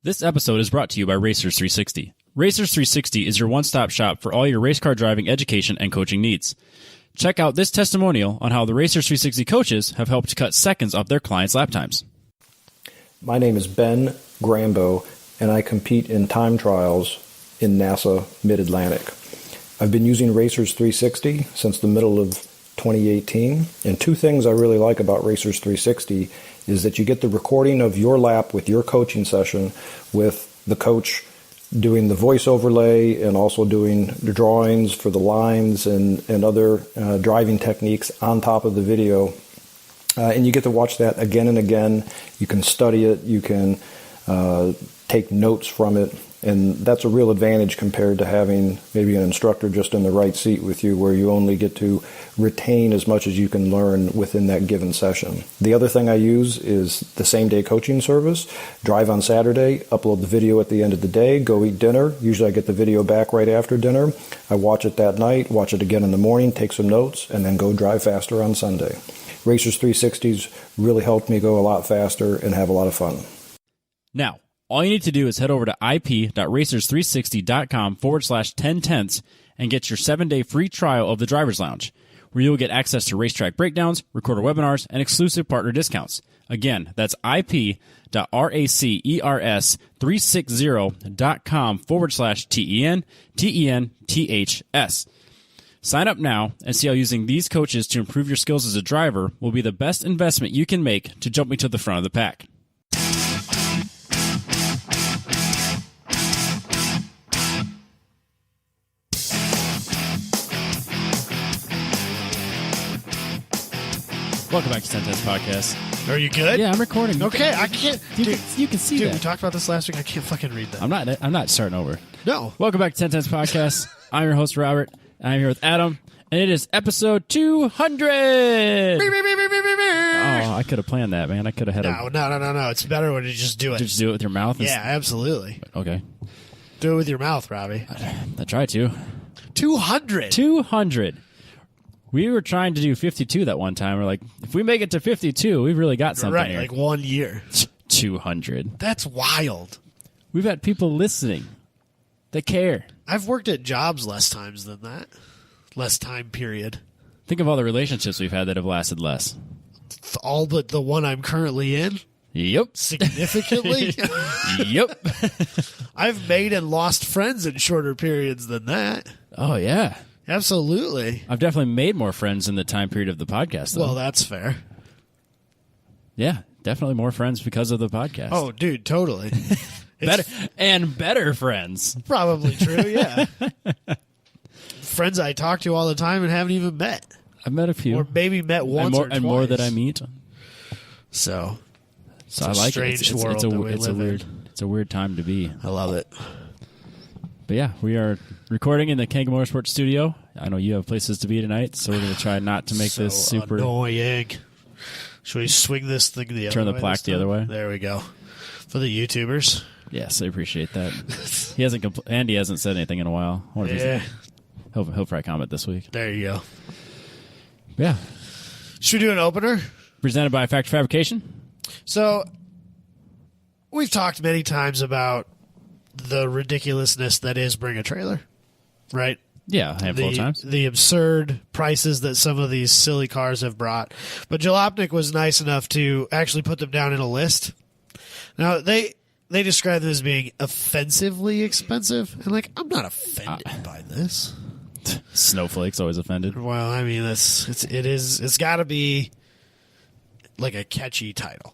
This episode is brought to you by Racers 360. Racers 360 is your one-stop shop for all your race car driving education and coaching needs. Check out this testimonial on how the Racers 360 coaches have helped cut seconds off their clients' lap times. My name is Ben Grambo, and I compete in time trials in NASA Mid-Atlantic. I've been using Racers 360 since the middle of 2018, and two things I really like about Racers 360 is that you get the recording of your lap with your coaching session with the coach doing the voice overlay and also doing the drawings for the lines and other driving techniques on top of the video. And you get to watch that again and again. You can study it. You can take notes from it. And that's a real advantage compared to having maybe an instructor just in the right seat with you, where you only get to retain as much as you can learn within that given session. The other thing I use is the same-day coaching service. Drive on Saturday, upload the video at the end of the day, go eat dinner. Usually I get the video back right after dinner. I watch it that night, watch it again in the morning, take some notes, and then go drive faster on Sunday. Racers 360's really helped me go a lot faster and have a lot of fun. Now, all you need to do is head over to ip.racers360.com/10tenths and get your 7-day free trial of the Driver's Lounge, where you'll get access to racetrack breakdowns, recorded webinars, and exclusive partner discounts. Again, that's ip.racers360.com/TENTENTHS. Sign up now and see how using these coaches to improve your skills as a driver will be the best investment you can make to jumping to the front of the pack. Welcome back to 10 Tenths Podcast. Are you good? Yeah, I'm recording. Okay, I can't. You can see dude, that. we talked about this last week. I can't fucking read that. I'm not starting over. No. Welcome back to 10 Tenths Podcast. I'm your host, Robert. I'm here with Adam, and it is episode 200. Oh, I could have planned that, man. I could have had No. It's better when you just do it. Just do it with your mouth? Yeah, absolutely. Okay. Do it with your mouth, Robbie. I try to. 200. 200. We were trying to do 52 that one time. We're like, if we make it to 52, we've really got something Right, here. like 1 year. 200. That's wild. We've had people listening. They care. I've worked at jobs less times than that. Less time period. Think of all the relationships we've had that have lasted less. All but the one I'm currently in. Yep. Significantly. Yep. I've made and lost friends in shorter periods than that. Oh, yeah. Absolutely. I've definitely made more friends in the time period of the podcast, though. Well, that's fair. Yeah, definitely more friends because of the podcast. Oh, dude, totally. better friends. Probably true, yeah. Friends I talk to all the time and haven't even met. I've met a few. Or maybe met once or twice. And more that I meet. So I like strange it. World that we live in. It's a weird time to be. I love it. But yeah, we are recording in the Koenigsegg Motorsports studio. I know you have places to be tonight, so we're going to try not to make this super annoying. Should we swing this thing the other way? Turn the plaque the other way? There we go. For the YouTubers. Yes, I appreciate that. Andy hasn't said anything in a while. Yeah. He'll probably comment this week. There you go. Yeah. Should we do an opener? Presented by Factory Fabrication. So, we've talked many times about the ridiculousness that is Bring a Trailer, right? Yeah, a handful of times. The absurd prices that some of these silly cars have brought. But Jalopnik was nice enough to actually put them down in a list. Now, they describe them as being offensively expensive. And, like, I'm not offended by this. Snowflake's always offended. Well, I mean, it's got to be, like, a catchy title.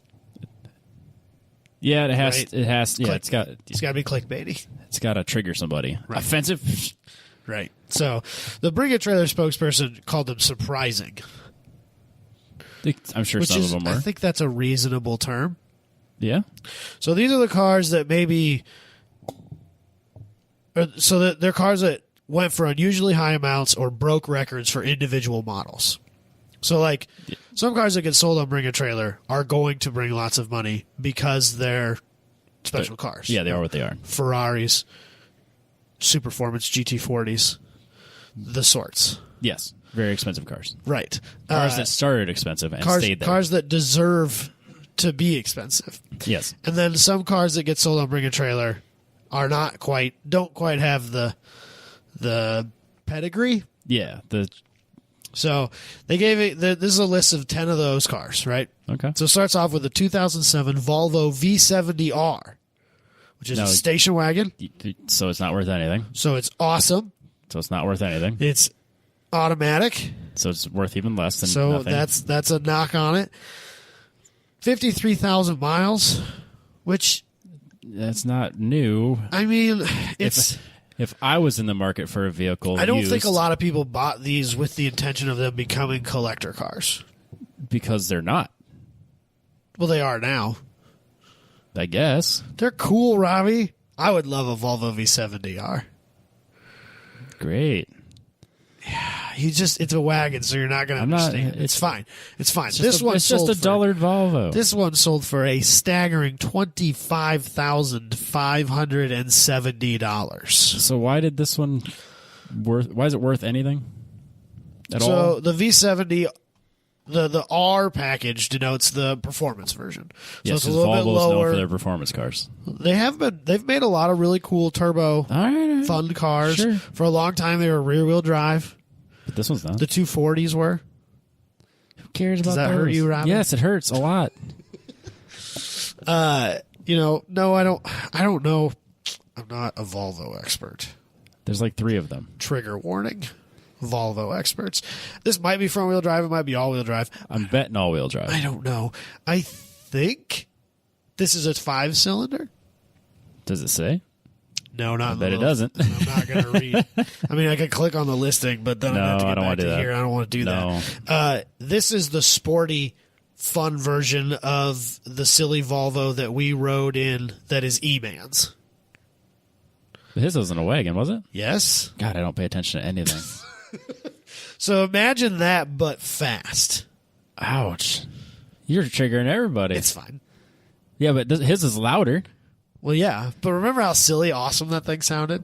Yeah, it has. Right? It has. Yeah, it's got to be clickbaity. It's got to trigger somebody. Right. Offensive. Right. So the Bring a Trailer spokesperson called them surprising. I'm sure some of them were. I think that's a reasonable term. Yeah. So these are the cars that maybe, they're cars that went for unusually high amounts or broke records for individual models. So, like, some cars that get sold on Bring a Trailer are going to bring lots of money because they're special cars. Yeah, they are what they are. Ferraris, Superformance GT40s, the sorts. Yes, very expensive cars. Right. Cars that started expensive and cars, stayed there. Cars that deserve to be expensive. Yes. And then some cars that get sold on Bring a Trailer are don't quite have the pedigree. Yeah. So they gave it. This is a list of 10 of those cars, right? Okay. So it starts off with the 2007 Volvo V70 R, which is a station wagon. So it's not worth anything. So it's awesome. So it's not worth anything. It's automatic. So it's worth even less than So nothing. that's a knock on it. 53,000 miles, which that's not new. I mean, it's. If I was in the market for a vehicle, I don't think a lot of people bought these with the intention of them becoming collector cars. Because they're not. Well, they are now. I guess. They're cool, Robbie. I would love a Volvo V70 R. Great. It's a wagon, so you're not going to understand. It's fine. It's fine. This one's just a dullard Volvo. This one sold for a staggering $25,570. So why did this one why is it worth anything at all? So the V70, the R package denotes the performance version. So yes, it's a little Volvo's bit lower. known for their performance cars. They've made a lot of really cool turbo fun cars. Sure. For a long time they were rear wheel drive. But this one's not. The 240s were. Who cares about Does that those? hurt you, Robin? Yes, it hurts a lot. No, I don't know. I'm not a Volvo expert. There's like 3 of them. Trigger warning. Volvo experts. This might be front wheel drive. It might be all wheel drive. I'm betting all-wheel drive. I don't know. I think this is a 5-cylinder. Does it say? No, not. I bet it doesn't. I'm not going to read. I mean, I could click on the listing, but then No, I have to I get don't back wanna to do that. here. I don't want to do that. This is the sporty, fun version of the silly Volvo that we rode in. That is E-Man's. His wasn't a wagon, was it? Yes. God, I don't pay attention to anything. So imagine that, but fast. Ouch. You're triggering everybody. It's fine. Yeah, but his is louder. Well, yeah, but remember how silly, awesome that thing sounded?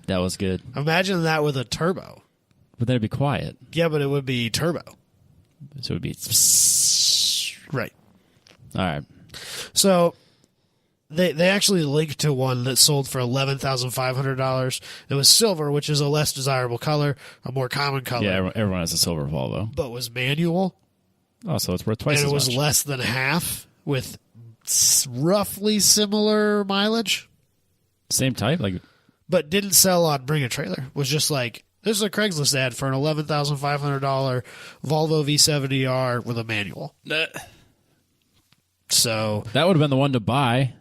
That was good. Imagine that with a turbo. But then it'd be quiet. Yeah, but it would be turbo. So it would be... Right. All right. So they actually linked to one that sold for $11,500. It was silver, which is a less desirable color, a more common color. Yeah, everyone has a silver Volvo. But was manual. Oh, so it's worth twice and as it was much. less than half with roughly similar mileage. Same type? But didn't sell on Bring a Trailer. Was just like, this is a Craigslist ad for an $11,500 Volvo V70 R with a manual. So that would have been the one to buy.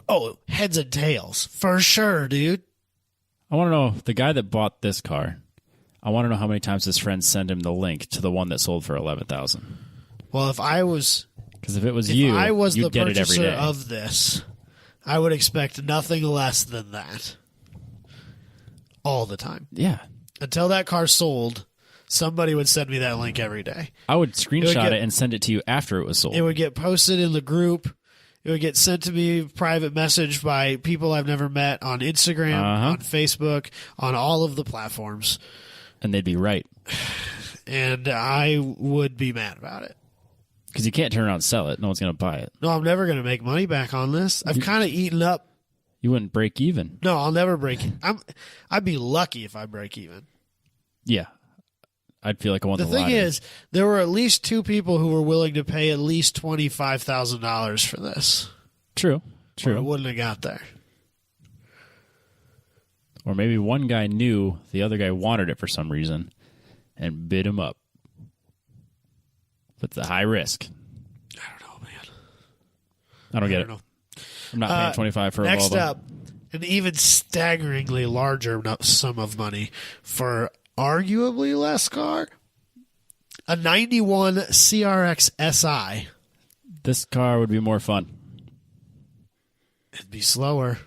Oh, heads and tails. For sure, dude. I want to know, the guy that bought this car, I want to know how many times his friends send him the link to the one that sold for $11,000. Well, if I was you'd the get it every purchaser day. of this, I would expect nothing less than that. All the time. Yeah. Until that car sold, somebody would send me that link every day. I would screenshot it and send it to you after it was sold. It would get posted in the group. It would get sent to me private message by people I've never met on Instagram, on Facebook, on all of the platforms. And they'd be right. And I would be mad about it. Because you can't turn around and sell it. No one's going to buy it. No, I'm never going to make money back on this. I've kind of eaten up. You wouldn't break even. No, I'll never break it. I'd be lucky if I break even. Yeah. I'd feel like I won the lottery. The thing is, there were at least 2 people who were willing to pay at least $25,000 for this. True. Or it wouldn't have got there. Or maybe one guy knew the other guy wanted it for some reason and bid him up. But it's a high risk. I don't know, man. I don't get it. I'm not paying 25 for a Volvo. Next up, an even staggeringly larger sum of money for arguably less car. A 91 CRX SI. This car would be more fun. It'd be slower.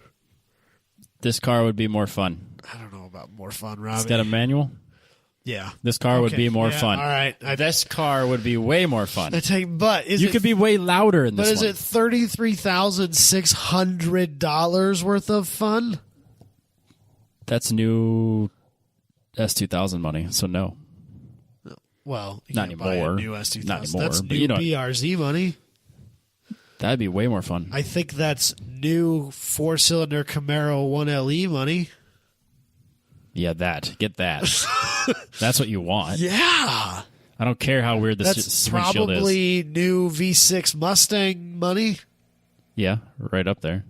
This car would be more fun. I don't know about more fun, Robbie. Instead of manual? Yeah. This car would be more fun. All right. This car would be way more fun. You could be way louder in this one. But is it $33,600 worth of fun? That's new S2000 money, so no. Well, not anymore. New S2000. Not anymore. That's But new BRZ money. That'd be way more fun. I think that's new 4-cylinder Camaro 1LE money. Yeah, get that. That's what you want. Yeah. I don't care how weird this That's windshield is. probably new V6 Mustang money. Yeah, right up there.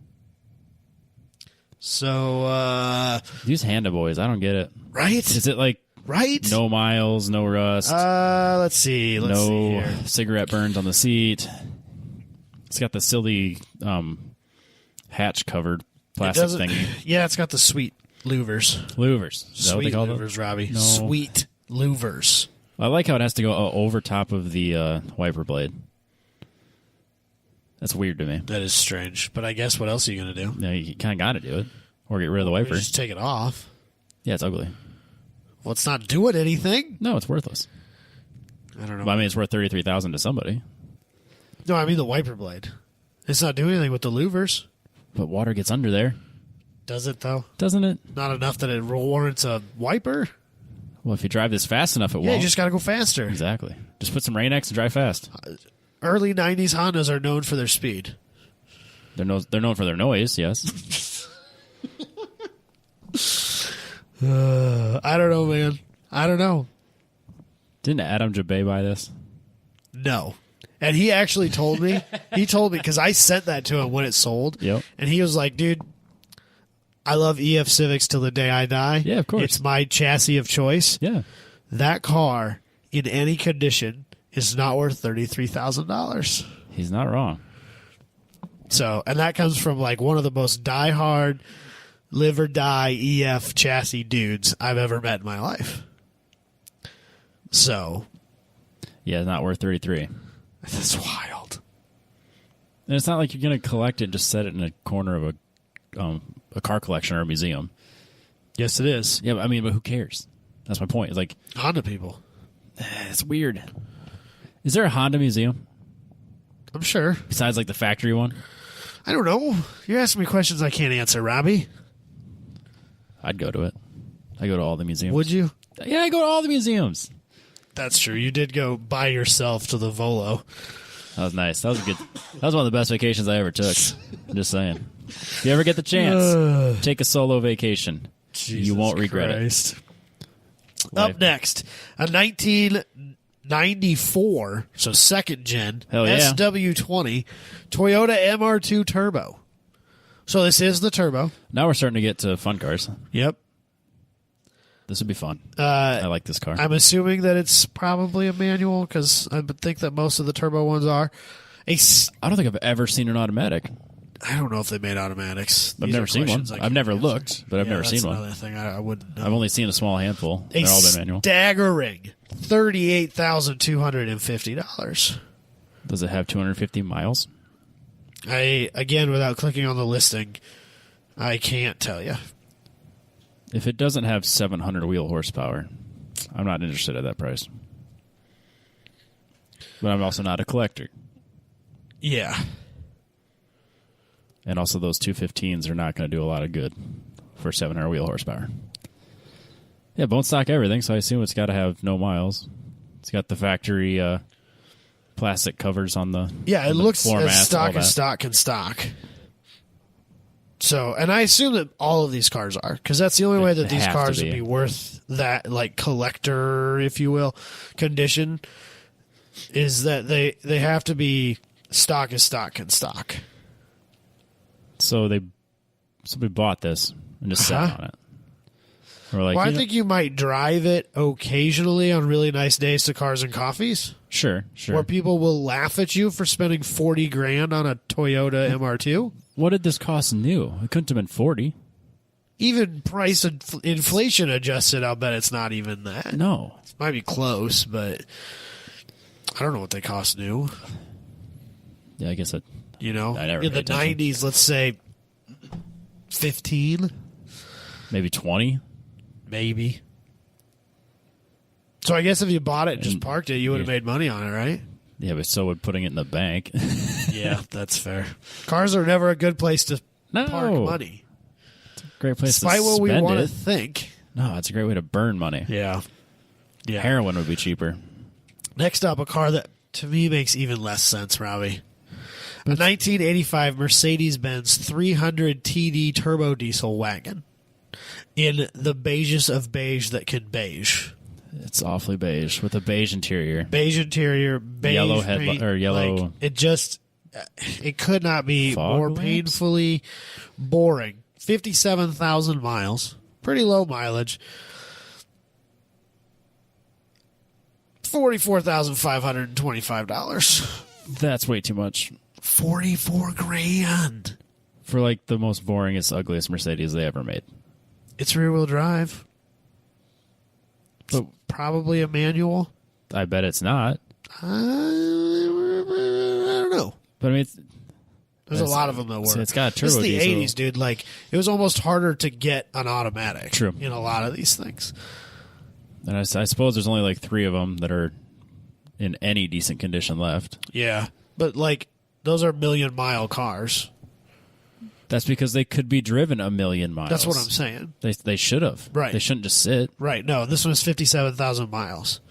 So, These Honda boys, I don't get it. right? Is it like Right? no miles, no rust, Let's see. Let's see no here. cigarette burns on the seat? It's got the silly hatch covered plastic doesn't- thingy. Yeah, it's got the sweet louvers. Louvers. Is that what they Sweet call them? louvers, Robbie. No. Sweet louvers. I like how it has to go over top of the wiper blade. That's weird to me. That is strange. But I guess what else are you going to do? Yeah, you kind of got to do it. Or get rid of the wiper. Just take it off. Yeah, it's ugly. Well, it's not doing anything. No, it's worthless. I don't know. Well, I mean, it's worth $33,000 to somebody. No, I mean the wiper blade. It's not doing anything with the louvers. But water gets under there, Does it, though? doesn't it? Not enough that it warrants a wiper? Well, if you drive this fast enough, it Yeah, won't. you just got to go faster. Exactly. Just put some Rain-X and drive fast. Early 90s Hondas are known for their speed. They're known for their noise, yes. I don't know, man. I don't know. Didn't Adam Jabay buy this? No. And he actually told me, because I sent that to him when it sold. Yep. And he was like, dude, I love EF Civics till the day I die. Yeah, of course. It's my chassis of choice. Yeah. That car, in any condition, is not worth $33,000. He's not wrong. So, and that comes from like one of the most diehard, live or die EF chassis dudes I've ever met in my life. So, Yeah, it's not worth 33. that's wild. And it's not like you're going to collect it and just set it in a corner of a car collection or a museum. Yes, it is. Yeah, I mean, but who cares? That's my point. It's like, Honda people. it's weird. Is there a Honda museum I'm sure. besides like the factory one? I don't know. You're asking me questions I can't answer, Robbie. I'd go to it. I go to all the museums. Would you? Yeah, I go to all the museums. That's true. You did go by yourself to the Volvo. That was nice. That was a good. That was one of the best vacations I ever took. I'm just saying. If you ever get the chance, take a solo vacation. You won't regret it. Up next, a 1994, so second gen, Hell yeah. SW20 Toyota MR2 Turbo. So this is the turbo. Now we're starting to get to fun cars. Yep. This would be fun. I like this car. I'm assuming that it's probably a manual because I would think that most of the turbo ones are. I don't think I've ever seen an automatic. I don't know if they made automatics. I've never seen one. I've never looked, but I've never seen one. Another thing I wouldn't know. I've only seen a small handful. A They're all been manual. staggering $38,250. Does it have 250 miles? Again, without clicking on the listing, I can't tell you. If it doesn't have 700 wheel horsepower, I'm not interested at that price. But I'm also not a collector. Yeah. And also those 215s are not going to do a lot of good for 700 wheel horsepower. Yeah, bone stock everything, so I assume it's got to have no miles. It's got the factory plastic covers on the Yeah, it on the looks floor as mats, all stock that. as stock can stock. So, and I assume that all of these cars are, because that's the only way that They these have to cars be. would be worth that, like, collector, if you will, condition, is that they have to be stock as stock can stock. So somebody bought this and just sat Uh-huh. on it. We're like, Well, I you know- think you might drive it occasionally on really nice days to Cars and Coffees, sure. where people will laugh at you for spending $40,000 on a Toyota MR2. What did this cost new? It couldn't have been 40. Even price inflation adjusted, I'll bet it's not even that. No. Might be close, but I don't know what they cost new. Yeah, I guess that. You know, I never in the paid attention. 90s, let's say 15, Maybe 20. maybe. So I guess if you bought it and just And- parked it, you would have yeah. made money on it, right? Yeah, but so would putting it in the bank. Yeah, that's fair. Cars are never a good place to No. park money, Great place despite to what we spend want to it. think. No, it's a great way to burn money. Yeah. Yeah. Heroin would be cheaper. Next up, a car that to me makes even less sense, Robbie. A 1985 Mercedes-Benz 300 TD turbo diesel wagon in the beigest of beige that can beige. It's awfully beige with a beige interior. Beige interior, beige Yellow paint, or yellow. Like, it could not be Fog more lamps? painfully boring. 57,000 miles. Pretty low mileage. $44,525. That's way too much. 44 grand. For like the most boringest, ugliest Mercedes they ever made. It's rear wheel drive. But Probably a manual. I bet it's not. I don't know. But I mean, There's a lot of them that work. It's got a turbo This is the diesel. 80s, dude. Like, it was almost harder to get an automatic. True. In a lot of these things. And I suppose there's only like 3 of them that are in any decent condition left. Yeah. But, like, those are million-mile cars. That's because they could be driven a million miles. That's what I'm saying. They should have. Right. They shouldn't just sit. Right. No, this one is 57,000 miles.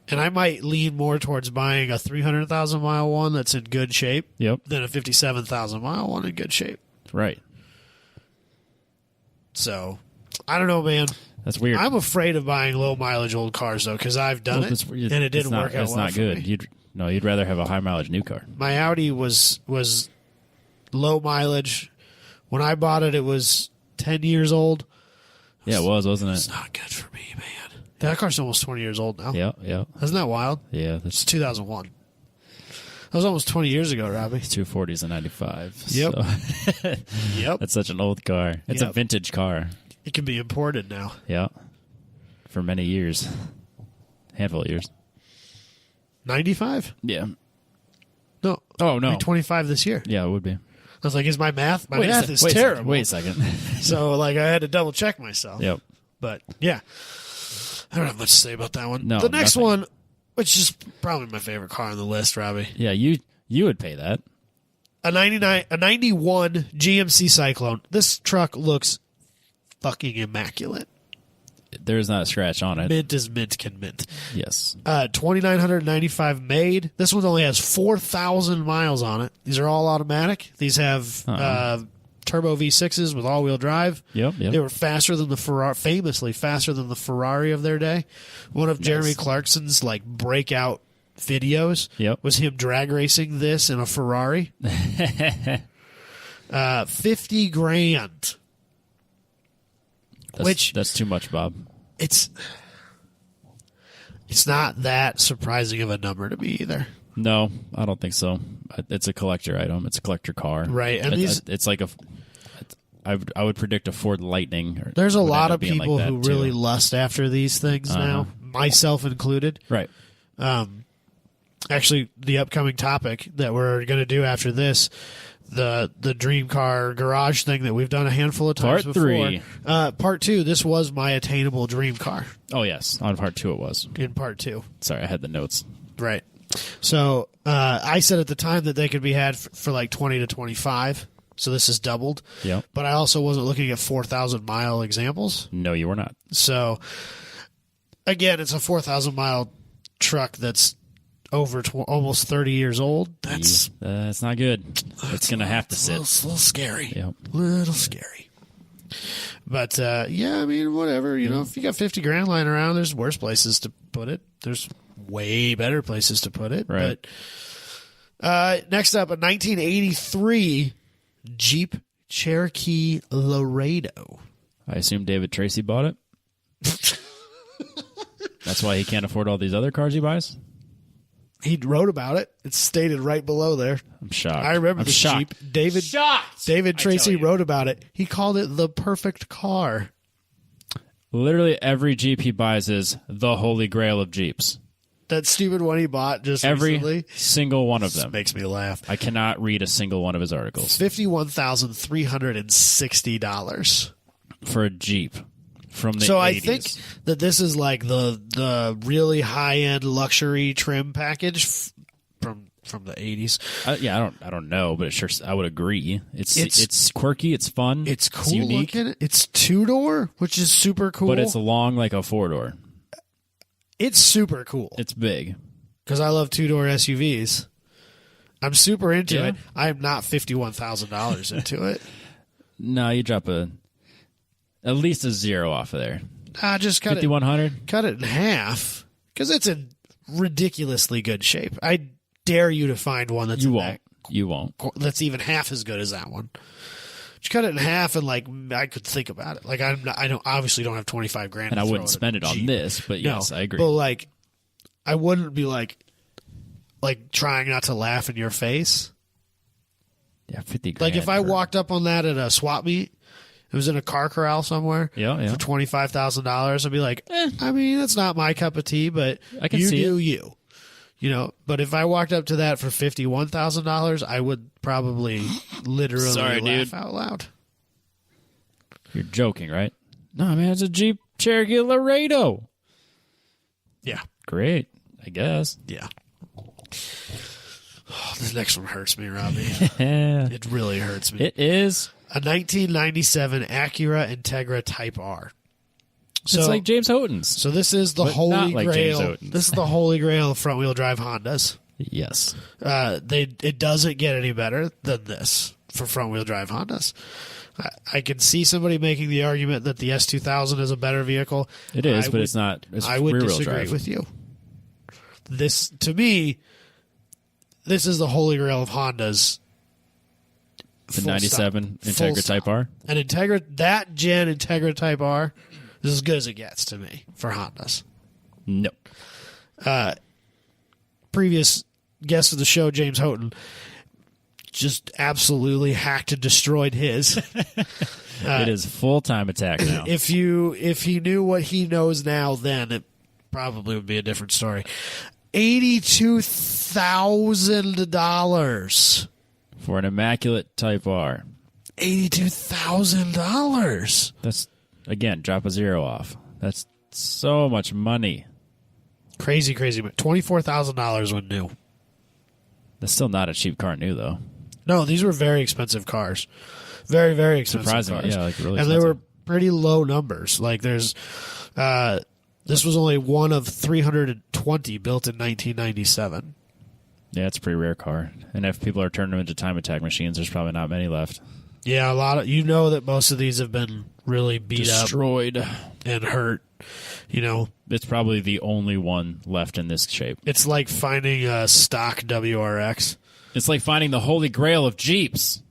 And I might lean more towards buying a 300,000-mile one that's in good shape Yep. than a 57,000-mile one in good shape. Right. So, I don't know, man. That's weird. I'm afraid of buying low-mileage old cars, though, because I've done it, and it didn't work out It's well not for good. me. You'd rather have a high mileage new car. My Audi was low mileage. When I bought it, it was 10 years old. Yeah, it was, wasn't It's it? not good for me, man. That car's almost 20 years old now. Yeah, yeah, Isn't that wild? yeah. It's That's 2001. That was almost 20 years ago, Robbie. 240s and 95. Yep. So Yep. that's such an old car. It's a Yep. vintage car. It can be imported now. Yeah. For many years. Handful of years. 95? Yeah. No. Oh, no. Like 25 this year. Yeah, it would be. I was like, is my math? My Wait a math sec- is wait a terrible. second, Wait a second. So, like, I had to double check myself. Yep. But, yeah. I don't have much to say about that one. No, the next nothing. one, which is probably my favorite car on the list, Robbie. Yeah, you would pay that. A 91 GMC Cyclone. This truck looks fucking immaculate. There's not a scratch on it. Mint as mint can mint. Yes. 2,995 made. This one only has 4,000 miles on it. These are all automatic. These have turbo V6s with all-wheel drive. Yep. They were faster than the Ferrari, famously faster than the Ferrari of their day. One of Jeremy Clarkson's like breakout videos was him drag racing this in a Ferrari. 50 grand. That's too much, Bob. It's not that surprising of a number to me either. No, I don't think so. It's a collector item. It's a collector car. Right. And it's like I would predict a Ford Lightning. There's a would lot end up of being like people that, who too. really lust after these things now, myself included. Right. Actually, the upcoming topic that we're going to do after this, the dream car garage thing that we've done a handful of times Part before. 3. Part 2, this was my attainable dream car Oh, yes. On part 2 it was. in part 2. Sorry, I had the notes. Right. So I said at the time that they could be had for like 20 to 25. So this is doubled. Yep. But I also wasn't looking at 4,000 mile examples. No, you were not. So again, it's a 4,000 mile truck that's over almost 30 years old. That's not good. It's going to have to sit. a little scary. Yep. Little scary. But yeah, I mean, whatever. You know, if you got 50 grand lying around, there's worse places to put it. There's way better places to put it. Right. But next up, a 1983 Jeep Cherokee Laredo. I assume David Tracy bought it. That's why he can't afford all these other cars he buys. He wrote about it. It's stated right below there. I'm shocked. I remember the shocked. Jeep. David Tracy wrote about it. He called it the perfect car. Literally every Jeep he buys is the holy grail of Jeeps. That stupid one he bought just Every recently single one of them. makes me laugh. I cannot read a single one of his articles. $51,360. For a Jeep from the So 80s. I think that this is like the really high end luxury trim package from the 80s. Yeah, I don't know, but I would agree. It's quirky, it's fun, It's cool unique, looking. It's 2-door, which is super cool. but it's long like a 4-door. It's super cool It's big. because I love 2-door SUVs. I'm super into Yeah. it. I am not $51,000 into it. No, you drop at least a zero off of there. Just cut it. 5,100. Cut it in half because it's in ridiculously good shape. I dare you to find one that's You in won't. You won't. that's even half as good as that one. Just cut it in half, and like I could think about it. Like I don't obviously don't have $25,000, And to I throw wouldn't at a spend it on Jeep. this, but yes, No, I agree. But like, I wouldn't be like trying not to laugh in your face. Yeah, 50 grand. Like if I walked up on that at a swap meet, it was in a car corral somewhere. Yeah. For $25,000, I'd be like, I mean, that's not my cup of tea, but I can you see do it. you. You know, but if I walked up to that for $51,000, I would probably literally Sorry, laugh dude. out loud. You're joking, right? No, man, it's a Jeep Cherokee Laredo. Yeah. Great, I guess. Yeah. Oh, this next one hurts me, Robbie. Yeah. It really hurts me. It is. A 1997 Acura Integra Type R. It's like James Houghton's. So this is the But holy not like James grail. Houghton's. This is the holy grail of front-wheel drive Hondas. Yes. It doesn't get any better than this for front-wheel drive Hondas. I can see somebody making the argument that the S2000 is a better vehicle. It is, but it's not. It's I would rear-wheel disagree drive. with you. This, to me, this is the holy grail of Hondas. The Full 97 stop. Full Integra Type stop. R. An Integra, that gen Integra Type R is as good as it gets to me for Hondas. No. Previous guest of the show, James Houghton, just absolutely hacked and destroyed his. It is full-time attack now. If he knew what he knows now, then it probably would be a different story. $82,000. For an immaculate Type R. $82,000. That's, again, drop a zero off. That's so much money. Crazy, crazy. $24,000 when new. That's still not a cheap car new, though. No, these were very expensive cars. Very, very expensive Surprisingly, cars. yeah, like really and they expensive. were pretty low numbers. Like there's, this was only one of 320 built in 1997. Yeah, it's a pretty rare car. And if people are turning them into time attack machines, there's probably not many left. Yeah, a lot of, you know that most of these have been really beat Destroyed. up and hurt. You know, It's probably the only one left in this shape. it's like finding a stock WRX. It's like finding the holy grail of Jeeps.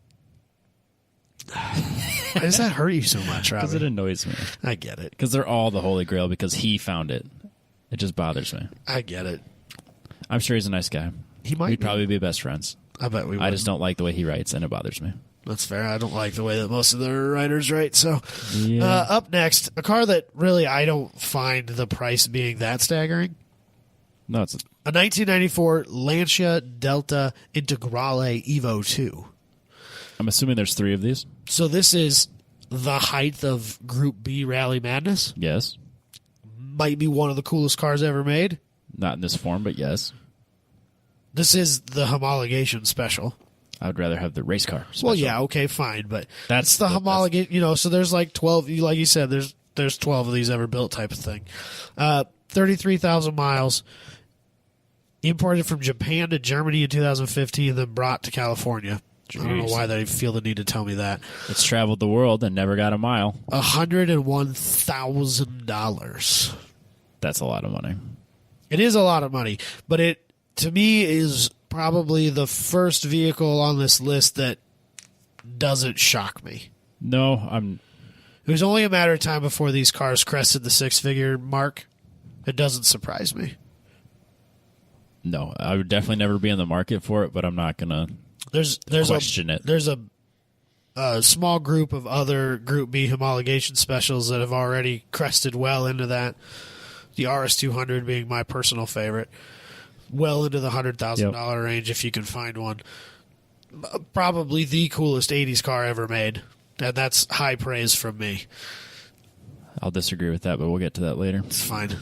Why does that hurt you so much, Because it Robbie? annoys me. I get it. Because they're all the holy grail because he found it. It just bothers me. I get it. I'm sure he's a nice guy. He might We'd be. probably be best friends. I bet we would. I just don't like the way he writes, and it bothers me. That's fair. I don't like the way that most of the writers write. So, Yeah. up next, a car that really I don't find the price being that staggering. No, it's A 1994 Lancia Delta Integrale Evo 2. I'm assuming there's 3 of these. So this is the height of Group B Rally Madness. Yes. Might be one of the coolest cars ever made. Not in this form, but yes. This is the homologation special. I would rather have the race car. Well, special. yeah, okay, fine, but That's it's the the- homologate. You know, so there's like 12. Like you said, there's 12 of these ever built, type of thing. 33,000 miles. Imported from Japan to Germany in 2015, then brought to California. I don't know Jeez. why they feel the need to tell me that. It's traveled the world and never got a mile. $101,000. That's a lot of money. It is a lot of money, but it, to me, is probably the first vehicle on this list that doesn't shock me. No, It was only a matter of time before these cars crested the six-figure mark. It doesn't surprise me. no. I would definitely never be in the market for it, but I'm not gonna There's question it. There's a small group of other Group B homologation specials that have already crested well into that. The RS200 being my personal favorite. Well into the $100,000 range if you can find one. Probably the coolest 80s car ever made. And that's high praise from me. I'll disagree with that, but we'll get to that later. It's fine.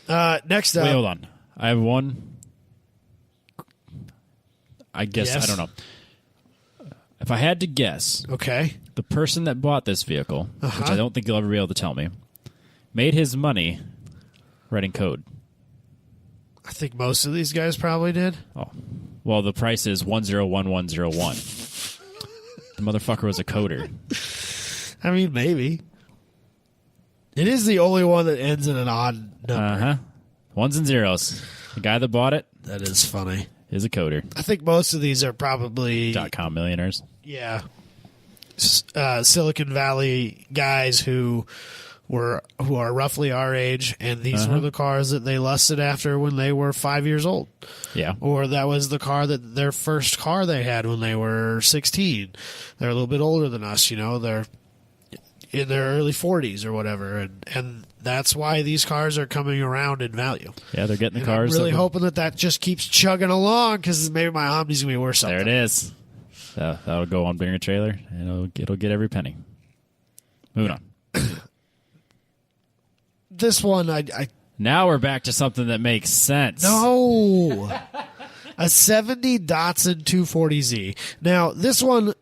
Next up. Wait, hold on. I have one. I guess Yes? I don't know. If I had to guess, Okay. the person that bought this vehicle, Uh-huh. which I don't think you'll ever be able to tell me, made his money writing code. I think most of these guys probably did. Oh, Well, the price is 101101. The motherfucker was a coder. I mean, maybe. It is the only one that ends in an odd number. Uh-huh. Ones and zeros. The guy that bought it That is funny. is a coder. I think most of these are probably... .com millionaires. Yeah. Silicon Valley guys who are roughly our age, and these were the cars that they lusted after when they were 5 years old. Yeah. Or that was the car their first car they had when they were 16. They're a little bit older than us, they're in their early 40s or whatever, and that's why these cars are coming around in value. Yeah, they're getting the And cars. I'm really hoping that just keeps chugging along, because maybe my Omni's going to be worth something. There it is. That'll go on Bring a Trailer, and it'll get every penny. Moving on. This one, I Now we're back to something that makes sense. no. A 70 Datsun 240Z. Now, this one,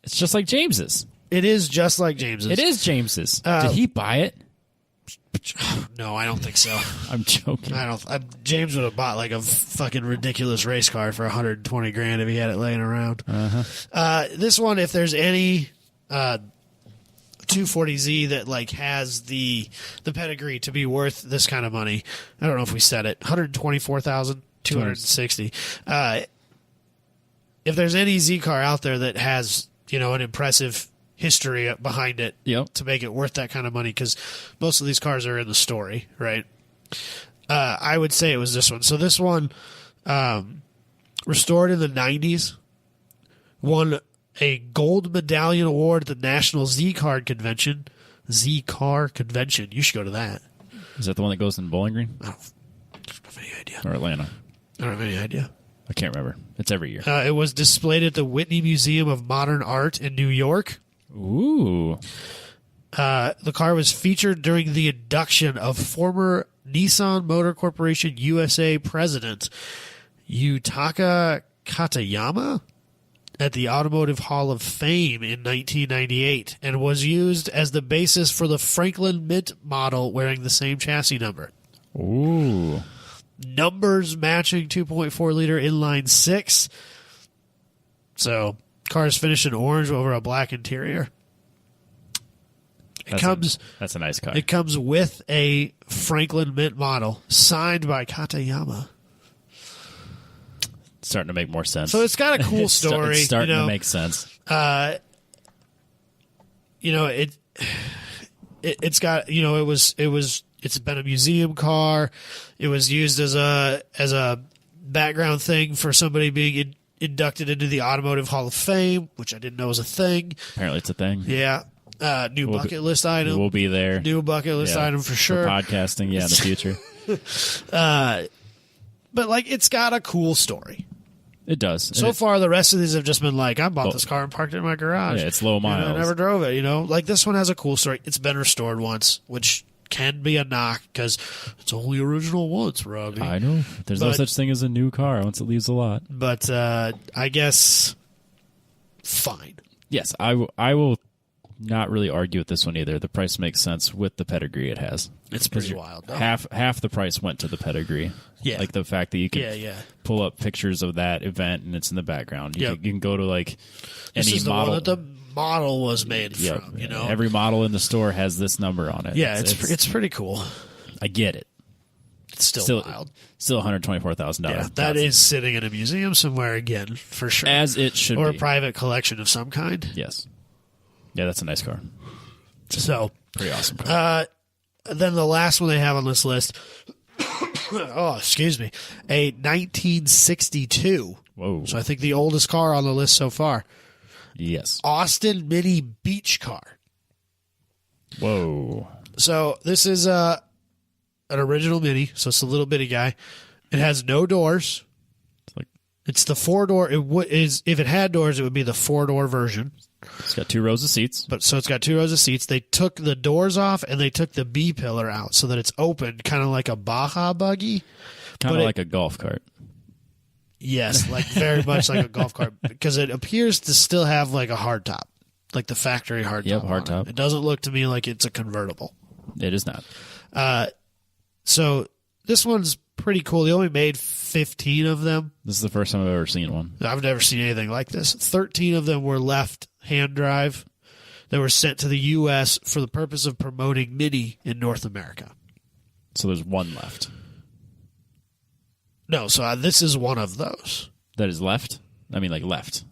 It's just like James's. it is just like James's. It is James's. Did he buy it? No, I don't think so. I'm joking. James would have bought like a fucking ridiculous race car for $120,000 if he had it laying around. This one, if there's any 240Z that like has the pedigree to be worth this kind of money, I don't know if we said it, $124,260. If there's any Z car out there that has an impressive history behind it Yep. to make it worth that kind of money, because most of these cars are in the story, right? I would say it was this one. So this one, restored in the 90s, won a gold medallion award at the National Z-Car Convention. Z-Car Convention. You should go to that. Is that the one that goes in Bowling Green? I don't have any idea. Or Atlanta? I don't have any idea. I can't remember. It's every year. It was displayed at the Whitney Museum of Modern Art in New York. Ooh. The car was featured during the induction of former Nissan Motor Corporation USA president Yutaka Katayama at the Automotive Hall of Fame in 1998, and was used as the basis for the Franklin Mint model wearing the same chassis number. Ooh. Numbers matching 2.4-liter inline six. So, car is finished in orange over a black interior. That's a nice car. It comes with a Franklin Mint model signed by Katayama. It's starting to make more sense. So it's got a cool story. It's starting to make sense. It's got it's been a museum car. It was used as a background thing for somebody being inducted into the Automotive Hall of Fame, which I didn't know was a thing. Apparently it's a thing. Yeah. New bucket list item. We'll be there. New bucket list item for sure. For podcasting, in the future. But it's got a cool story. It does. So far, the rest of these have just been I bought this car and parked it in my garage. Yeah, it's low miles. I never drove it, this one has a cool story. It's been restored once, which can be a knock because it's only original once, Robbie. I know. There's no such thing as a new car once it leaves the lot. But I guess fine. Yes, I will not really argue with this one either. The price makes sense with the pedigree it has. It's pretty wild, though. Half the price went to the pedigree. Yeah. Like the fact that you can pull up pictures of that event and it's in the background. You can go to any this is model. The one that the model was made from, Every model in the store has this number on it. Yeah, it's pretty cool. I get it. It's still wild. Still $124,000. Yeah, that is sitting in a museum somewhere again, for sure. As it should or be. A private collection of some kind. Yes. Yeah, that's a nice car. So pretty awesome car. Then the last one they have on this list, oh, excuse me, a 1962. Whoa. So I think the oldest car on the list so far. Yes. Austin Mini Beach Car. Whoa. So this is an original Mini, so it's a little bitty guy. It has no doors. It's the 4-door. If it had doors, it would be the 4-door version. It's got 2 rows of seats. So it's got 2 rows of seats. They took the doors off and they took the B pillar out so that it's open, kind of like a Baja buggy. Kind of like a golf cart. Yes, very much like a golf cart, because it appears to still have a hard top, like the factory hard top. Yep, hard top. It doesn't look to me like it's a convertible. It is not. So this one's pretty cool. They only made 15 of them. This is the first time I've ever seen one. I've never seen anything like this. 13 of them were left hand drive. They were sent to the U.S. for the purpose of promoting Mini in North America. So there's one left. No, so this is one of those. That is left? I mean, like left.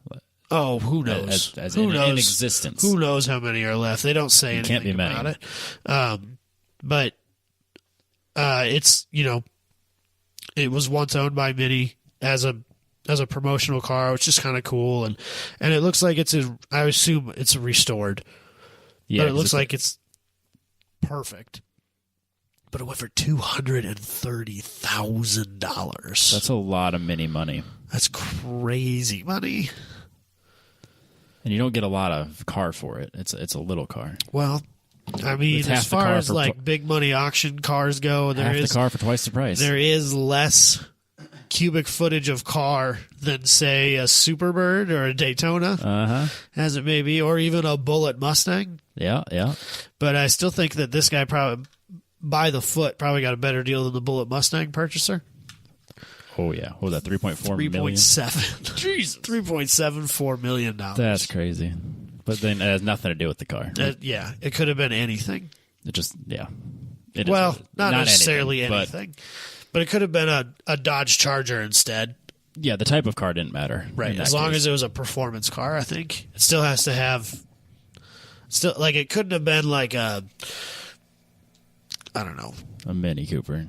Oh, who knows? As who in knows? existence. Who knows how many are left? They don't say anything can't be many. about it. But it's, it was once owned by Mini as a promotional car, which is kind of cool, and it looks like I assume it's restored. Yeah, but it looks like it's perfect. But it went for $230,000. That's a lot of Mini money. That's crazy money. And you don't get a lot of car for it. It's a little car. Well, I mean, It's half as the far car as for like big money auction cars go, Half the car for twice the price. there is less cubic footage of car than, say, a Superbird or a Daytona, as it may be, or even a Bullitt Mustang. Yeah. But I still think that this guy probably, by the foot, probably got a better deal than the Bullitt Mustang purchaser. Oh, yeah. What was that, 3.4 million? 3.7. Jesus. $3.74 million. That's crazy. But then it has nothing to do with the car. Yeah, it could have been anything. It just, yeah. It Well, is, not necessarily anything. But it could have been a Dodge Charger instead. Yeah, the type of car didn't matter. Right. As long as it was a performance car, I think. It still has to have... like, it couldn't have been like a... I don't know. A Mini Cooper.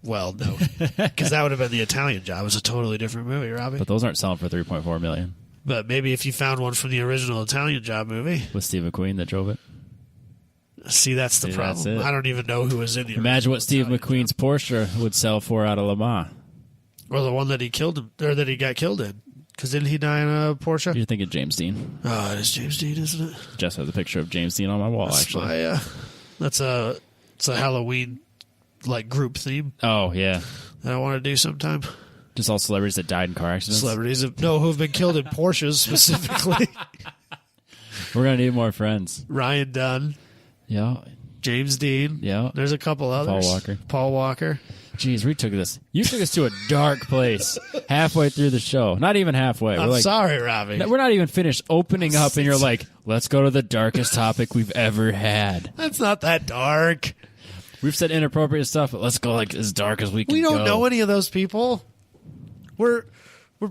Well, no. Because that would have been the Italian Job. It was a totally different movie, Robbie. But those aren't selling for $3.4 million. But maybe if you found one from the original Italian Job movie. With Steve McQueen that drove it. See, that's the problem. That's it. I don't even know who was in the Imagine what Steve Italian McQueen's Job. Porsche would sell for out of Le Mans. Or the one that he killed him, or that he got killed in. Because didn't he die in a Porsche? You're thinking James Dean. Oh, it is James Dean, isn't it? Jess has a picture of James Dean on my wall, actually. It's a Halloween like group theme Oh, yeah. that I want to do sometime. Just all celebrities that died in car accidents. Celebrities who've been killed in Porsches specifically. We're going to need more friends. Ryan Dunn, Yeah. James Dean. Yeah. There's a couple others. Paul Walker. Jeez, we took this. You took us to a dark place halfway through the show. Not even halfway. I'm sorry, Robbie. We're not even finished opening up, and you're like, let's go to the darkest topic we've ever had. That's not that dark. We've said inappropriate stuff, but let's go like as dark as we can. We don't go. know any of those people. We're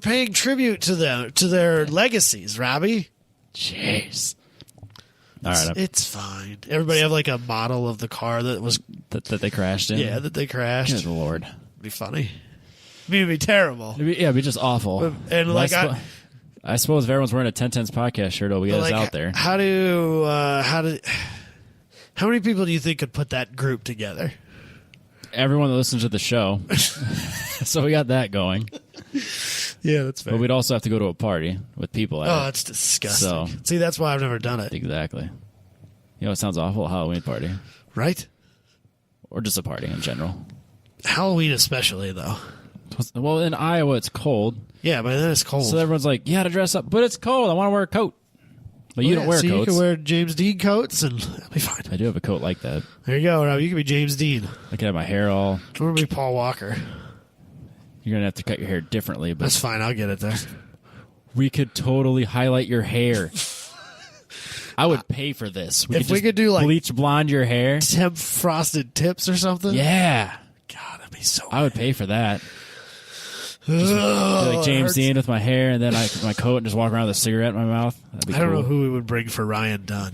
paying tribute to them, to their legacies, Robbie. Jeez. All right, It's fine. Everybody have like a model of the car that was that they crashed in. that they crashed. Good Lord, It'd be funny. It'd be terrible. it'd be just awful. And like I suppose if everyone's wearing a 1010s podcast shirt, it'll get us out there. How many people do you think could put that group together? Everyone that listens to the show. So we got that going. Yeah, that's fair. But we'd also have to go to a party with people at it. That's disgusting. So- See, that's why I've never done it. Exactly. It sounds awful, a Halloween party. Right? Or just a party in general. Halloween especially, though. Well, in Iowa, it's cold. Yeah, but then it's cold. So everyone's like, you got to dress up. But it's cold. I want to wear a coat. But you don't wear so coats. you can wear James Dean coats and that'll be fine. I do have a coat like that. There you go, Rob. You can be James Dean. I can have my hair all... I'm going to be Paul Walker. You're going to have to cut your hair differently. But That's fine. I'll get it there. we could totally highlight your hair. I would pay for this. If we could do, like, bleach blonde your hair. Temp frosted tips or something? Yeah. God, that'd be so I would pay for that. Ugh, Like James Dean with my hair and then my coat and just walk around with a cigarette in my mouth. That'd be I don't cool. know who we would bring for Ryan Dunn.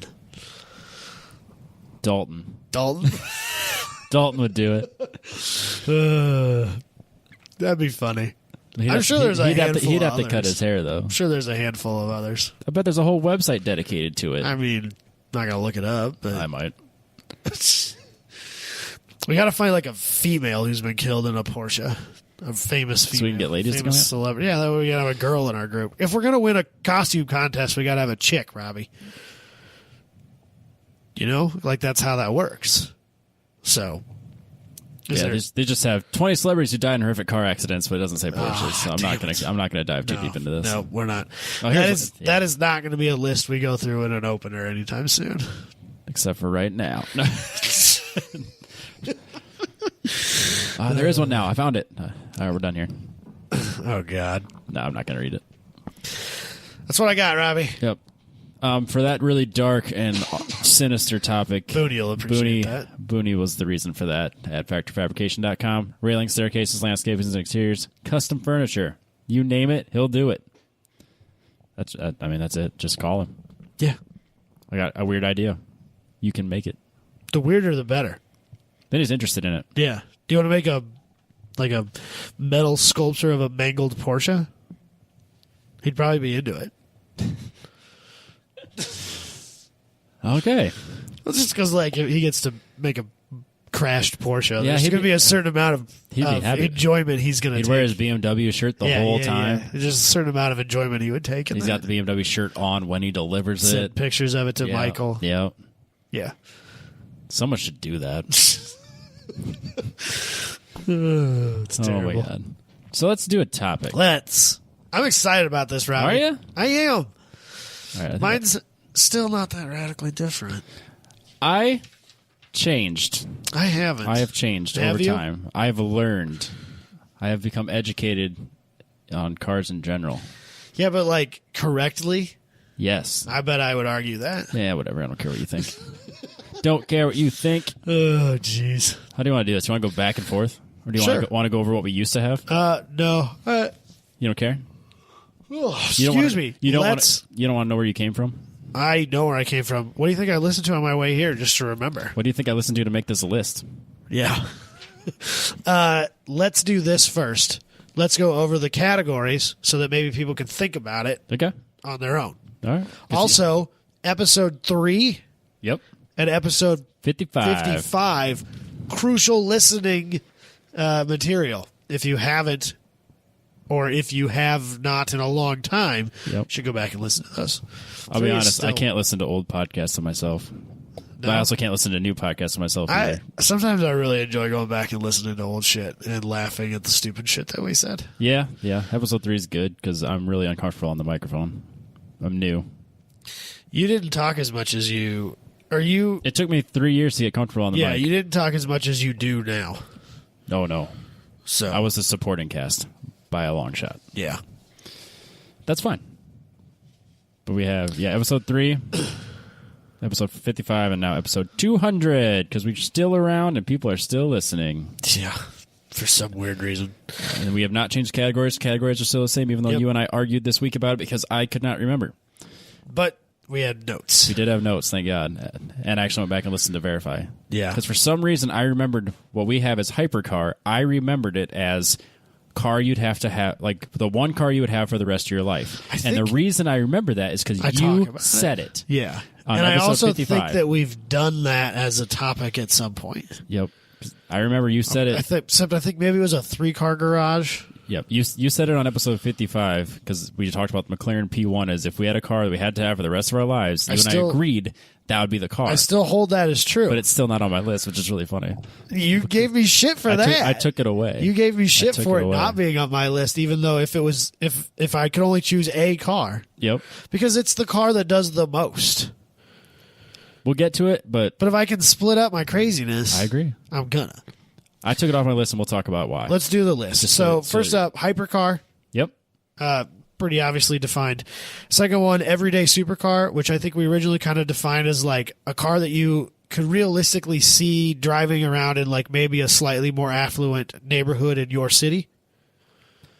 Dalton. Dalton? Dalton would do it. That'd be funny. He'd I'm have- sure there's a he'd have to, handful He'd of have to cut others. his hair, though. I'm sure there's a handful of others. I bet there's a whole website dedicated to it. I mean, not going to look it up, but I might. we got to find like a female who's been killed in a Porsche. A famous female. So we can get ladies to famous come out? celebrity. Yeah, that way we got to have a girl in our group. If we're going to win a costume contest, we got to have a chick, Robbie. You know? Like, that's how that works. So... Yeah, they just have 20 celebrities who died in horrific car accidents, but it doesn't say Porsches. So I'm not gonna dive too deep into this. No, we're not. Oh, That is not going to be a list we go through in an opener anytime soon. Except for right now. There is one now. I found it. All right, we're done here. Oh, God. No, I'm not going to read it. That's what I got, Robbie. Yep. For that really dark and sinister topic, Booney will appreciate that. Booney was the reason for that at factoryfabrication.com. Railing, staircases, landscaping, and exteriors, custom furniture. You name it, he'll do it. That's it. Just call him. Yeah. I got a weird idea. You can make it. The weirder, the better. Then he's interested in it. Yeah. Do you want to make a metal sculpture of a mangled Porsche? He'd probably be into it. Okay. Well, just because he gets to make a crashed Porsche. Yeah, There's going to be a certain amount of enjoyment he's going to take. He'd wear his BMW shirt the whole time. Yeah. There's just a certain amount of enjoyment he would take. He's got the BMW shirt on when he delivers Send it. pictures of it to Michael. Yeah. Yeah. Someone should do that. It's terrible. Oh, my God. So let's do a topic. I'm excited about this, Robbie. Are you? I am. All right, Mine's still not that radically different. I changed. I haven't. I have changed Have over you? time. I have learned. I have become educated on cars in general. Yeah, but correctly? Yes. I bet I would argue that. Yeah, whatever. I don't care what you think. Don't care what you think. Oh, jeez. How do you want to do this? You want to go back and forth? Or do you Sure. want to go over what we used to have? No. You don't care? Excuse me. You don't want to know where you came from? I know where I came from. What do you think I listened to on my way here just to remember? What do you think I listened to make this a list? Yeah. Let's do this first. Let's go over the categories so that maybe people can think about it Okay. on their own. All right. Also, episode 3 Yep. and episode 55. crucial listening material. If you haven't, or if you have not in a long time, Yep. should go back and listen to those. I'll be honest, I can't listen to old podcasts of myself. But I also can't listen to new podcasts of myself either. Sometimes I really enjoy going back and listening to old shit and laughing at the stupid shit that we said. Yeah. Episode 3 is good because I'm really uncomfortable on the microphone. I'm new. You didn't talk as much as you... Or you... It took me 3 years to get comfortable on the mic. Yeah, you didn't talk as much as you do now. No. So I was the supporting cast by a long shot. Yeah. That's fine. But we have, episode 3, episode 55, and now episode 200, because we're still around and people are still listening. Yeah. For some weird reason. And we have not changed categories. Categories are still the same, even though you and I argued this week about it because I could not remember. But we had notes. We did have notes, thank God. And I actually went back and listened to verify. Yeah. Because for some reason, I remembered what we have as hypercar. I remembered it as car you'd have to have, like the one car you would have for the rest of your life. And the reason I remember that is because you said it. Yeah. On and I episode also 55. think that we've done that as a topic at some point. Yep. I remember you said it. Except I think maybe it was a 3-car garage. Yep. You said it on episode 55 because we talked about the McLaren P1 as if we had a car that we had to have for the rest of our lives. I agreed that would be the car. I still hold that as true. But it's still not on my list, which is really funny. You gave me shit for that. I took it away. You gave me shit for it away. not being on my list, even though if I could only choose a car. Yep. Because it's the car that does the most. We'll get to it, but if I can split up my craziness, I agree. I'm gonna. I took it off my list, and we'll talk about why. Let's do the list. So first up, hypercar. Yep. Pretty obviously defined. Second one, everyday supercar, which I think we originally kind of defined as like a car that you could realistically see driving around in like maybe a slightly more affluent neighborhood in your city.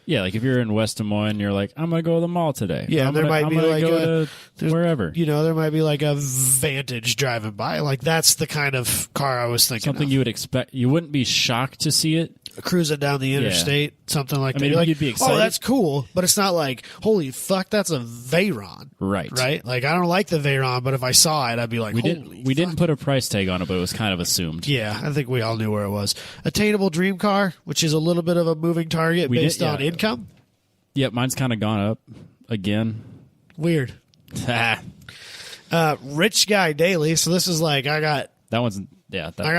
Yeah, like if you're in West Des Moines, you're like, I'm going to go to the mall today. Yeah, I'm there might be like go to wherever. You know, there might be like a Vantage driving by. Like that's the kind of car I was thinking. Something you would expect. You wouldn't be shocked to see it. Cruising down the interstate, something like that. I mean, You're like, you'd be excited. oh, that's cool, but it's not like, holy fuck, that's a Veyron. Right. Like, I don't like the Veyron, but if I saw it, I'd be like, we holy didn't put a price tag on it, but it was kind of assumed. Yeah, I think we all knew where it was. Attainable dream car, which is a little bit of a moving target based on income. Yep, mine's kind of gone up again. Weird. Rich guy daily. So this is like I got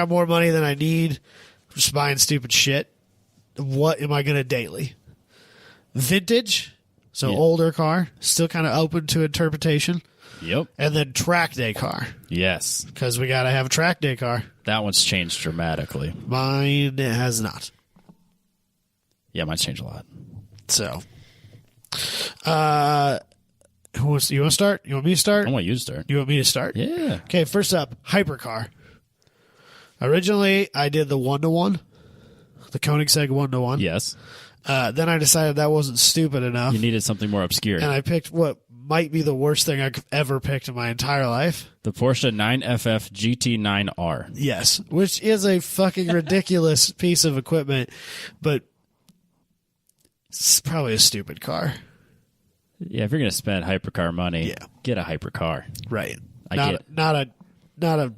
more money than I need. Just buying stupid shit. What am I going to daily? Vintage. So older car. Still kind of open to interpretation. Yep. And then track day car. Yes. Because we got to have a track day car. That one's changed dramatically. Mine has not. Yeah, mine's changed a lot. So, you want to start? You want me to start? I want you to start. You want me to start? Yeah. Okay, first up, hypercar. Originally, I did the 1-to-1, the Koenigsegg 1-to-1. Yes. Then I decided that wasn't stupid enough. You needed something more obscure. And I picked what might be the worst thing I've ever picked in my entire life. The Porsche 9FF GT9R. Yes, which is a fucking ridiculous piece of equipment, but it's probably a stupid car. Yeah, if you're going to spend hypercar money, get a hypercar. Right. I get it. Not a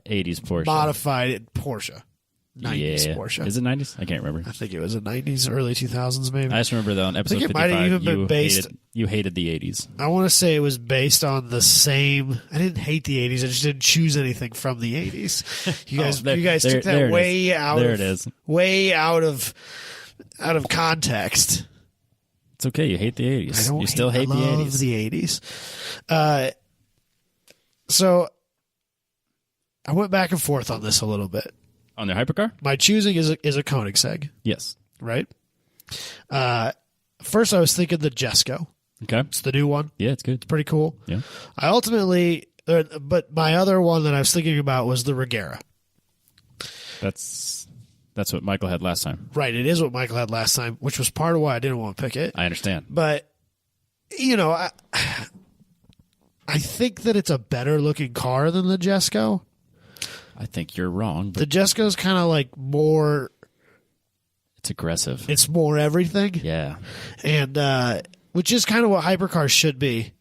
80s Porsche. modified Porsche. 90s Porsche. Is it 90s? I can't remember. I think it was the 90s, early 2000s, maybe. I just remember though on episode it might 55, have even been based. You hated the 80s. I want to say it was based on the same. I didn't hate the 80s. I just didn't choose anything from the 80s. You guys took that way out. There it is. Way out of context. It's okay. You hate the 80s. You still hate the 80s. I love the 80s. So I went back and forth on this a little bit. On their hypercar? My choosing is a Koenigsegg, Yes. right? First, I was thinking the Jesko. Okay. It's the new one. Yeah, it's good. It's pretty cool. Yeah. I ultimately, but my other one that I was thinking about was the Regera. That's what Michael had last time. Right. It is what Michael had last time, which was part of why I didn't want to pick it. I understand. But, I think that it's a better looking car than the Jesko. I think you're wrong, but The Jesko's kind of like more. it's aggressive. It's more everything. Yeah. And which is kind of what hypercars should be,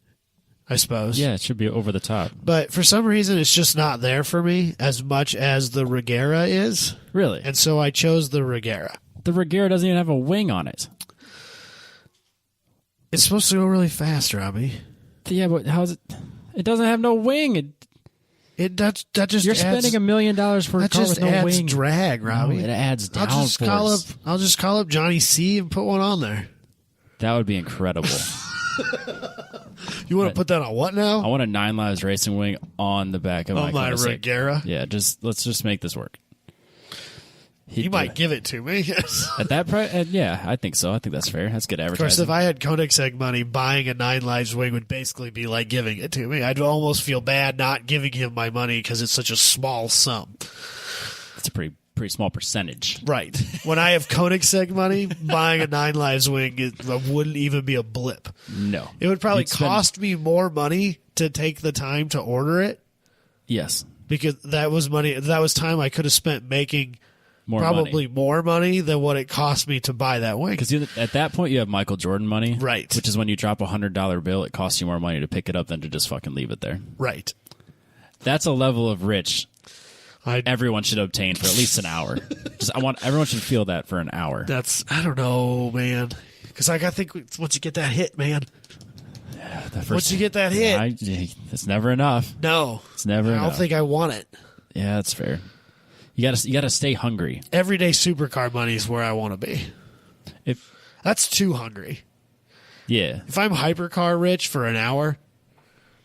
I suppose. Yeah, it should be over the top. But for some reason, it's just not there for me as much as the Regera is. Really? And so I chose the Regera. The Regera doesn't even have a wing on it. It's supposed to go really fast, Robbie. Yeah, but how's it? It doesn't have no wing. That just You're adds, spending $1 million for a that car just with no adds wing. drag, Robbie. No, it adds I'll downforce. just call up Johnny C and put one on there. That would be incredible. You want to put that on what now? I want a 9 Lives Racing wing on the back of On my Koenigsegg. Regera? Yeah, let's just make this work. You might give it to me. At that price. Yeah, I think so. I think that's fair. That's good Of advertising. course, if I had Koenigsegg money, buying a 9 Lives wing would basically be like giving it to me. I'd almost feel bad not giving him my money because it's such a small sum. It's a pretty small percentage. Right. When I have Koenigsegg money, buying a 9 Lives wing wouldn't even be a blip. No, It would probably You'd spend- cost me more money to take the time to order it Yes, because that was money. That was time I could have spent making more probably more money than what it cost me to buy that wing. because at that point you have Michael Jordan money, Right. Which is when you drop $100 bill, it costs you more money to pick it up than to just fucking leave it there. Right. That's a level of rich I everyone should obtain for at least an hour. Everyone should feel that for an hour. I don't know, man. Because I think once you get that hit, man. Once you get that hit, it's never enough. no, It's never I enough. don't think I want it. Yeah, that's fair. You gotta stay hungry. Everyday supercar money is where I want to be. If That's too hungry. yeah, If I'm hypercar rich for an hour,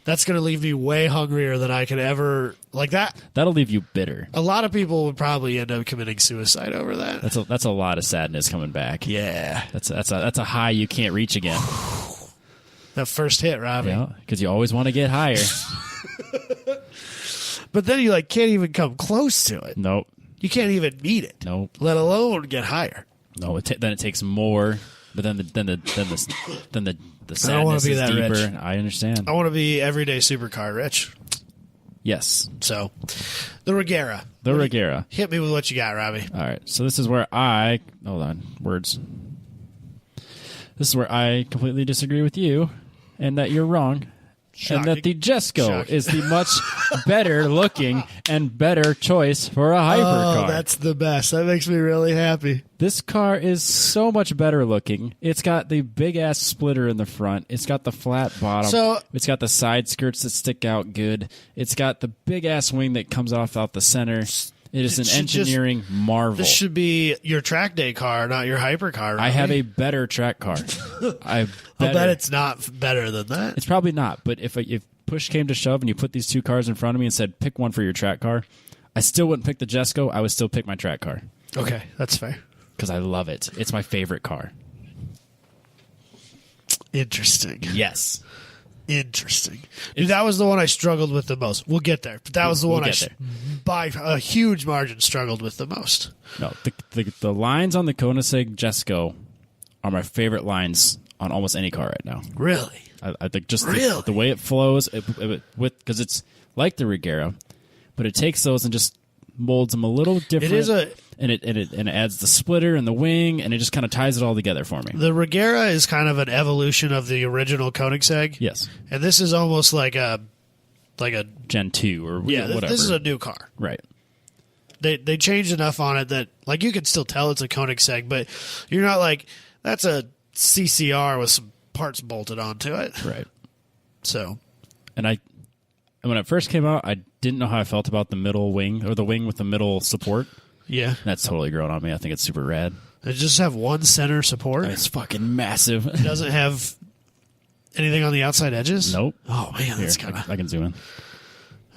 that's going to leave me way hungrier than I could ever like that. that'll leave you bitter. A lot of people would probably end up committing suicide over that. That's a lot of sadness coming back. Yeah, That's a high you can't reach again. that first hit, Robbie. Yeah, because you always want to get higher. But then you can't even come close to it. Nope. You can't even meet it. Nope. Let alone get higher. No. Then it takes more. But then the sadness I don't wanna be is that deeper. rich. I understand. I want to be everyday supercar rich. Yes. So, the Regera. The Regera. Hit me with what you got, Robbie. All right. So this is where hold on, words. This is where I completely disagree with you, and that you're wrong. And that the Jesko Shocking. is the much better looking and better choice for a hypercar. Oh, that's the best. That makes me really happy. This car is so much better looking. It's got the big ass splitter in the front. It's got the flat bottom. So- It's got the side skirts that stick out good. It's got the big ass wing that comes off out the center. It is an should just- engineering marvel. This should be your track day car, not your hypercar. I have a better track car. I'll bet it's not better than that. It's probably not, but if push came to shove and you put these two cars in front of me and said pick one for your track car, I still wouldn't pick the Jesko. I would still pick my track car Okay, that's fair. because I love it. It's my favorite car. Interesting. Yes. Interesting. Dude, that was the one I struggled with the most. We'll get there. But that was the one by a huge margin, struggled with the most. No, the lines on the Koenigsegg Jesko are my favorite lines on almost any car right now. Really? I think just Really? the way it flows, because it's like the Regera, but it takes those and just molds them a little different. It is and it adds the splitter and the wing, and it just kind of ties it all together for me. The Regera is kind of an evolution of the original Koenigsegg. Yes, and this is almost like a Gen 2 or whatever. This is a new car. Right. They changed enough on it that like you can still tell it's a Koenigsegg, but you're not like that's a CCR with some parts bolted onto it. Right. So, and when it first came out, I didn't know how I felt about the middle wing or the wing with the middle support. yeah. That's totally grown on me. I think it's super rad. It just have one center support. It's fucking massive. It doesn't have anything on the outside edges? Nope. Oh, man, that's Here, kind of... I can zoom in.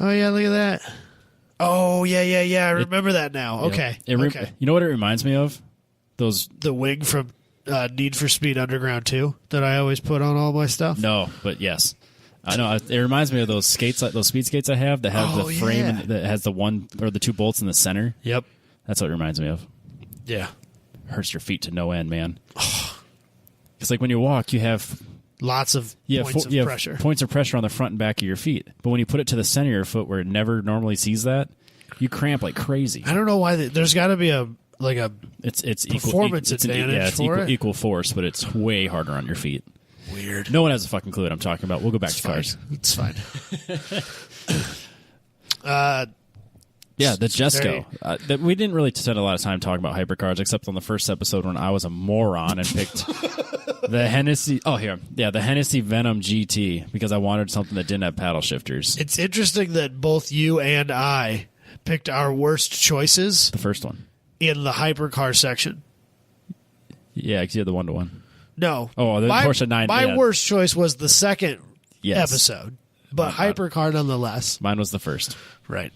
Oh, yeah, look at that. Oh, yeah. I remember that now. Okay. Okay. You know what it reminds me of? Those. The wing from Need for Speed Underground 2 that I always put on all my stuff? No, but yes. I know. It reminds me of those skates, those speed skates I have that have the frame and that has the one or the two bolts in the center. Yep. That's what it reminds me of. Yeah. Hurts your feet to no end, man. It's like when you walk, you have lots of points of pressure. Points of pressure on the front and back of your feet. But when you put it to the center of your foot where it never normally sees that, you cramp like crazy. I don't know why. There's got to be a it's performance advantage for it. Equal force, but it's way harder on your feet. Weird. No one has a fucking clue what I'm talking about. We'll go back to cars. It's fine. Yeah, the Jesko. We didn't really spend a lot of time talking about hypercars, except on the first episode when I was a moron and picked the Hennessy. Oh, here. Yeah, the Hennessy Venom GT because I wanted something that didn't have paddle shifters. It's interesting that both you and I picked our worst choices The first one. in the hypercar section. Yeah, because you had the 1-to-1. No. Oh, the Porsche 9. My worst choice was the second Yes. episode, but hypercar nonetheless. Mine was the first. Right.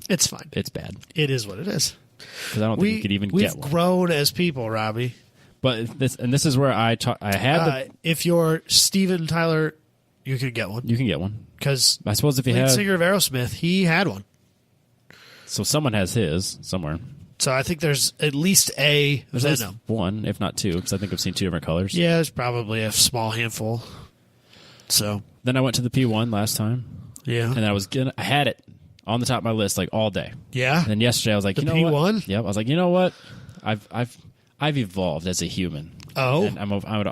It's fine. It's bad. It is what it is. Because I don't think you could even get one. We've grown as people, Robbie. But this is where I had if you're Steven Tyler, you can get one. you can get one. Because I suppose if you lead have... singer of Aerosmith, he had one. So someone has his somewhere. So I think there's at least a There's at least Venom. one, if not two, because I think I've seen two different colors. Yeah, there's probably a small handful. So Then I went to the P1 last time, yeah, and I had it on the top of my list like all day. yeah. And then yesterday I was like, The you know P1? what? Yep. I was like, you know what? I've evolved as a human. Oh, And I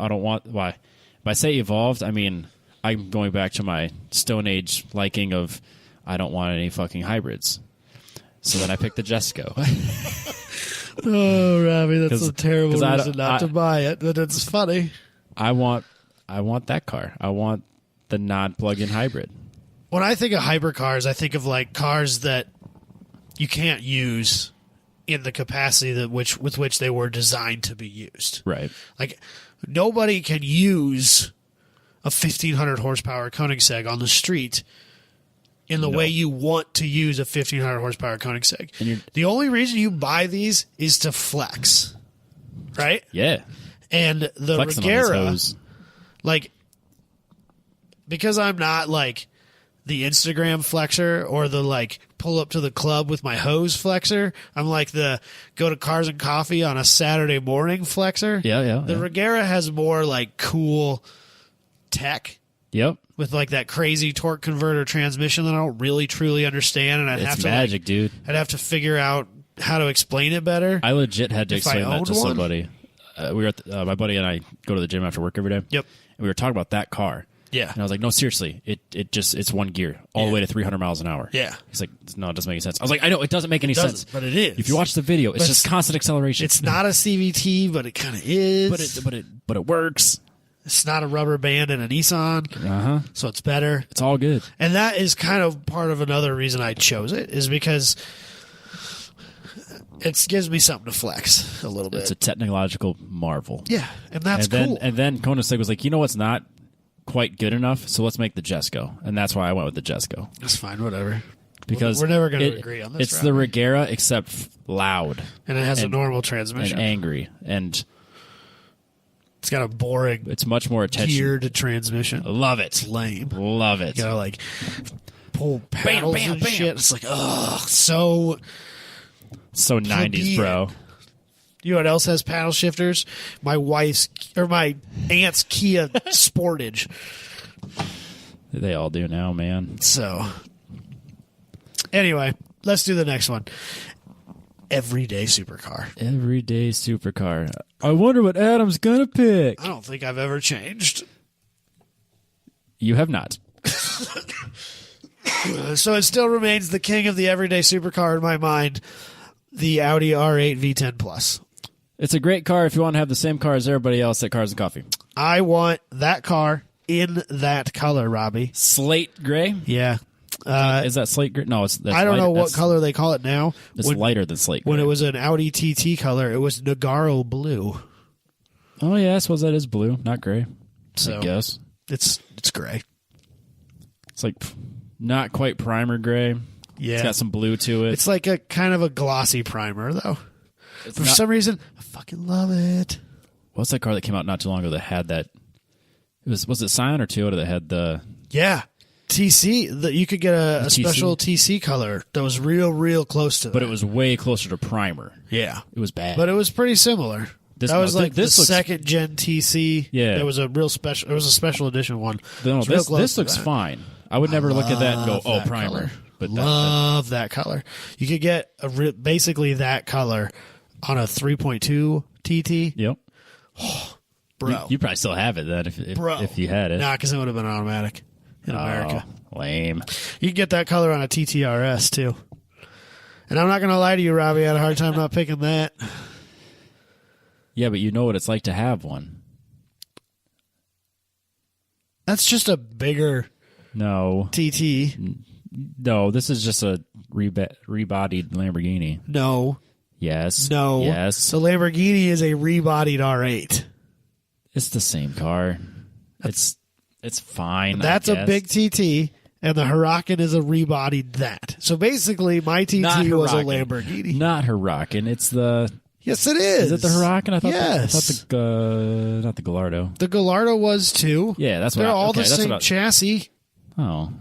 don't want why. If I say evolved, I mean I'm going back to my Stone Age liking of I don't want any fucking hybrids. So then I picked the Jesko. oh, Robbie, that's a terrible 'cause reason not to buy it, but it's funny. I want that car. I want the non-plug-in hybrid. When I think of hypercars, I think of like cars that you can't use in the capacity with which they were designed to be used. Right. Like nobody can use a 1500 horsepower Koenigsegg on the street in the way you want to use a 1500 horsepower Koenigsegg. The only reason you buy these is to flex, right? Yeah. And the Flexing on his Regera, hose. like, because I'm not like the Instagram flexor or the like pull up to the club with my hose flexor. I'm like the go to Cars and Coffee on a Saturday morning flexor. Yeah. The Regera has more like cool tech Yep. with like that crazy torque converter transmission that I don't really truly understand, and It's magic, dude. I'd have to figure out how to explain it better. I legit had to If I explain that owned to one? somebody. We were at my buddy and I go to the gym after work every day. Yep. And we were talking about that car. Yeah. And I was like, no, seriously, it's one gear all the way to 300 miles an hour. Yeah. He's like, no, it doesn't make any sense. I was like, I know, it doesn't make any sense. But it is. If you watch the video, it's just constant acceleration. It's not a CVT, but it kind of is. But it works. It's not a rubber band in a Nissan, so it's better. It's all good. And that is kind of part of another reason I chose it, is because it gives me something to flex a little bit. It's a technological marvel. Yeah, and that's cool. And then Koenigsegg was like, you know what's not quite good enough? So let's make the Jesko. And that's why I went with the Jesko. That's fine, whatever. Because we're never going to agree on this. It's the Regera, except loud. And it has a normal transmission. And angry. And It's got a boring It's much more attention. geared transmission. Love it. It's lame. Love it. You gotta like pull paddles and shit. It's like, ugh, so So 90s, plebeian. bro. You know what else has paddle shifters? My aunt's Kia Sportage. They all do now, man. So, anyway, let's do the next one. Everyday supercar. Everyday supercar. I wonder what Adam's gonna pick. I don't think I've ever changed. You have not. So it still remains the king of the everyday supercar in my mind, the Audi R8 V10 Plus. It's a great car if you want to have the same car as everybody else at Cars and Coffee. I want that car in that color, Robbie. Slate gray? Yeah. Is that slate gray? No, that's I don't know what that's- color they call it now. It's lighter than slate gray. When it was an Audi TT color, it was Nogaro blue. Oh, yeah, I suppose that is blue, not gray. So I guess. it's gray. It's like not quite primer gray. Yeah. It's got some blue to it. It's like a kind of a glossy primer, though. It's For not- some reason, I fucking love it. What's that car that came out not too long ago that had that? Was it Scion or Toyota that had the? Yeah. TC, you could get a TC? special TC color that was real close to that. But it was way closer to primer. Yeah. It was bad. But it was pretty similar. This- That was no, like this the looks- second gen TC. Yeah. There was a real special. It was a special edition one. no, It's real this close to looks that. fine. I would never look at that and go, Love "Oh, that primer." color. But Love that color. You could get basically that color on a 3.2 TT, yep. bro. You probably still have it then if you had it. Nah, because it would have been automatic in America. Oh, lame. You can get that color on a TTRS too. And I'm not going to lie to you, Robbie. I had a hard time not picking that. Yeah, but you know what it's like to have one. That's just a bigger No, TT. no. This is just a rebodied Lamborghini. No. Yes. No. Yes. The Lamborghini is a rebodied R8. It's the same car. It's fine. That's I a guess. big TT, and the Huracan is a rebodied that. So basically, my TT Not was a Huracan. Lamborghini. Not Huracan. It's the. Yes, it is. Is it the Huracan? I thought. Yes. I thought the not the Gallardo. The Gallardo was too. Yeah, that's what. They're all okay, the that's same what chassis. Oh.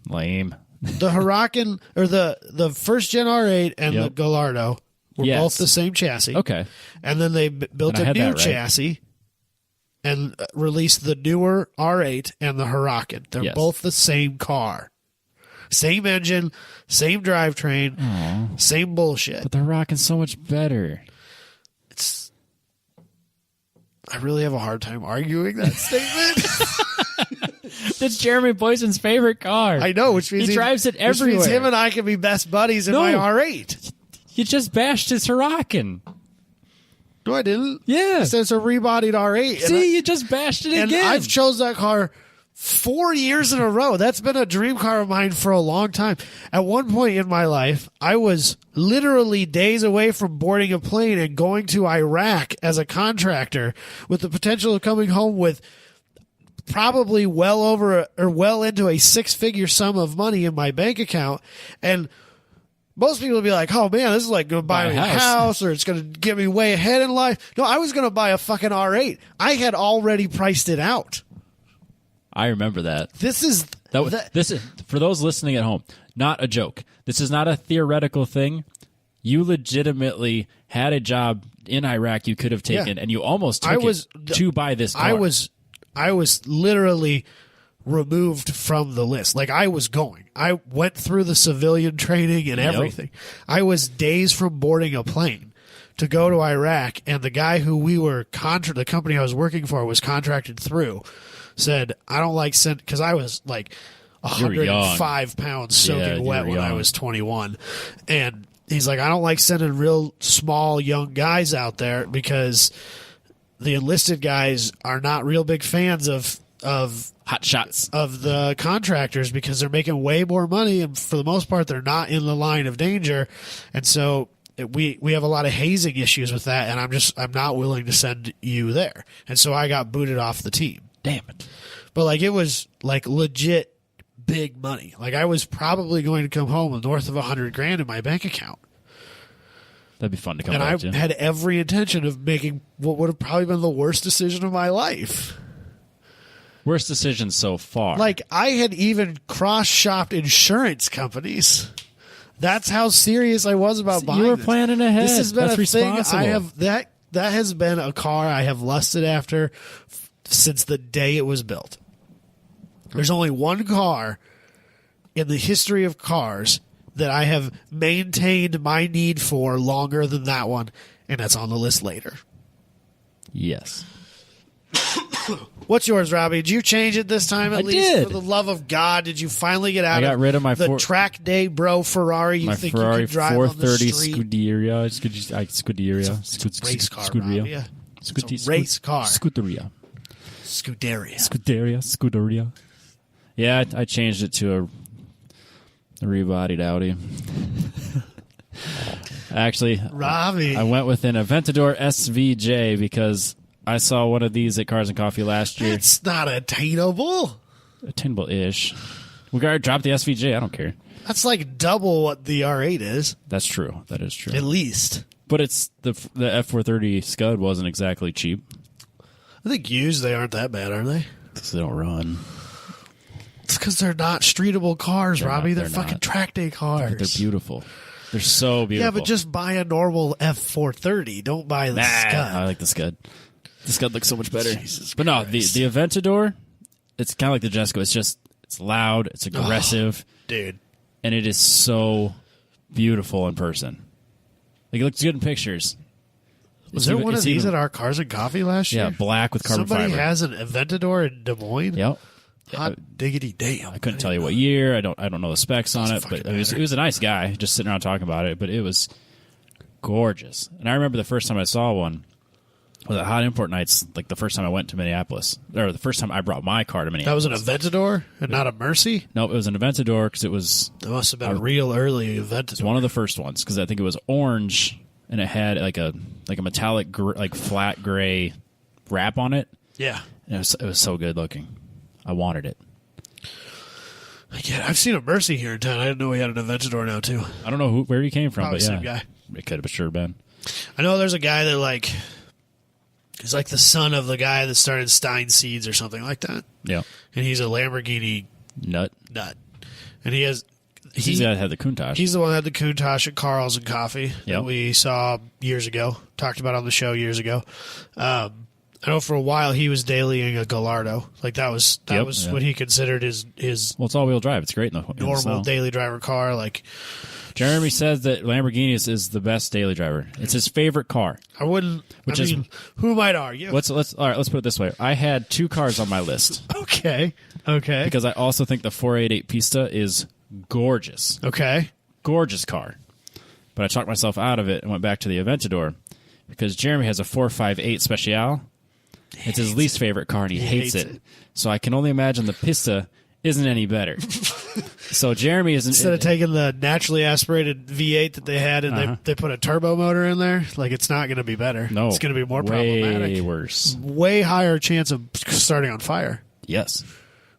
Lame. The Huracan, or the first gen R8 and the Yep. Gallardo were Yes. both the same chassis. Okay. And then they built And I a had new that right. chassis and released the newer R8 and the Huracan. They're Yes. both the same car. Same engine, same drivetrain, same bullshit. But the Huracan's so much better. It's. I really have a hard time arguing that statement. It's Jeremy Boyson's favorite car. I know, which means He drives it Which means everywhere. him and I can be best buddies in No. my R8. You just bashed his Huracan. No, I didn't. Yeah. I said it's a rebodied R8. See, you just bashed it and again. I've chose that car 4 years in a row. That's been a dream car of mine for a long time. At one point in my life, I was literally days away from boarding a plane and going to Iraq as a contractor with the potential of coming home with probably well into a six-figure sum of money in my bank account. And most people would be like, oh man, this is like going to buy me a house, or it's going to get me way ahead in life. No, I was going to buy a fucking R8. I had already priced it out. I remember that. This is This is for those listening at home. Not a joke. This is not a theoretical thing. You legitimately had a job in Iraq you could have taken, and you almost took it to buy this car. I was literally removed from the list. Like, I was going. I went through the civilian training and everything. I was days from boarding a plane to go to Iraq, and the guy who we were the company I was working for was contracted through, said, I don't like because I was like 105 pounds soaking wet when I was 21. And he's like, I don't like sending real small young guys out there because the enlisted guys are not real big fans of hot shots of the contractors because they're making way more money, and for the most part they're not in the line of danger. And so we have a lot of hazing issues with that, and I'm not willing to send you there. And so I got booted off the team. Damn it. But like, it was like legit big money. Like, I was probably going to come home with north of $100,000 in my bank account. That'd be fun to come And I back to. had every intention of making what would have probably been the worst decision of my life. Worst decision so far. Like, I had even cross-shopped insurance companies. That's how serious I was about buying You were this. planning ahead. This has been That's a thing responsible. I have that has been a car I have lusted after since the day it was built. There's only one car in the history of cars that I have maintained my need for longer than that one, and that's on the list later. Yes. What's yours, Robbie? Did you change it this time at I least? did. For the love of God, did you finally get out I got of rid of my the track day bro Ferrari you my think Ferrari you could drive 430 on the street? Scuderia. It's a race car, Scuderia. Robbie. It's a race car. Scuderia. Scuderia. Scuderia. Yeah, I changed it to a rebodied Audi. Actually, Robbie. I went with an Aventador SVJ because I saw one of these at Cars and Coffee last year. It's not attainable. Attainable-ish. We got to drop the SVJ. I don't care. That's like double what the R8 is, That's true. That is true. at least. But it's the F430 Scud wasn't exactly cheap I think used they aren't that bad, are they? because they don't run. It's because they're not streetable cars, Robbie. They're they're fucking not. track day cars. But they're beautiful. They're so beautiful. Yeah, but just buy a normal F430. Don't buy the Scud. I like the Scud. The Scud looks so much better. Jesus but no, the Christ. Aventador, it's kind of like the Jessica. It's loud, it's aggressive, Dude. and it is so beautiful in person. Like, it looks good in pictures. Was there one of these at our Cars and Coffee last year? Yeah, black with carbon Somebody fiber. has an Aventador in Des Moines? Yep. Hot diggity damn. I couldn't tell you what year. I don't know the specs on it, but fucking it was a nice guy just sitting around talking about it. But it was gorgeous, and I remember the first time I saw one was at Hot Import Nights. Like the first time I went to Minneapolis, or the first time I brought my car to That was Minneapolis. an Aventador and not a Mercy? No, it was an Aventador because it was That must have been a real early Aventador. one of the first ones because I think it was orange and it had like a metallic like flat gray wrap on it. Yeah. And it was so good looking. I wanted it. Yeah, I've seen a Mercy here in town. I didn't know we had an Aventador now, too. I don't know where he came from, Probably but yeah, same guy. it could have sure been. I know there's a guy that, like, he's like the son of the guy that started Stein Seeds or something like that. Yeah, And he's a Lamborghini nut. nut. And he has... He's the guy that had the Countach. He's the one that had the Countach at Carl's and Coffee that Yep. we saw years ago, talked about on the show years ago. I know for a while he was dailying a Gallardo. Like that was Yep, yeah. what he considered his Well, it's all-wheel drive. It's great in the normal snow. daily driver car. Like Jeremy says that Lamborghini is the best daily driver. It's his favorite car. I wouldn't. Which I is- mean, who might argue? All right, let's put it this way. I had two cars on my list Okay. because I also think the 488 Pista is gorgeous. Okay. Gorgeous car. But I talked myself out of it and went back to the Aventador because Jeremy has a 458 Special. It's his least favorite car, and he hates it. So I can only imagine the Pista isn't any better. So Jeremy isn't... Instead of taking the naturally aspirated V8 that they had and they put a turbo motor in there, like it's not going to be better. No. It's going to be more way problematic. worse. Way higher chance of starting on fire, Yes.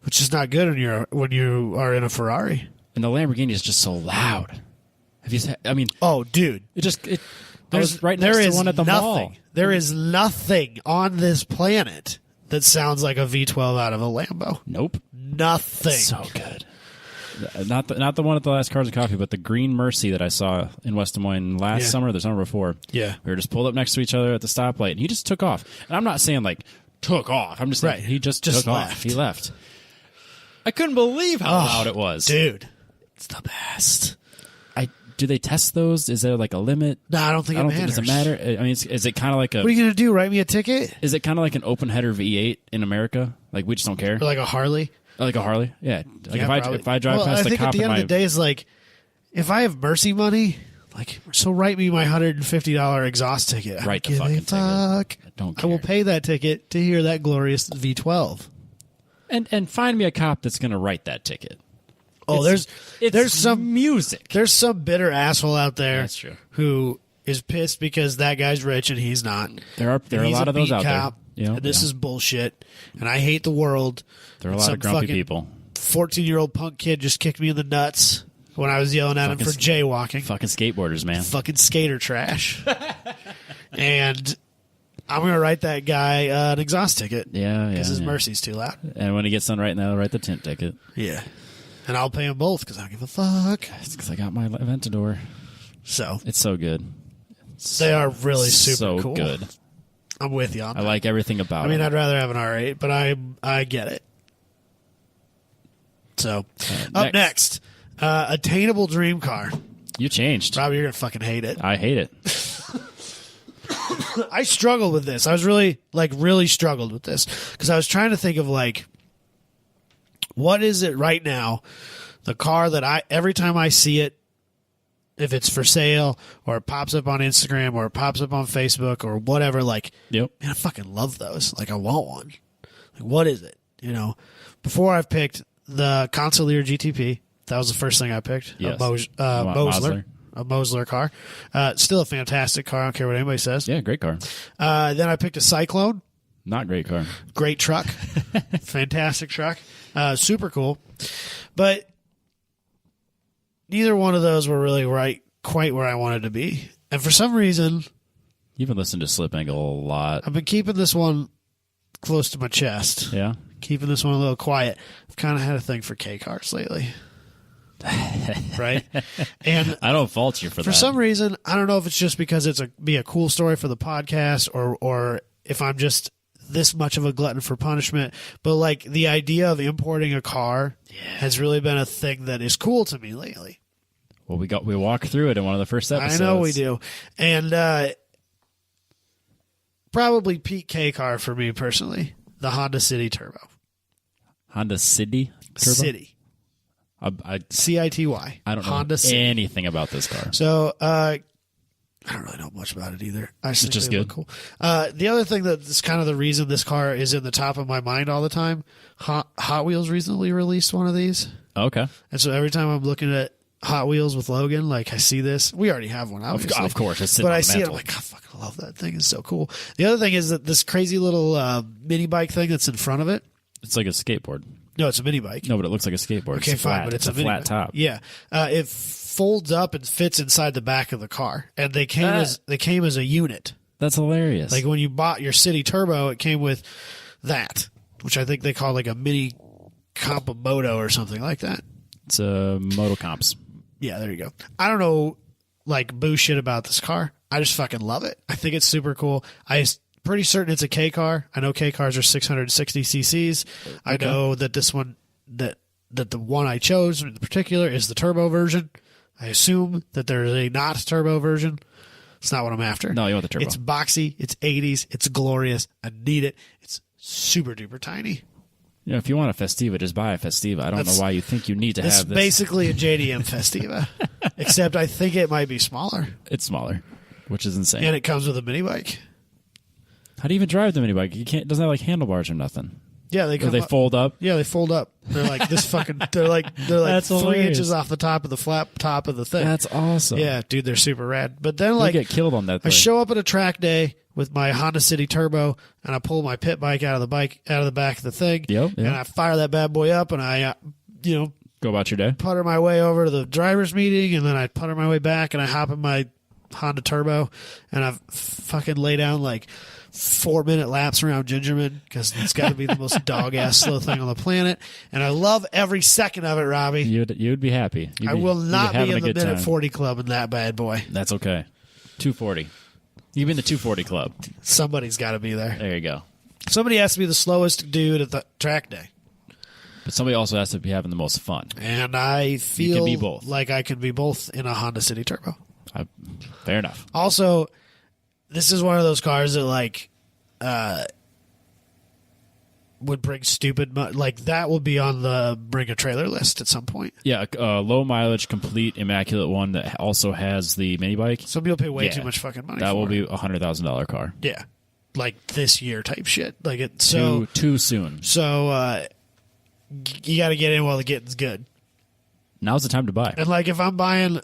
which is not good when you are in a Ferrari. And the Lamborghini is just so loud. Have you... I mean... Oh, dude. I was right next to one at the mall. There is nothing on this planet that sounds like a V12 out of a Lambo. Nope. Nothing. So good. Not the one at the last Cars and Coffee, but the green Mercy that I saw in West Des Moines last summer, the summer before. Yeah. We were just pulled up next to each other at the stoplight, and he just took off. And I'm not saying, like, took off. I'm just saying he just took left. off. He left. I couldn't believe how loud it was. Dude, it's the best. Do they test those? Is there, like, a limit? No, I don't think it matters. Does it matter? I mean, is it kind of like What are you going to do? Write me a ticket? Is it kind of like an open header V8 in America? Like, we just don't care? Or like a Harley? Like a Harley? Yeah. Like Yeah, if I drive past I a think cop at the in end my... of the day, it's like, if I have Mercy money, like, so write me my $150 exhaust ticket. I Write the don't fucking give a fuck. ticket. I don't I will care. pay that ticket to hear that glorious V12. And find me a cop that's going to write that ticket. Oh, It's there's some music. There's some bitter asshole out there That's true. who is pissed because that guy's rich and he's not. There are a He's lot of those beat out cop, there. You know, and this is bullshit. And I hate the world. there are a lot of grumpy people. 14-year-old punk kid just kicked me in the nuts. when I was yelling at him for jaywalking. Fucking skateboarders, man. Fucking skater trash. And I'm going to write that guy an exhaust ticket. Yeah, Because his Mercy's too loud. And when he gets done writing that, I'll write the tint ticket. Yeah. And I'll pay them both because I don't give a fuck. It's because I got my Aventador. So. It's so good. They are really super cool. So good. I'm with you on that. I like everything about it. I mean, I'd rather have an R8, but I get it. So, up next, attainable dream car. You changed. Robbie, you're going to fucking hate it. I hate it. I struggled with this. I was really struggled with this because I was trying to think of what is it right now, the car that every time I see it, if it's for sale or it pops up on Instagram or it pops up on Facebook or whatever, yep. Man, I fucking love those. I want one. What is it? Before I've picked the Concealer GTP. That was the first thing I picked. Yes. Mosler. A Mosler car. Still a fantastic car. I don't care what anybody says. Yeah, great car. Then I picked a Cyclone. Not great car. Great truck. Fantastic truck. Super cool. But neither one of those were really quite where I wanted to be. And for some reason... You've been listening to Slip Angle a lot. I've been keeping this one close to my chest. Yeah? Keeping this one a little quiet. I've kind of had a thing for K cars lately. Right? And I don't fault you for that. For some reason, I don't know if it's just because it's be a cool story for the podcast or if I'm just this much of a glutton for punishment, but the idea of importing a car has really been a thing that is cool to me lately. Well, we walked through it in one of the first episodes. I know we do. And probably peak K car for me personally, the Honda City Turbo. Honda City Turbo? City. C-I-T-Y. I don't know Honda anything about this car. So, I don't really know much about it either. I just think they good. Look cool. The other thing that's kind of the reason this car is in the top of my mind all the time, Hot Wheels recently released one of these. Okay. And so every time I'm looking at Hot Wheels with Logan, I see this. We already have one, obviously. Of course. But I see it, I'm like, I fucking love that thing. It's so cool. The other thing is that this crazy little mini bike thing that's in front of it. It's like a skateboard. No, it's a mini bike. No, but it looks like a skateboard. Okay, fine, but it's a flat top. Yeah, it folds up and fits inside the back of the car, and they came as a unit. That's hilarious. When you bought your City Turbo, it came with that, which I think they call a mini Compa Moto or something like that. It's a Moto Comps. Yeah, there you go. I don't know boo shit about this car. I just fucking love it. I think it's super cool. Pretty certain it's a K car. I know K cars are 660 cc's. Okay. I know that this one, that the one I chose in particular is the turbo version. I assume that there's a not turbo version. It's not what I'm after. No, you want the turbo. It's boxy. It's 80s. It's glorious. I need it. It's super duper tiny. If you want a Festiva, just buy a Festiva. I don't know why you think you need to have this. It's basically a JDM Festiva, except I think it might be smaller. It's smaller, which is insane. And it comes with a mini bike. How do you even drive the mini bike? You can't. Doesn't have handlebars or nothing. Yeah, they fold up. Yeah, they fold up. They're like this fucking. They're like 3 inches off the top of the flat top of the thing. That's awesome. Yeah, dude, they're super rad. But then you get killed on that thing. I show up at a track day with my Honda City Turbo, and I pull my pit bike out of the back of the thing. Yep. And I fire that bad boy up, and I go about your day. Putter my way over to the driver's meeting, and then I putter my way back, and I hop in my Honda Turbo, and I fucking lay down 4-minute laps around Gingerman because it's got to be the most dog-ass slow thing on the planet. And I love every second of it, Robbie. You'd be happy. I will not be in the Minute 40 Club in that bad boy. That's okay. 240. You be in the 240 Club. Somebody's got to be there. There you go. Somebody has to be the slowest dude at the track day. But somebody also has to be having the most fun. And I feel you can be both. like I can be both in a Honda City Turbo. Fair enough. Also, this is one of those cars that would bring stupid that will be on the bring a trailer list at some point. Yeah, low mileage, complete, immaculate one that also has the mini bike. Some people pay way too much fucking money. That will be $100,000 car. Yeah, this year type shit. Too soon. So you got to get in while the getting's good. Now's the time to buy. And if I'm buying.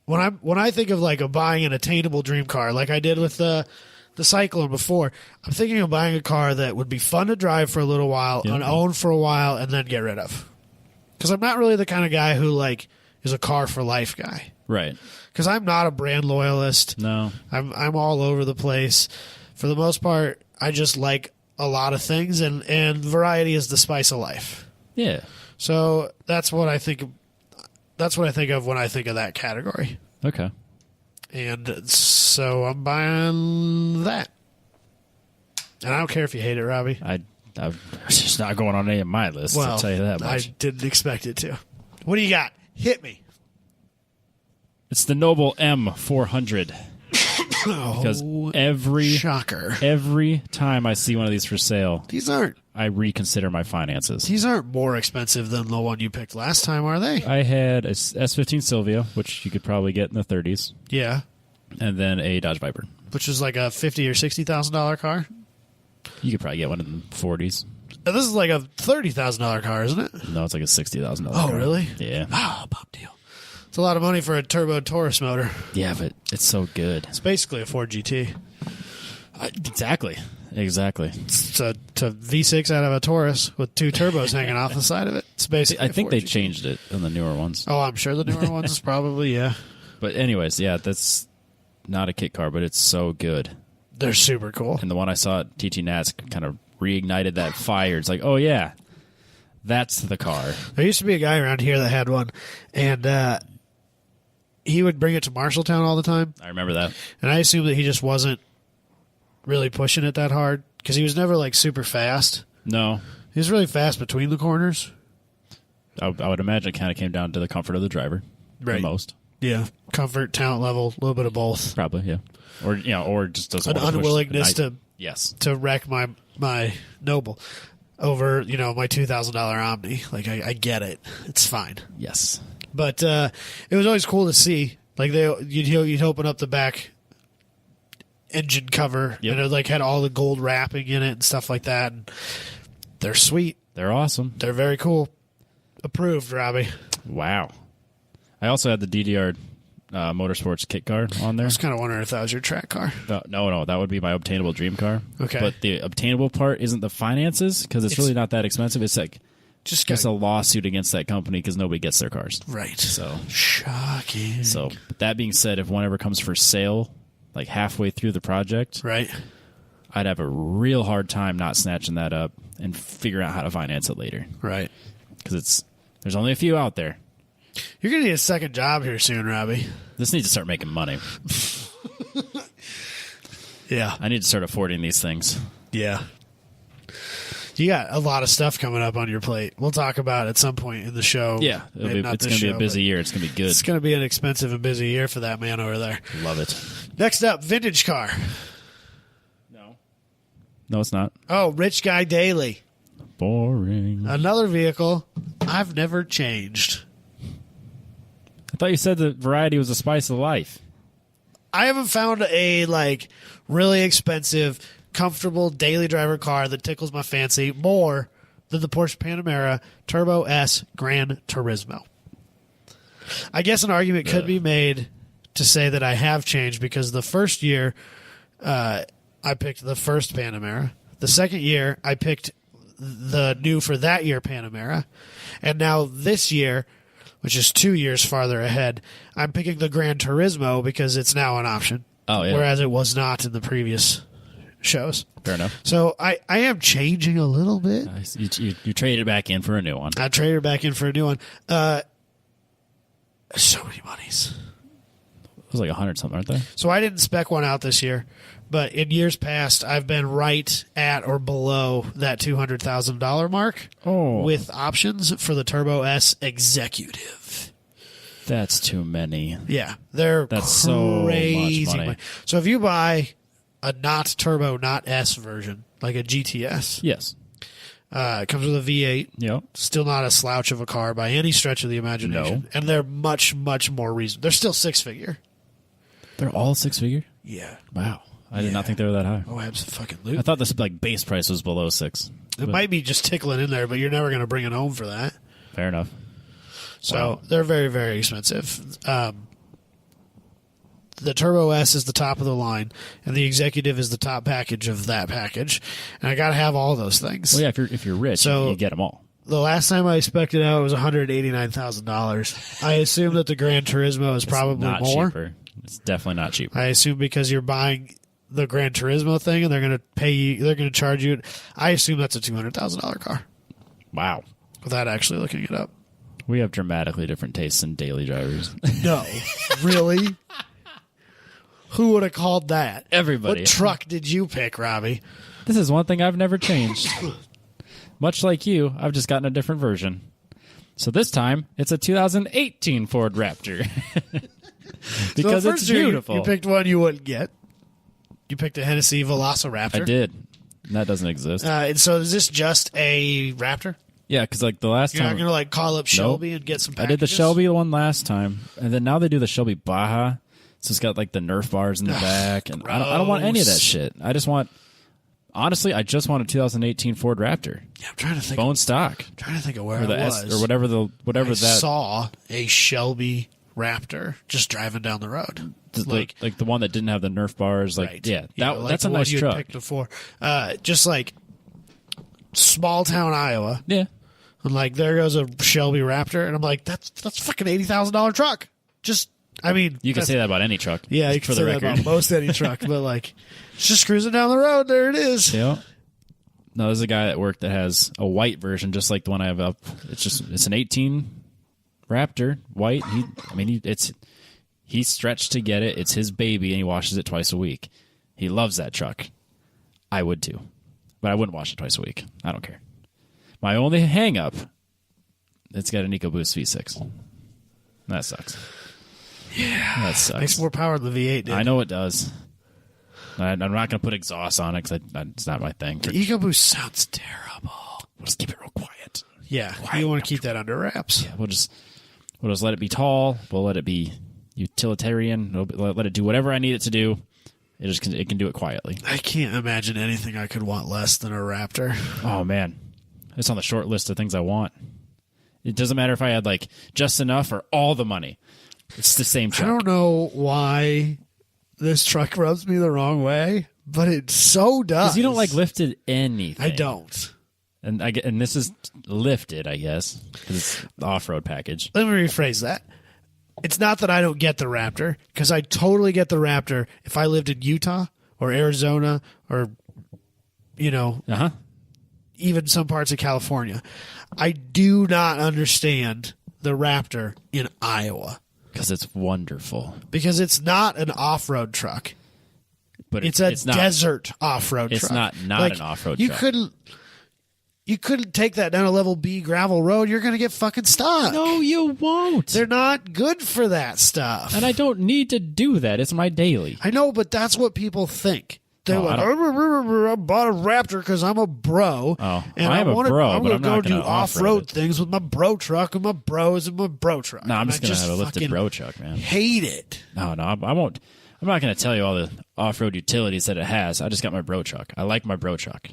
When I think of buying an attainable dream car, like I did with the Cyclone before, I'm thinking of buying a car that would be fun to drive for a little while, and own for a while, and then get rid of. Because I'm not really the kind of guy who is is a car for life guy. Right. Because I'm not a brand loyalist. No. I'm all over the place. For the most part, I just like a lot of things, and variety is the spice of life. Yeah. So that's what I think. That's what I think of when I think of that category. Okay. And so I'm buying that. And I don't care if you hate it, Robbie. It's just not going on any of my lists, Well, I'll tell you that much. I didn't expect it to. What do you got? Hit me. It's the Noble M400. Because shocker. every time I see one of these for sale, I reconsider my finances. These aren't more expensive than the one you picked last time, are they? I had a S15 Silvia, which you could probably get in the 30s. Yeah. And then a Dodge Viper. Which is like a $50,000 or $60,000 car? You could probably get one in the 40s. Now, this is like a $30,000 car, isn't it? No, it's like a $60,000 Oh, car. really? Yeah. Oh, pop deal. It's a lot of money for a turbo Taurus motor. Yeah, but it's so good. It's basically a Ford GT. Exactly. It's a V6 out of a Taurus with two turbos hanging off the side of it. It's basically I think they GT. changed it in the newer ones. Oh, I'm sure the newer ones is probably, yeah. But anyways, yeah, that's not a kit car, but it's so good. They're super cool. And the one I saw at TT Nats kind of reignited that fire. It's like, oh, yeah, that's the car. There used to be a guy around here that had one, and he would bring it to Marshalltown all the time. I remember that. And I assumed that he just wasn't really pushing it that hard because he was never like super fast. No. He was really fast between the corners. I would imagine it kind of came down to the comfort of the driver. Right. The most. Yeah. Comfort, talent level, a little bit of both. Probably, yeah. Or just doesn't An want to push unwillingness yes. to wreck my Noble over, my $2,000 Omni. Like, I get it. It's fine. Yes. But it was always cool to see. Like, you'd open up the back engine cover, yep. and it like had all the gold wrapping in it and stuff like that. And they're sweet. They're awesome. They're very cool. Approved, Robbie. Wow. I also had the DDR Motorsports kit car on there. I was kind of wondering if that was your track car. No, that would be my obtainable dream car. Okay. But the obtainable part isn't the finances because it's really not that expensive. It's like just a lawsuit against that company because nobody gets their cars. Right. So shocking. So that being said, if one ever comes for sale, like halfway through the project, right, I'd have a real hard time not snatching that up and figuring out how to finance it later. Right. Because there's only a few out there. You're going to need a second job here soon, Robbie. This needs to start making money. Yeah. I need to start affording these things. Yeah. You got a lot of stuff coming up on your plate. We'll talk about it at some point in the show. Yeah. It's going to be a busy year. It's going to be good. It's going to be an expensive and busy year for that man over there. Love it. Next up, vintage car. No, it's not. Oh, Rich Guy Daily. Boring. Another vehicle I've never changed. I thought you said that variety was the spice of life. I haven't found a really expensive, comfortable daily driver car that tickles my fancy more than the Porsche Panamera Turbo S Gran Turismo. I guess an argument could be made to say that I have changed because the first year I picked the first Panamera. The second year I picked the new for that year Panamera. And now this year, which is 2 years farther ahead, I'm picking the Gran Turismo because it's now an option. Oh, yeah. Whereas it was not in the previous shows. Fair enough. So I am changing a little bit. You traded back in for a new one. I traded back in for a new one. So many monies. It was like 100 something, aren't they? So I didn't spec one out this year, but in years past, I've been right at or below that $200,000 mark with options for the Turbo S Executive. That's too many. Yeah, that's crazy so much money. So if you buy a not Turbo, not S version, like a GTS, yes, it comes with a V8. Yep. Still not a slouch of a car by any stretch of the imagination. No. And they're much, much more reasonable. They're still six-figure. They're all six-figure? Yeah. Wow. I did not think they were that high. Oh, absolutely. I thought this base price was below 6. It might be just tickling in there, but you're never going to bring it home for that. Fair enough. So they're very, very expensive. The Turbo S is the top of the line, and the Executive is the top package of that package. And I got to have all those things. Well, yeah, if you're rich, So you get them all. the last time I spec'd it out, it was $189,000. I assume that the Gran Turismo is probably not more. cheaper. It's definitely not cheaper. I assume because you're buying the Gran Turismo thing and they're going to pay you, they're going to charge you. I assume that's a $200,000 car Wow. without actually looking it up. We have dramatically different tastes in daily drivers. No, really? Who would have called that? Everybody. What truck did you pick, Robbie? This is one thing I've never changed. Much like you, I've just gotten a different version. So this time, it's a 2018 Ford Raptor. Because So it's first year, beautiful. You picked one you wouldn't get. You picked a Hennessy Velociraptor. I did. That doesn't exist. And so is this just a Raptor? Yeah, because like the last You're not time going to like call up Shelby and get some I packages? did the Shelby one last time, and then now they do the Shelby Baja. So it's got like the Nerf bars in the back, and I don't want any of that gross. shit. I just want, honestly, I just want a 2018 Ford Raptor, Yeah, I'm trying to think. bone stock, Trying to think of where or the I S was. or whatever I that saw a Shelby Raptor just driving down the road. like the one that didn't have the Nerf bars. Like right. yeah, like that's the a one nice you had truck. picked before. Just like small town Iowa. Yeah, And like there goes a Shelby Raptor, and I'm like, that's fucking $80,000 truck. Just, I mean, you can say that about any truck. yeah, you for can the say record. that about most any truck, but like, it's just cruising down the road. There it is. Yeah. No, there's a guy at work that has a white version, just like the one I have up. It's an 18 Raptor, white. He's stretched to get it. It's his baby, and he washes it twice a week. He loves that truck. I would too, but I wouldn't wash it twice a week. I don't care. My only hang up, it's got an EcoBoost V6. That sucks. Yeah, that sucks. Makes more power than the V8 did. I know it does. I'm not going to put exhaust on it because it's not my thing. The EcoBoost sounds terrible. We'll just keep it real quiet. Yeah, you want to keep that under wraps. Yeah, we'll just let it be tall. We'll let it be utilitarian. We'll let it do whatever I need it to do. It can do it quietly. I can't imagine anything I could want less than a Raptor. Oh man, it's on the short list of things I want. It doesn't matter if I had like just enough or all the money. It's the same truck. I don't know why this truck rubs me the wrong way, but it so does. Because you don't like lifted anything. I don't. And this is lifted, I guess, because it's the off-road package. Let me rephrase that. It's not that I don't get the Raptor, because I totally get the Raptor if I lived in Utah or Arizona or, even some parts of California. I do not understand the Raptor in Iowa. Because it's wonderful. Because it's not an off-road truck. But It's a not, desert off-road truck. It's not Like, an off-road you truck. You couldn't take that down a level B gravel road. You're going to get fucking stuck. No, you won't. They're not good for that stuff. And I don't need to do that. It's my daily. I know, but that's what people think. They're Oh, like, I bought a Raptor because I'm a bro. Oh, and I am a bro, I'm but gonna I'm go not do gonna off-road off-road it. things with my bro truck and my bros and my bro truck. No, I'm And just I going to have a lifted fucking bro truck, man. hate it. No, I won't. I'm not going to tell you all the off-road utilities that it has. I just got my bro truck. I like my bro truck.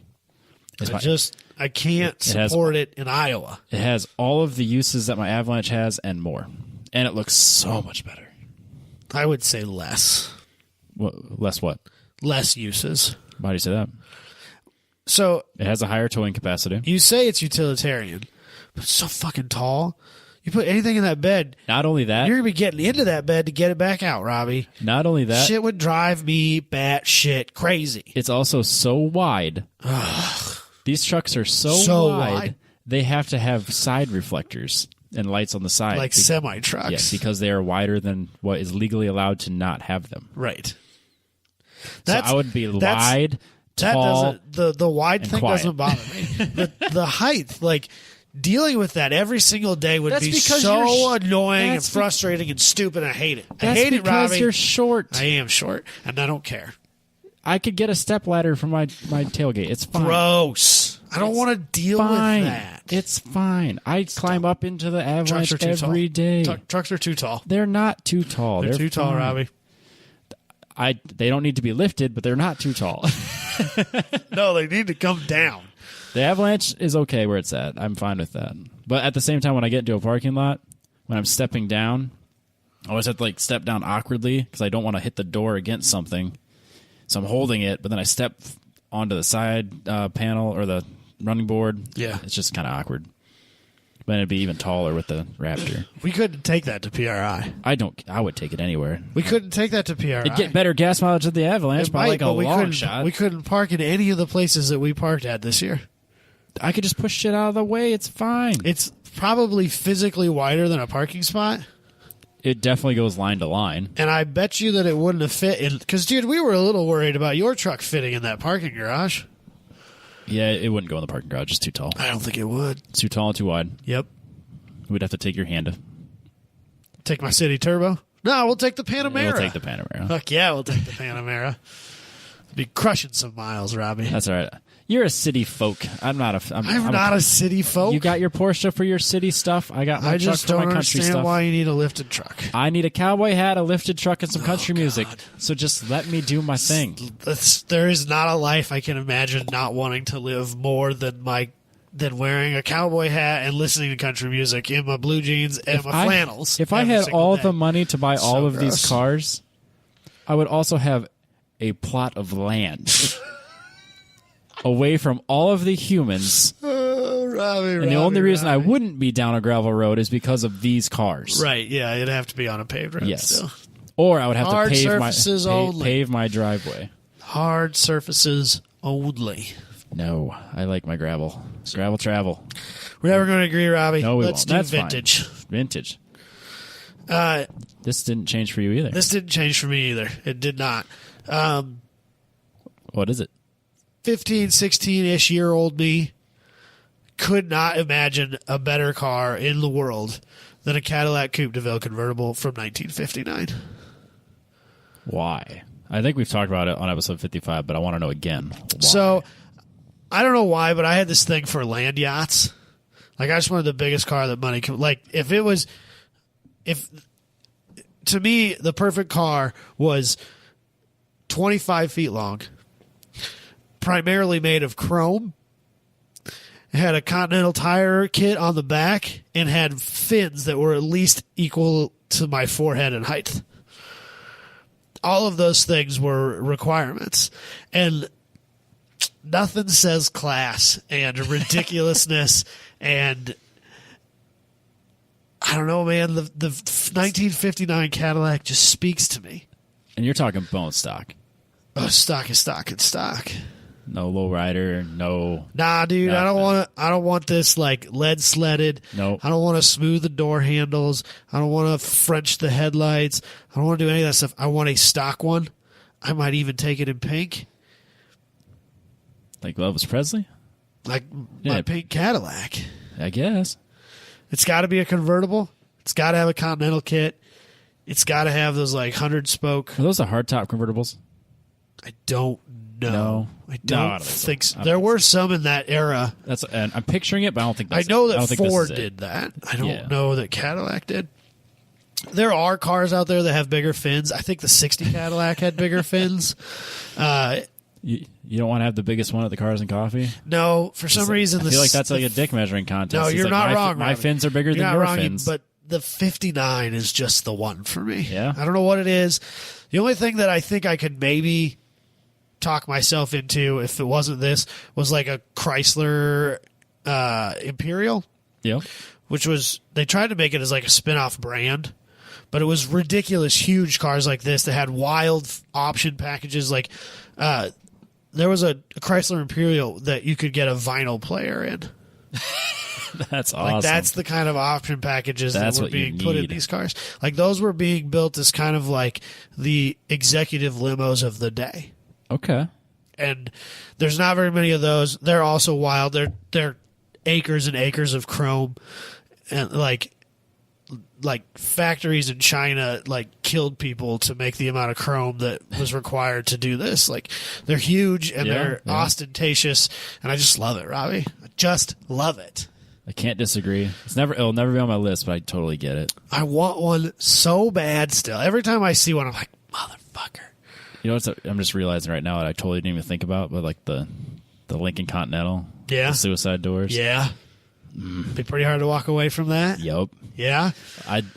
I can't has- support it in Iowa. It has all of the uses that my Avalanche has and more. And it looks so much better. I would say less. Less what? Less uses. Why do you say that? So It has a higher towing capacity. you say it's utilitarian, but it's so fucking tall. You put anything in that bed, Not only that, you're going to be getting into that bed to get it back out, Robbie. not only that, Shit would drive me batshit crazy. it's also so wide. These trucks are so wide. They have to have side reflectors and lights on the side. Like semi trucks. Yes, because they are wider than what is legally allowed to not have them. Right. So I would be wide, That tall. doesn't the wide and thing quiet. doesn't bother me. the height, like dealing with that every single day would That's be because so you're annoying and that's be- frustrating and stupid. I hate it. I That's hate it, because Robbie. you're short. I am short, and I don't care. I could get a step ladder from my tailgate. It's fine. Gross. I don't want to deal Fine. with that. It's fine. I climb up into the Avalanche Trucks are too tall. every day. Trucks are too tall. They're not too tall. They're too tall, fine. Robbie. They don't need to be lifted, but they're not too tall. No, they need to come down. The Avalanche is okay where it's at. I'm fine with that. But at the same time, when I get into a parking lot, when I'm stepping down, I always have to step down awkwardly because I don't want to hit the door against something. So I'm holding it, but then I step onto the side panel or the running board. Yeah. It's just kind of awkward. But it'd be even taller with the Raptor. We couldn't take that to PRI. I would take it anywhere. We couldn't take that to PRI. It'd get better gas mileage than the Avalanche by like a long shot. We couldn't park in any of the places that we parked at this year. I could just push shit out of the way. It's fine. It's probably physically wider than a parking spot. It definitely goes line to line. And I bet you that it wouldn't have fit in. Because, dude, we were a little worried about your truck fitting in that parking garage. Yeah, it wouldn't go in the parking garage. It's too tall. I don't think it would. It's too tall and too wide. Yep. We'd have to take your Honda. Take my City Turbo? No, we'll take the Panamera. We'll take the Panamera. Fuck yeah, we'll take the Panamera. Be crushing some miles, Robbie. That's all right. You're a city folk. I'm not a. I'm not a city folk. You got your Porsche for your city stuff. I got my truck for my country stuff. I just don't understand why you need a lifted truck. I need a cowboy hat, a lifted truck, and some country music. So just let me do my thing. There is not a life I can imagine not wanting to live more than wearing a cowboy hat and listening to country music in my blue jeans and my flannels. If I had all the money to buy all of these cars, I would also have a plot of land away from all of the humans. Robbie, the only reason I wouldn't be down a gravel road is because of these cars. Right, yeah, it'd have to be on a paved road still. Or I would have Hard to surfaces only. pave my driveway. Hard surfaces only. No, I like my gravel. Gravel travel. We're never going to agree, Robbie. No, we Let's won't. do That's vintage. Fine. Vintage. This didn't change for you either. This didn't change for me either. It did not. What is it? 15, 16-ish year-old me could not imagine a better car in the world than a Cadillac Coupe de Ville convertible from 1959. Why? I think we've talked about it on episode 55, but I want to know again. Why? So, I don't know why, but I had this thing for land yachts. Like, I just wanted the biggest car that money could... Like, to me, the perfect car was 25 feet long, primarily made of chrome. It had a Continental Tire kit on the back and had fins that were at least equal to my forehead in height. All of those things were requirements. And nothing says class and ridiculousness and... I don't know, man. The 1959 Cadillac just speaks to me. And you're talking bone stock. Oh, stock is stock and stock. No lowrider, no. Nah, dude, nothing. I don't want this like lead sledded. Nope. I don't want to smooth the door handles. I don't want to French the headlights. I don't want to do any of that stuff. I want a stock one. I might even take it in pink. Like Elvis Presley? Like my pink Cadillac. I guess. It's got to be a convertible. It's got to have a Continental kit. It's got to have those like 100-spoke. Are those the hardtop convertibles? I don't know. No. I don't think so. There were some in that era. And I'm picturing it, but I don't think that's I know that I don't Ford think did that. I don't know that Cadillac did. There are cars out there that have bigger fins. I think the 60 Cadillac had bigger fins. You don't want to have the biggest one at the Cars and Coffee? No, for some reason. I feel like that's like a dick measuring contest. No, you're not wrong. My fins are bigger than your fins. But the 59 is just the one for me. Yeah. I don't know what it is. The only thing that I think I could maybe talk myself into, if it wasn't this, was like a Chrysler Imperial. Yeah. Which was, they tried to make it as like a spin-off brand, but it was ridiculous, huge cars like this that had wild option packages. Like, there was a Chrysler Imperial that you could get a vinyl player in. That's awesome. Like, that's the kind of option packages that were being put in these cars. Like, those were being built as kind of like the executive limos of the day. Okay. And there's not very many of those. They're also wild. They're acres and acres of chrome. And like factories in China like killed people to make the amount of chrome that was required to do this. Like, they're huge and they're ostentatious, and I just love it, Robbie. I just love it. I can't disagree. It'll never be on my list, but I totally get it. I want one so bad still. Every time I see one, I'm like, motherfucker. You know what I'm just realizing right now that I totally didn't even think about, but like the Lincoln Continental. Yeah. The suicide doors. Yeah. Be pretty hard to walk away from that. Yep. Yeah.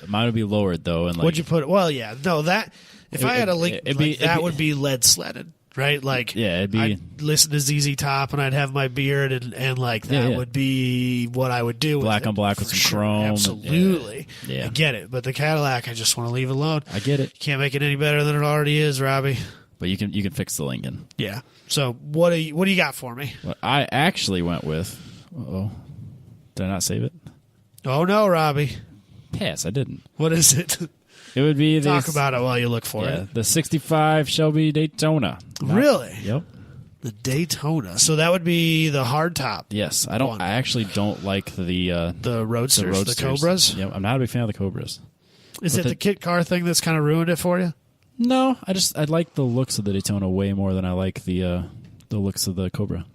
Mine would be lowered though, and like, would you put it? Well, yeah. No, that if I had a Lincoln, that would be lead sledded right? Like, Yeah, it'd be- I'd listen to ZZ Top and I'd have my beard and like that would be what I would do. Black with on black with for some sure. chrome. Absolutely. Yeah. I get it. But the Cadillac, I just want to leave alone. I get it. Can't make it any better than it already is, Robbie. But you can fix the Lincoln. Yeah. So what do you got for me? What I actually went with. Did I not save it? Oh no, Robbie. Yes, I didn't. What is it? It would be Talk about it while you look for it. the '65 Shelby Daytona. Really? Yep. The Daytona. So that would be the hardtop. Yes, One. I actually don't like the Roadsters, the Cobras. Yep, I'm not a big fan of the Cobras. Is it the kit car thing that's kind of ruined it for you? No, I like the looks of the Daytona way more than I like the looks of the Cobra.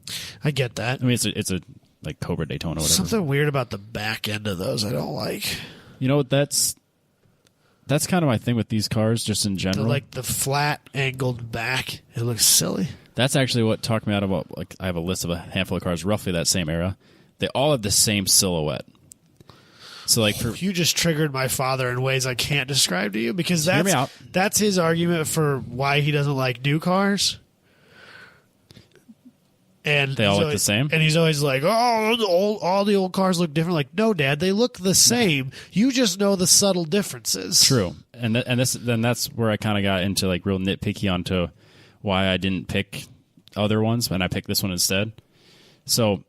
I get that. I mean, it's a like Cobra Daytona, whatever. Something weird about the back end of those I don't like. You know what? That's kind of my thing with these cars, just in general. The flat angled back. It looks silly. That's actually what talked me out about. Like, I have a list of a handful of cars roughly that same era. They all have the same silhouette. So, like, You just triggered my father in ways I can't describe to you because Hear me out. that's his argument for why he doesn't like new cars. And They all he's look always- the same? And he's always like, "Oh, all the old cars look different." Like, no, Dad, they look the same. You just know the subtle differences. true. And that's where I kind of got into like real nitpicky onto why I didn't pick other ones and I picked this one instead. So,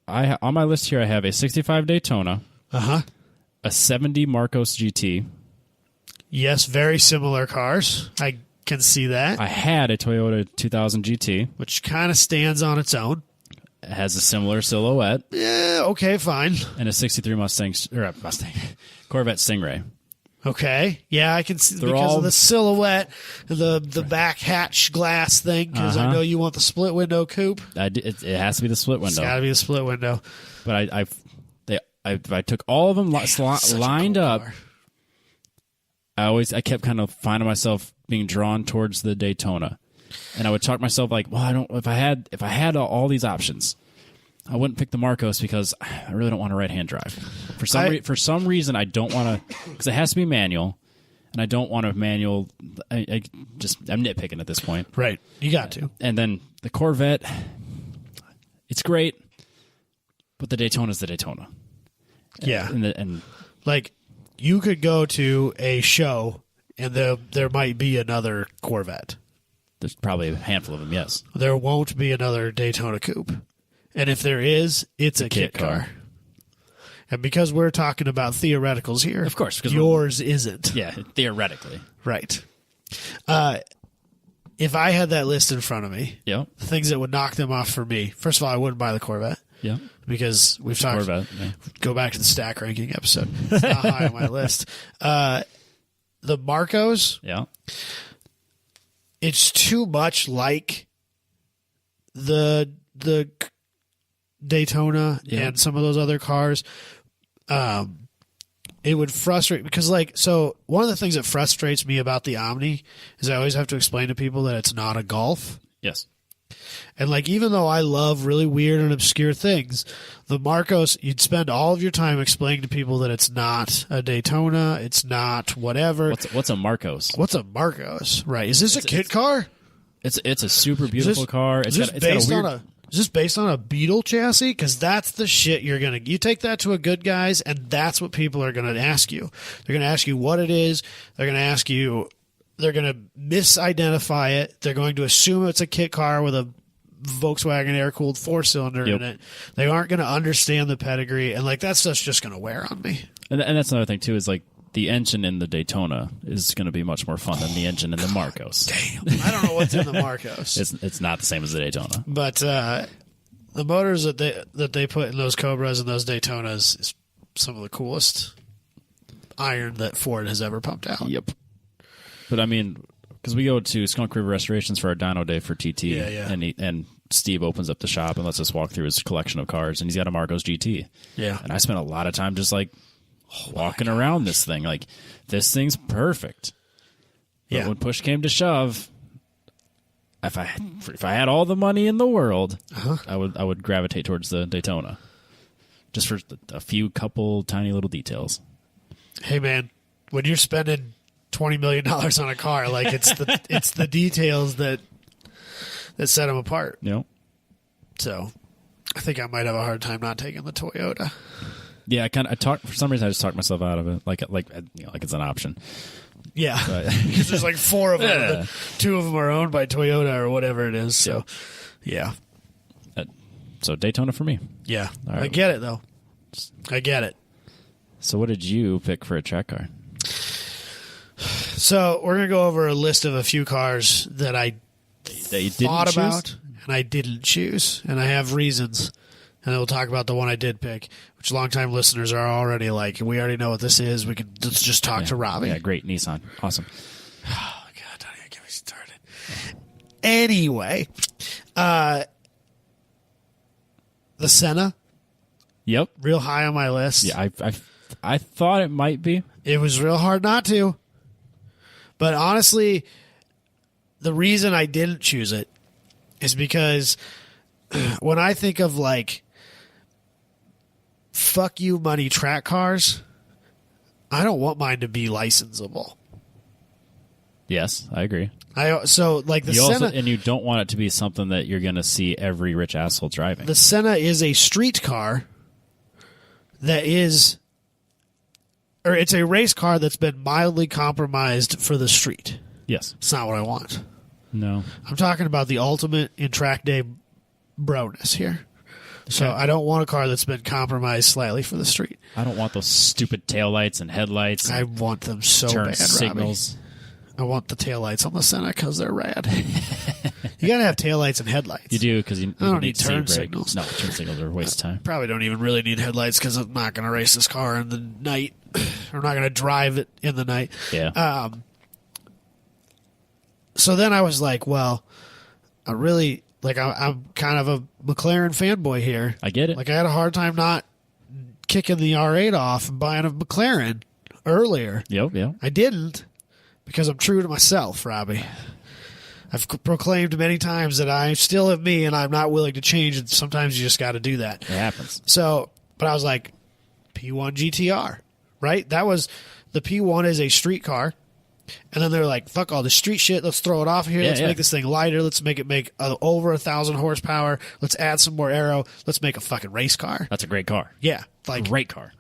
on my list here, I have a '65 Daytona, a '70 Marcos GT. Yes, very similar cars. I can see that. I had a Toyota 2000 GT. Which kind of stands on its own. It has a similar silhouette. Yeah, okay, fine. And a '63 Corvette Stingray. Okay, yeah, I can see They're because all- of the silhouette, the back hatch glass thing. Because I know you want the split window coupe. It has to be the split It's window. got to be the split window. But I took all of them Such a lined cool up. car. I kept kind of finding myself being drawn towards the Daytona, and I would talk myself like, well, if I had all these options, I wouldn't pick the Marcos because I really don't want a right-hand drive. For some reason, I don't want to, because it has to be manual, and I don't want a manual. I'm nitpicking at this point. Right, you got to. And then the Corvette, it's great, but the Daytona's the Daytona. Yeah, And like you could go to a show and there might be another Corvette. there's probably a handful of them, yes. There won't be another Daytona coupe. And if there is, it's a kit car. And because we're talking about theoreticals here, Of course, because yours isn't. Yeah, theoretically. Right. If I had that list in front of me, Yeah. the things that would knock them off for me, first of all, I wouldn't buy the Corvette. Yeah. Because we've talked. Corvette. Yeah. Go back to the stack ranking episode. It's not high on my list. The Marcos, Yeah. it's too much like the Daytona and some of those other cars. It would frustrate because one of the things that frustrates me about the Omni is I always have to explain to people that it's not a Golf. Yes. And even though I love really weird and obscure things, the Marcos, you'd spend all of your time explaining to people that it's not a Daytona, it's not whatever. What's a Marcos? What's a Marcos? Right? Is this a kit car? It's a super beautiful car. Is this based on a Beetle chassis? Because that's the shit you take that to a good guy's, and that's what people are going to ask you. They're going to ask you what it is. They're going to ask you. They're going to misidentify it. They're going to assume it's a kit car with a Volkswagen air-cooled 4-cylinder in it. They aren't going to understand the pedigree, and that stuff's just going to wear on me. And that's another thing too is the engine in the Daytona is going to be much more fun than the engine in the Marcos. Damn, I don't know what's in the Marcos. It's not the same as the Daytona. But the motors that they put in those Cobras and those Daytonas is some of the coolest iron that Ford has ever pumped out. Yep. But I mean, because we go to Skunk River Restorations for our dyno day for TT, and Steve opens up the shop and lets us walk through his collection of cars, and he's got a Marcos GT. Yeah. And I spent a lot of time just walking around this thing. This thing's perfect. But when push came to shove, if I had all the money in the world, I would gravitate towards the Daytona, just for a couple tiny little details. Hey man, when you're spending $20 million on a car, it's the details that that set them apart. Yep. So I think I might have a hard time not taking the Toyota. Yeah, for some reason I just talked myself out of it, like it's an option. Yeah, because there's like 4 of them. Yeah. 2 of them are owned by Toyota or whatever it is. So, yeah. So Daytona for me. Yeah, All right. I get it though. I get it. So what did you pick for a track car? So we're gonna go over a list of a few cars that I That you didn't thought choose? about and I didn't choose, and I have reasons. And then we'll talk about the one I did pick, which longtime listeners are already like, we already know what this is. Let's just talk to Robbie. Yeah, great. Nissan. Awesome. Oh, God, don't even get me started. Anyway, the Senna, Yep. real high on my list. Yeah, I thought it might be. It was real hard not to. But honestly, the reason I didn't choose it is because when I think of like fuck you money track cars, I don't want mine to be licensable. Yes, I agree. So like the Senna, and you don't want it to be something that you're going to see every rich asshole driving. the Senna is a street car that is, or it's a race car that's been mildly compromised for the street. Yes. It's not what I want. No. I'm talking about the ultimate in track day broness here. So Okay. I don't want a car that's been compromised slightly for the street. I don't want those stupid taillights and headlights I and want them so turn bad, signals. Robbie. I want the taillights on the Senna because they're rad. You got to have taillights and headlights. You do, because you I don't need need to turn see brake. signals. No, turn signals are a waste of time. Probably don't even really need headlights because I'm not going to race this car in the night. I'm not going to drive it in the night. Yeah. So then I was like, well, I really, like, I'm kind of a McLaren fanboy here. I get it. Like, I had a hard time not kicking the R8 off and buying a McLaren earlier. Yep. I didn't because I'm true to myself, Robbie. I've proclaimed many times that I still am me and I'm not willing to change, and sometimes you just got to do that. It happens. So, but I was like, P1 GTR, right? That was, the P1 is a street car. And then they're like, fuck all the street shit. Let's throw it off here. Let's make this thing lighter. Let's make it make over 1,000 horsepower. Let's add some more aero. Let's make a fucking race car. That's a great car. Yeah. Like, Great car.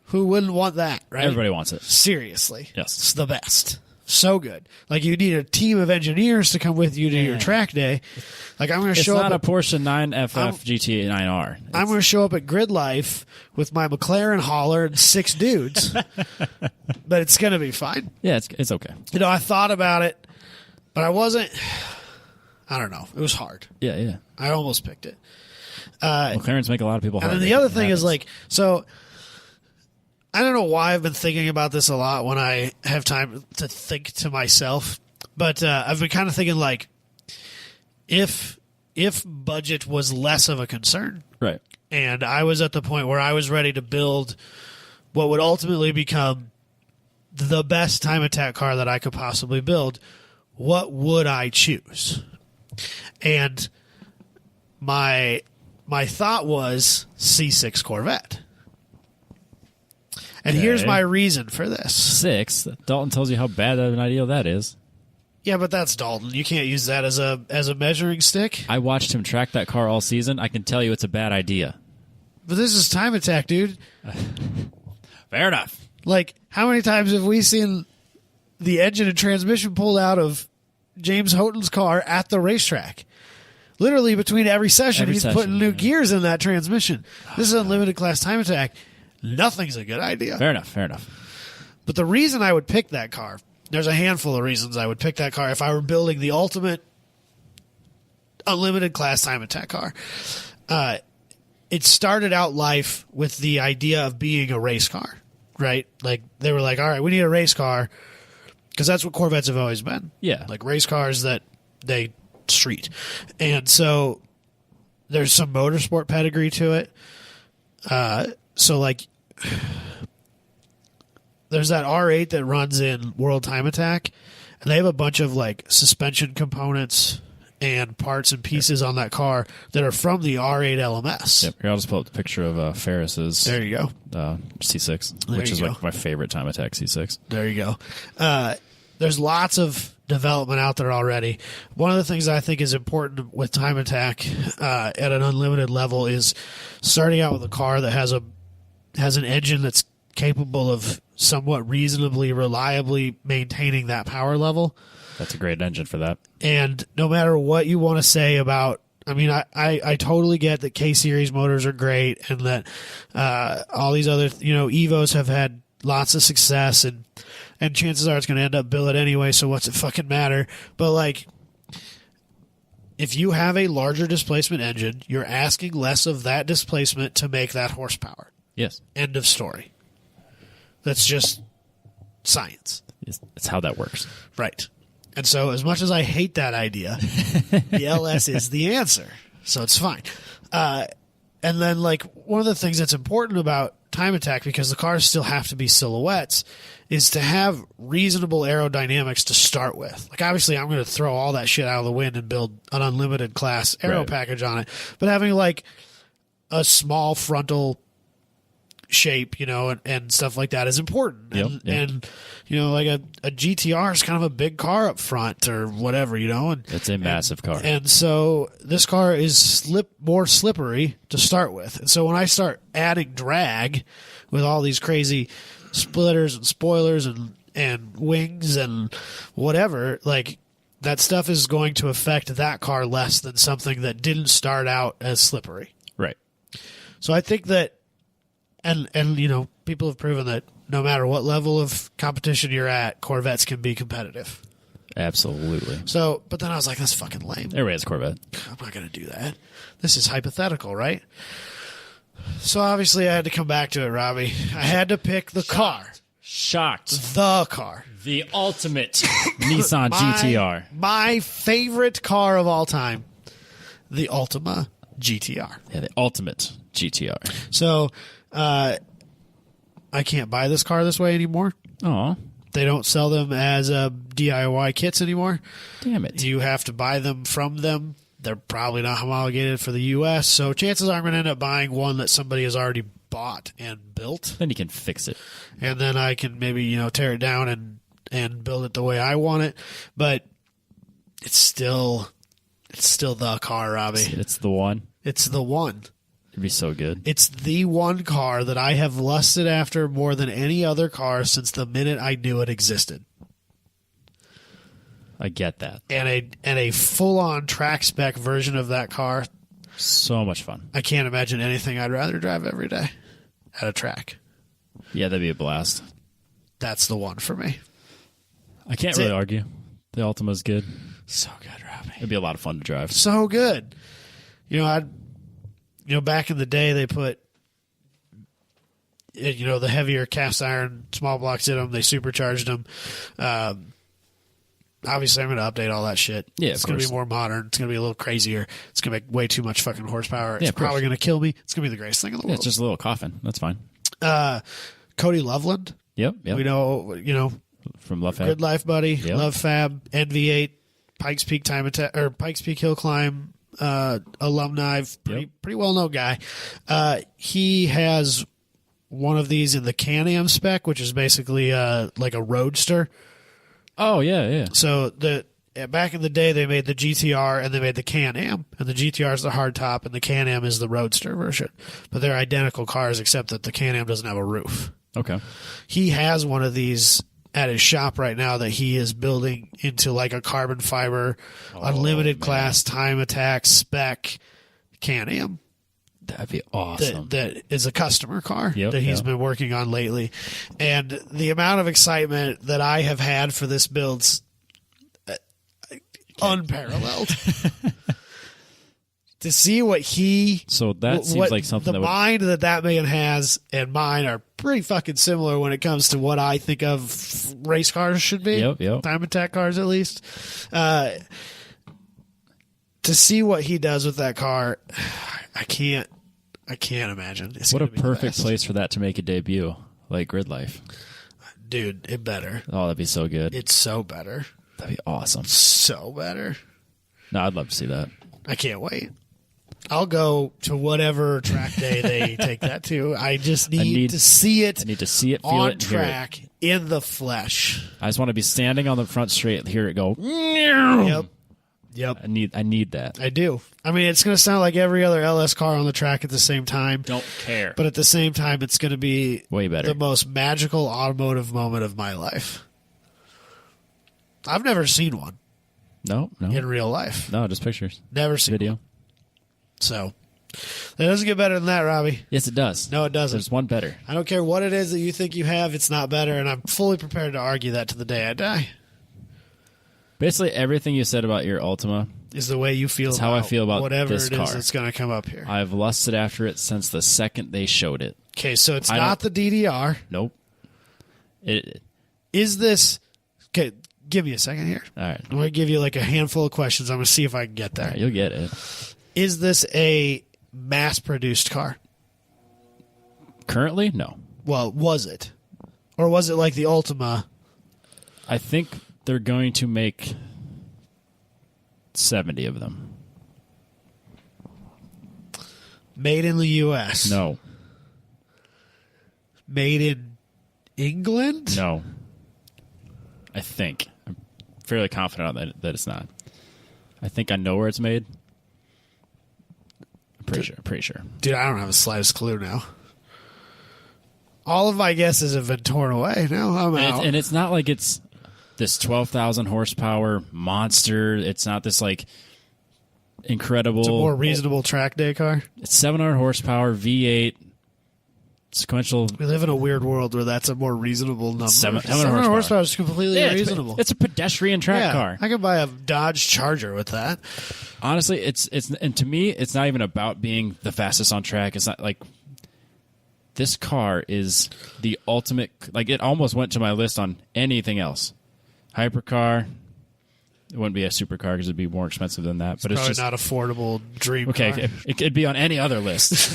who wouldn't want that, right? Everybody wants it. Seriously. Yes. It's the best. So good. Like, you need a team of engineers to come with you to your track day. Like, I'm going to It's show not up. a Porsche 9FF GT 9R. I'm going to show up at Grid Life with my McLaren hauler and 6 dudes. But it's going to be fine. Yeah, it's okay. You know, I thought about it, but I wasn't. I don't know. It was hard. Yeah. I almost picked it. McLarens make a lot of people hard. And then the other thing is, like, so I don't know why I've been thinking about this a lot when I have time to think to myself, but I've been kind of thinking, like, if budget was less of a concern, right. and I was at the point where I was ready to build what would ultimately become the best time attack car that I could possibly build, what would I choose? And my thought was C6 Corvette. And here's Okay. my reason for this. 6. Dalton tells you how bad of an idea that is. Yeah, but that's Dalton. You can't use that as a measuring stick. I watched him track that car all season. I can tell you it's a bad idea. But this is time attack, dude. Fair enough. Like, how many times have we seen the engine and transmission pulled out of James Houghton's car at the racetrack? Literally, between every session, he's putting new gears in that transmission. This is unlimited class time attack. Nothing's a good idea. Fair enough. But the reason I would pick that car, there's a handful of reasons I would pick that car if I were building the ultimate unlimited class time attack car. It started out life with the idea of being a race car, right? Like, they were like, all right, we need a race car, because that's what Corvettes have always been. Yeah. Like, race cars that they street. And so there's some motorsport pedigree to it. So, like, there's that R8 that runs in World Time Attack, and they have a bunch of, like, suspension components and parts and pieces on that car that are from the R8 LMS. Yep. Here, I'll just pull up the picture of Ferris's There you go. C6, There which you is go. like my favorite time attack C6. There you go. There's lots of development out there already. One of the things I think is important with time attack at an unlimited level is starting out with a car that has an engine that's capable of somewhat reasonably reliably maintaining that power level. That's a great engine for that. And no matter what you want to say about, I mean, I totally get that K-Series motors are great and that all these other, Evos have had lots of success and chances are it's going to end up billet anyway, so what's it fucking matter? But, like, if you have a larger displacement engine, you're asking less of that displacement to make that horsepower. Yes. End of story. That's just science. It's how that works. Right. And so as much as I hate that idea, the LS is the answer. So it's fine. And then, like, one of the things that's important about time attack, because the cars still have to be silhouettes, is to have reasonable aerodynamics to start with. Like, obviously, I'm going to throw all that shit out of the wind and build an unlimited class aero package on it. But having, like, a small frontal shape, and stuff like that is important. And like a GTR is kind of a big car up front or whatever, and it's a massive car. And so this car is more slippery to start with. And so when I start adding drag with all these crazy splitters and spoilers and wings and whatever, like, that stuff is going to affect that car less than something that didn't start out as slippery. Right. So I think that And people have proven that no matter what level of competition you're at, Corvettes can be competitive. Absolutely. So, but then I was like, that's fucking lame. Everybody has a Corvette. I'm not going to do that. This is hypothetical, right? So obviously I had to come back to it, Robbie. I had to pick the car. Shocked. The car. The ultimate Nissan GTR. My favorite car of all time. The Ultima GTR. Yeah, the ultimate GTR. So, I can't buy this car this way anymore. Oh, They don't sell them as DIY kits anymore. damn it. You have to buy them from them. They're probably not homologated for the U.S., so chances are I'm going to end up buying one that somebody has already bought and built. Then you can fix it. And then I can maybe, tear it down and build it the way I want it. But it's still the car, Robbie. It's the one. It's the one. It'd be so good. It's the one car that I have lusted after more than any other car since the minute I knew it existed. I get that. And a full-on track spec version of that car. So much fun. I can't imagine anything I'd rather drive every day at a track. Yeah, that'd be a blast. That's the one for me. I can't really argue. The Ultima's good. So good, Robbie. It'd be a lot of fun to drive. So good. Back in the day, they put, the heavier cast iron small blocks in them. They supercharged them. Obviously, I'm going to update all that shit. Yeah, it's going to be more modern. It's going to be a little crazier. It's going to make way too much fucking horsepower. It's probably going to kill me. It's going to be the greatest thing in the world. It's just a little coffin. That's fine. Cody Loveland. Yep. We know, from Love Fab. Good Life Buddy, Yep. Love Fab, NV8, Pikes Peak Time Attack, or Pikes Peak Hill Climb alumni, pretty well known guy. He has one of these in the Can-Am spec, which is basically like a roadster. Oh yeah. So back in the day, they made the GTR and they made the Can-Am, and the GTR is the hardtop, and the Can-Am is the roadster version. But they're identical cars, except that the Can-Am doesn't have a roof. Okay. He has one of these at his shop right now that he is building into like a carbon fiber, unlimited class, time attack spec Can-Am. That'd be awesome. That is a customer car Yep, that he's been working on lately. And the amount of excitement that I have had for this build's unparalleled. To see what So that seems like something the that would... mind that man has and mine are pretty fucking similar when it comes to what I think of race cars should be. Yep. Time attack cars, at least. To see what he does with that car, I can't imagine. What a perfect place for that to make a debut, like Grid Life. Dude, it better. Oh, that'd be so good. It's so better. That'd be awesome. So better. No, I'd love to see that. I can't wait. I'll go to whatever track day they take that to. I just need to see it. I need to see it, feel on it, and hear it. track in the flesh. I just want to be standing on the front straight and hear it go. Yep. I need that. I do. I mean, it's going to sound like every other LS car on the track at the same time. Don't care. But at the same time, it's going to be way better. The most magical automotive moment of my life. I've never seen one. No. In real life. No, just pictures. Never seen video. One. So, it doesn't get better than that, Robbie. Yes, it does. No, it doesn't. There's one better. I don't care what it is that you think you have, it's not better, and I'm fully prepared to argue that to the day I die. Basically, everything you said about your Ultima is the way you feel. It's how I feel about whatever this it is car. that's going to come up here. I've lusted after it since the second they showed it. Okay, so it's not the DDR. Nope. Is this... Okay, give me a second here. All right. I'm going to give you like a handful of questions. I'm going to see if I can get there. Right, you'll get it. Is this a mass-produced car? Currently, no. Well, was it? Or was it like the Ultima? I think they're going to make 70 of them. Made in the U.S.? No. Made in England? No. I think. I'm fairly confident on that it's not. I think I know where it's made. I'm pretty sure. Dude, I don't have the slightest clue now. All of my guesses have been torn away. Now I'm out. And it's not like it's this 12,000 horsepower monster. It's not this like incredible. It's a more reasonable track day car. It's 700 horsepower V8 sequential. We live in a weird world where that's a more reasonable number. 700 horsepower is completely reasonable. It's a pedestrian track car. I could buy a Dodge Charger with that. Honestly, it's and to me, it's not even about being the fastest on track. It's not like this car is the ultimate. Like it almost went to my list on anything else. Hypercar. It wouldn't be a supercar because it'd be more expensive than that. But it's probably just not affordable dream car. Okay, it could be on any other list.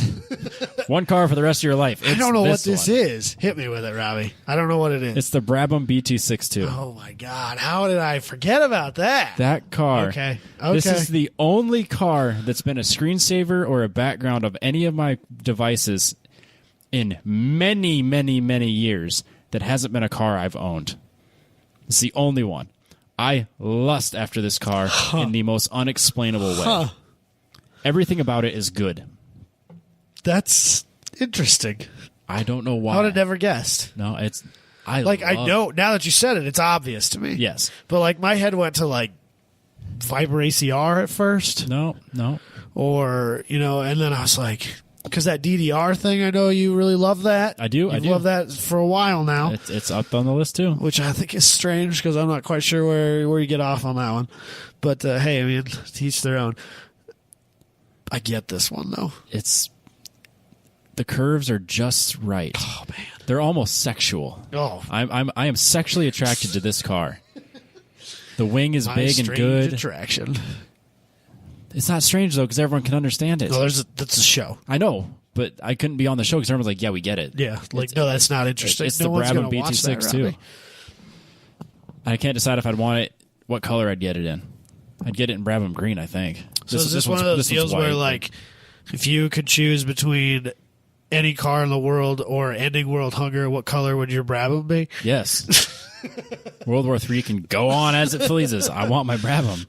One car for the rest of your life. I don't know what this is. Hit me with it, Robbie. I don't know what it is. It's the Brabham BT62. Oh my God! How did I forget about that? That car. Okay. This is the only car that's been a screensaver or a background of any of my devices in many, many, many years that hasn't been a car I've owned. It's the only one. I lust after this car in the most unexplainable way. Everything about it is good. That's interesting. I don't know why. I would have never guessed. No, it's... I know, now that you said it, it's obvious to me. Yes. But like my head went to like Viper ACR at first. No. Or, and then I was like... Because that DDR thing, I know you really love that. I do. You've loved that for a while now. It's up on the list too. Which I think is strange because I'm not quite sure where you get off on that one. But hey, I mean, teach their own. I get this one though. The curves are just right. Oh man, they're almost sexual. Oh, I am sexually attracted to this car. The wing is my big and good. Attraction. It's not strange, though, because everyone can understand it. No, that's a show. I know, but I couldn't be on the show because everyone's like, yeah, we get it. Yeah, no, that's not interesting. It's no the Brabham BT6, too. I can't decide if I'd want it, what color I'd get it in. I'd get it in Brabham green, I think. So is this one of those deals where, like, if you could choose between any car in the world or ending world hunger, what color would your Brabham be? Yes. World War III can go on as it pleases. I want my Brabham.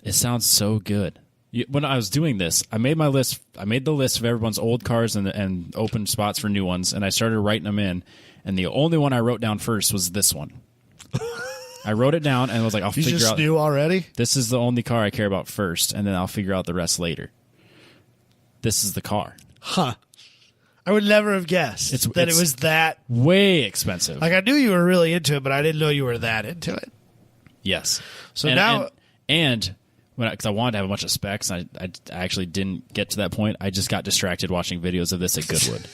It sounds so good. When I was doing this, I made my list. I made the list of everyone's old cars and open spots for new ones, and I started writing them in. And the only one I wrote down first was this one. I wrote it down and was like, I'll figure out. You just knew already? This is the only car I care about first, and then I'll figure out the rest later. This is the car. Huh. I would never have guessed that it was that way expensive. Like I knew you were really into it, but I didn't know you were that into it. Yes. So now... And because I wanted to have a bunch of specs, I actually didn't get to that point. I just got distracted watching videos of this at Goodwood.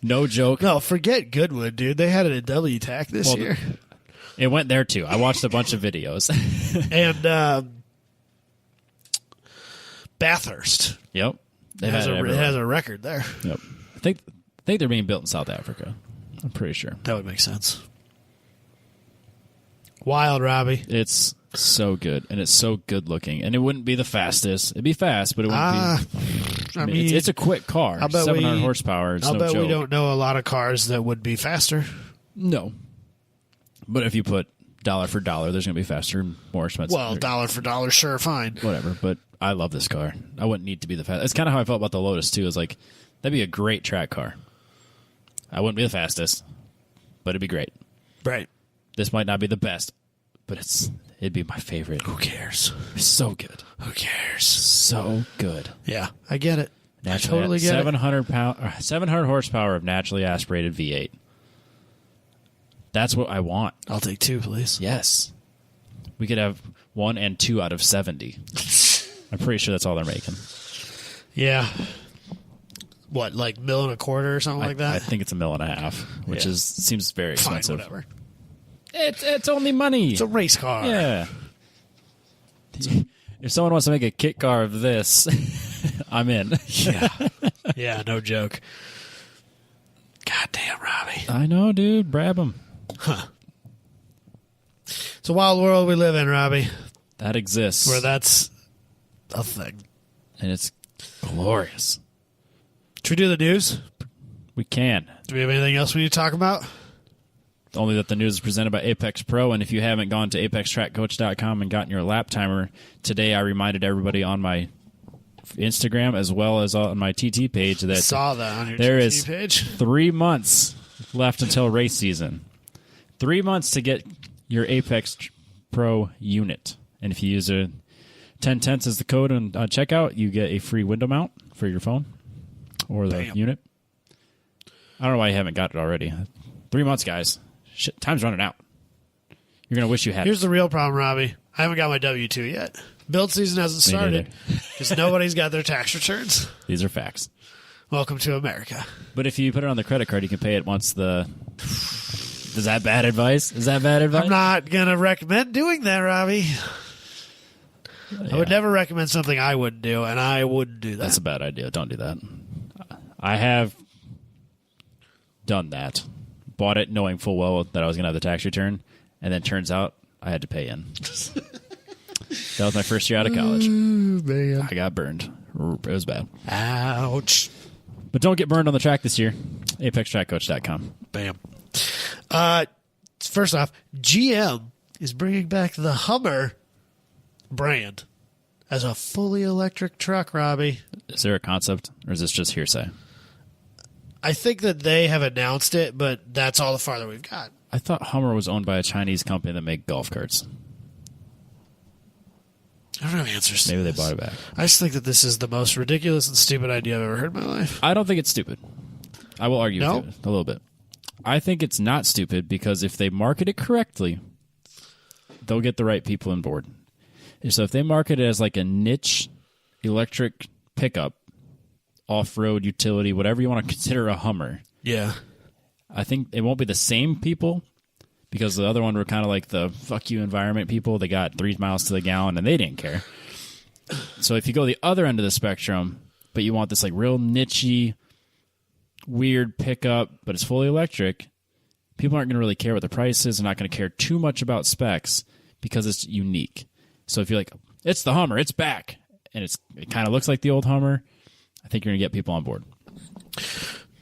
No joke. No, forget Goodwood, dude. They had it at WTAC this year. It went there, too. I watched a bunch of videos. And Bathurst. Yep. It has a record there. Yep. I think they're being built in South Africa. I'm pretty sure. That would make sense. Wild, Robbie. I mean, it's a quick car. I'll bet 700 horsepower. It's I'll no bet joke. we don't know a lot of cars that would be faster. No. But if you put dollar for dollar, there's going to be faster, more expensive. Well, dollar for dollar, sure, fine. Whatever. But I love this car. I wouldn't need to be the fastest. It's kind of how I felt about the Lotus, too. It's like, that'd be a great track car. I wouldn't be the fastest, but it'd be great. Right. This might not be the best, but it'd be my favorite. Who cares? It's so good. Who cares? So good. Yeah, I get it. I Naturally, totally get 700 horsepower of naturally aspirated V8. That's what I want. it. I'll take 2, please. Yes. We could have 1 and 2 out of 70. I'm pretty sure that's all they're making. Yeah. What, like $1.25 or something like that? I think it's $1.50, which seems very expensive. Fine, whatever. It's only money. It's a race car. Yeah. If someone wants to make a kit car of this, I'm in. Yeah. Yeah, no joke. Goddamn, Robbie. I know, dude. Brab them. It's a wild world we live in, Robbie, That exists. where that's a thing. And it's glorious. Should we do the news? We can. Do we have anything else we need to talk about? Only that the news is presented by Apex Pro, and if you haven't gone to apextrackcoach.com and gotten your lap timer, today I reminded everybody on my Instagram as well as on my TT page that Saw that on your there TT is page. 3 months left until race season. 3 months to get your Apex Pro unit. And if you use a 10/10 as the code on checkout, you get a free window mount for your phone or the unit. I don't know why you haven't got it already. 3 months, guys. Shit, time's running out. You're going to wish you had Here's it. the real problem, Robbie. I haven't got my W-2 yet. Build season hasn't started because nobody's got their tax returns. These are facts. Welcome to America. But if you put it on the credit card, you can pay it once the... Is that bad advice? Is that bad advice? I'm not going to recommend doing that, Robbie. I would never recommend something I wouldn't do, and I wouldn't do that. That's a bad idea. Don't do that. I have done that. Bought it knowing full well that I was going to have the tax return, and then turns out I had to pay in. That was my first year out of college. Man. I got burned. It was bad. Ouch. But don't get burned on the track this year. ApexTrackCoach.com. Bam. First off, GM is bringing back the Hummer brand as a fully electric truck, Robbie. Is there a concept, or is this just hearsay? I think that they have announced it, but that's all the farther we've got. I thought Hummer was owned by a Chinese company that make golf carts. I don't have answers to Maybe they this. bought it back. I just think that this is the most ridiculous and stupid idea I've ever heard in my life. I don't think it's stupid. I will argue No? with you a little bit. I think it's not stupid because if they market it correctly, they'll get the right people on board. So if they market it as like a niche electric pickup, off-road utility, whatever you want to consider a Hummer, Yeah. I think it won't be the same people because the other one were kind of like the fuck you environment people. They got 3 miles to the gallon and they didn't care. So if you go the other end of the spectrum, but you want this like real niche-y, weird pickup, but it's fully electric, people aren't going to really care what the price is. They're not going to care too much about specs because it's unique. So if you're like, it's the Hummer, it's back, and it kind of looks like the old Hummer, I think you're going to get people on board.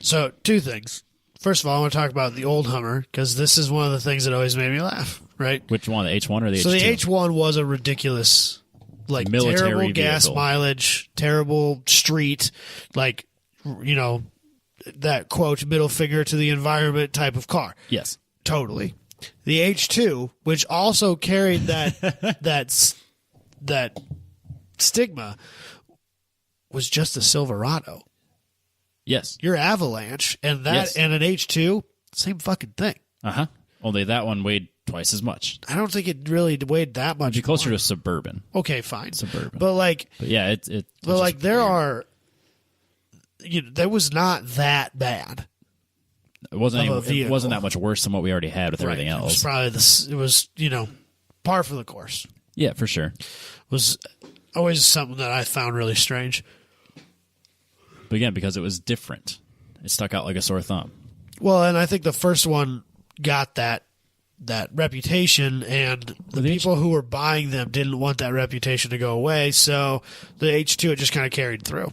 So, 2 things. First of all, I want to talk about the old Hummer because this is one of the things that always made me laugh, right? Which one, the H1 or the H2? So the H1 was a ridiculous, like, Military terrible gas vehicle. mileage, terrible street, like, you know, that quote, middle finger to the environment type of car. Yes. Totally. The H2, which also carried that that stigma, was just a Silverado. Yes. Your Avalanche and that Yes. and an H2, same fucking thing. Uh-huh. Only that one weighed twice as much. I don't think it really weighed that much. It'd be closer more. to Suburban. Okay, fine. Suburban. But like, But yeah, but like, there are. That was not that bad. It wasn't of a it vehicle. wasn't that much worse than what we already had with everything Right. It was else. probably it was par for the course. Yeah, for sure. Was always something that I found really strange. But again, because it was different, it stuck out like a sore thumb. Well, and I think the first one got that reputation, and the people who were buying them didn't want that reputation to go away. So the H2, it just kind of carried through.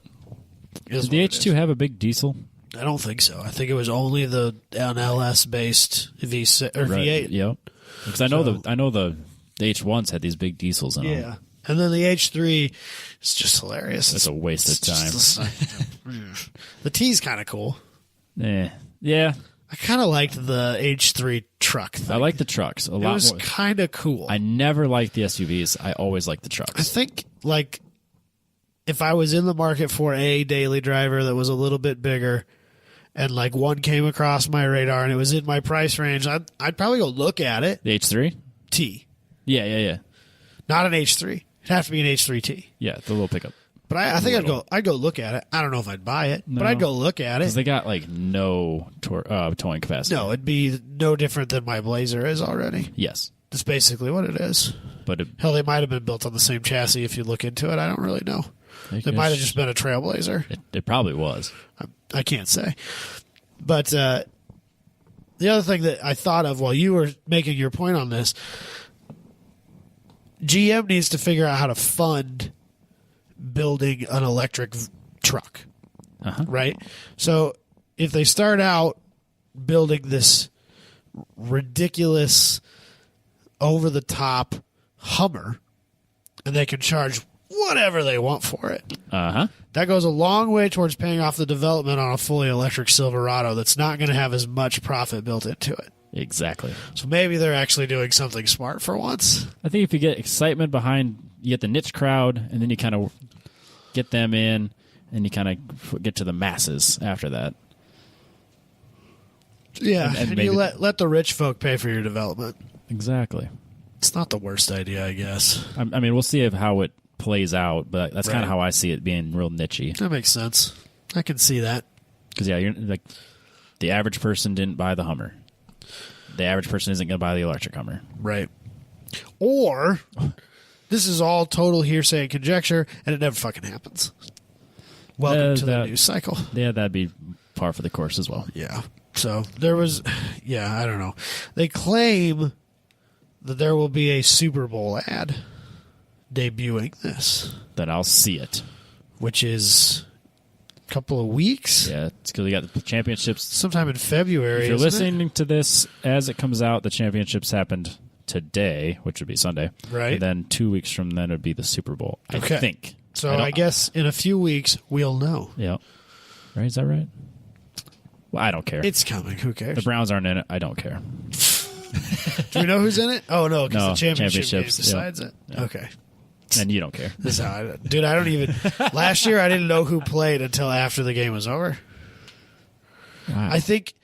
Did the H2 have a big diesel? I don't think so. I think it was only an LS based V6 or V8. Yep. Because I know the H1s had these big diesels in them. Yeah. And then the H3 is just hilarious. It's a waste of time. The T's kind of cool. Yeah. I kind of liked the H3 truck thing. I like the trucks a lot. It was more. kind of cool. I never liked the SUVs. I always liked the trucks. I think, like, if I was in the market for a daily driver that was a little bit bigger and, like, one came across my radar and it was in my price range, I'd probably go look at it. The H3? T. Yeah. Not an H3. It'd have to be an H3T. Yeah, the little pickup. But I think I'd go look at it. I don't know if I'd buy it, but I'd go look at it. Because they got, like, no towing capacity. No, it'd be no different than my Blazer is already. Yes. That's basically what it is. But hell, they might have been built on the same chassis if you look into it. I don't really know. They might have just been a Trailblazer. It probably was. I can't say. But the other thing that I thought of while you were making your point on this, GM needs to figure out how to fund building an electric truck, right? So if they start out building this ridiculous, over-the-top Hummer, and they can charge whatever they want for it, that goes a long way towards paying off the development on a fully electric Silverado that's not going to have as much profit built into it. Exactly. So maybe they're actually doing something smart for once. I think if you get excitement behind, you get the niche crowd, and then you kind of get them in, and you kind of get to the masses after that. Yeah, and maybe you let the rich folk pay for your development. Exactly. It's not the worst idea, I guess. I mean, we'll see how it plays out, but that's kind of how I see it being real nichey. That makes sense. I can see that. Because, yeah, you're like, the average person didn't buy the Hummer. The average person isn't going to buy the electric Hummer. Right. Or this is all total hearsay and conjecture, and it never fucking happens. Welcome to the news cycle. Yeah, that'd be par for the course as well. Yeah. So there was, I don't know. They claim that there will be a Super Bowl ad debuting this. Then I'll see it. Which is a couple of weeks? Yeah, it's because we got the championships. Sometime in February, If you're listening to this as it comes out, the championships happened today, which would be Sunday. Right. And then 2 weeks from then would be the Super Bowl, I think. So I guess in a few weeks, we'll know. Yeah. Right? Is that right? Well, I don't care. It's coming. Who cares? The Browns aren't in it. I don't care. Do we know who's in it? Oh, no, because the championship game championships, decides it. Yeah. Okay. And you don't care. This is how dude, I don't even... Last year, I didn't know who played until after the game was over. Wow. I think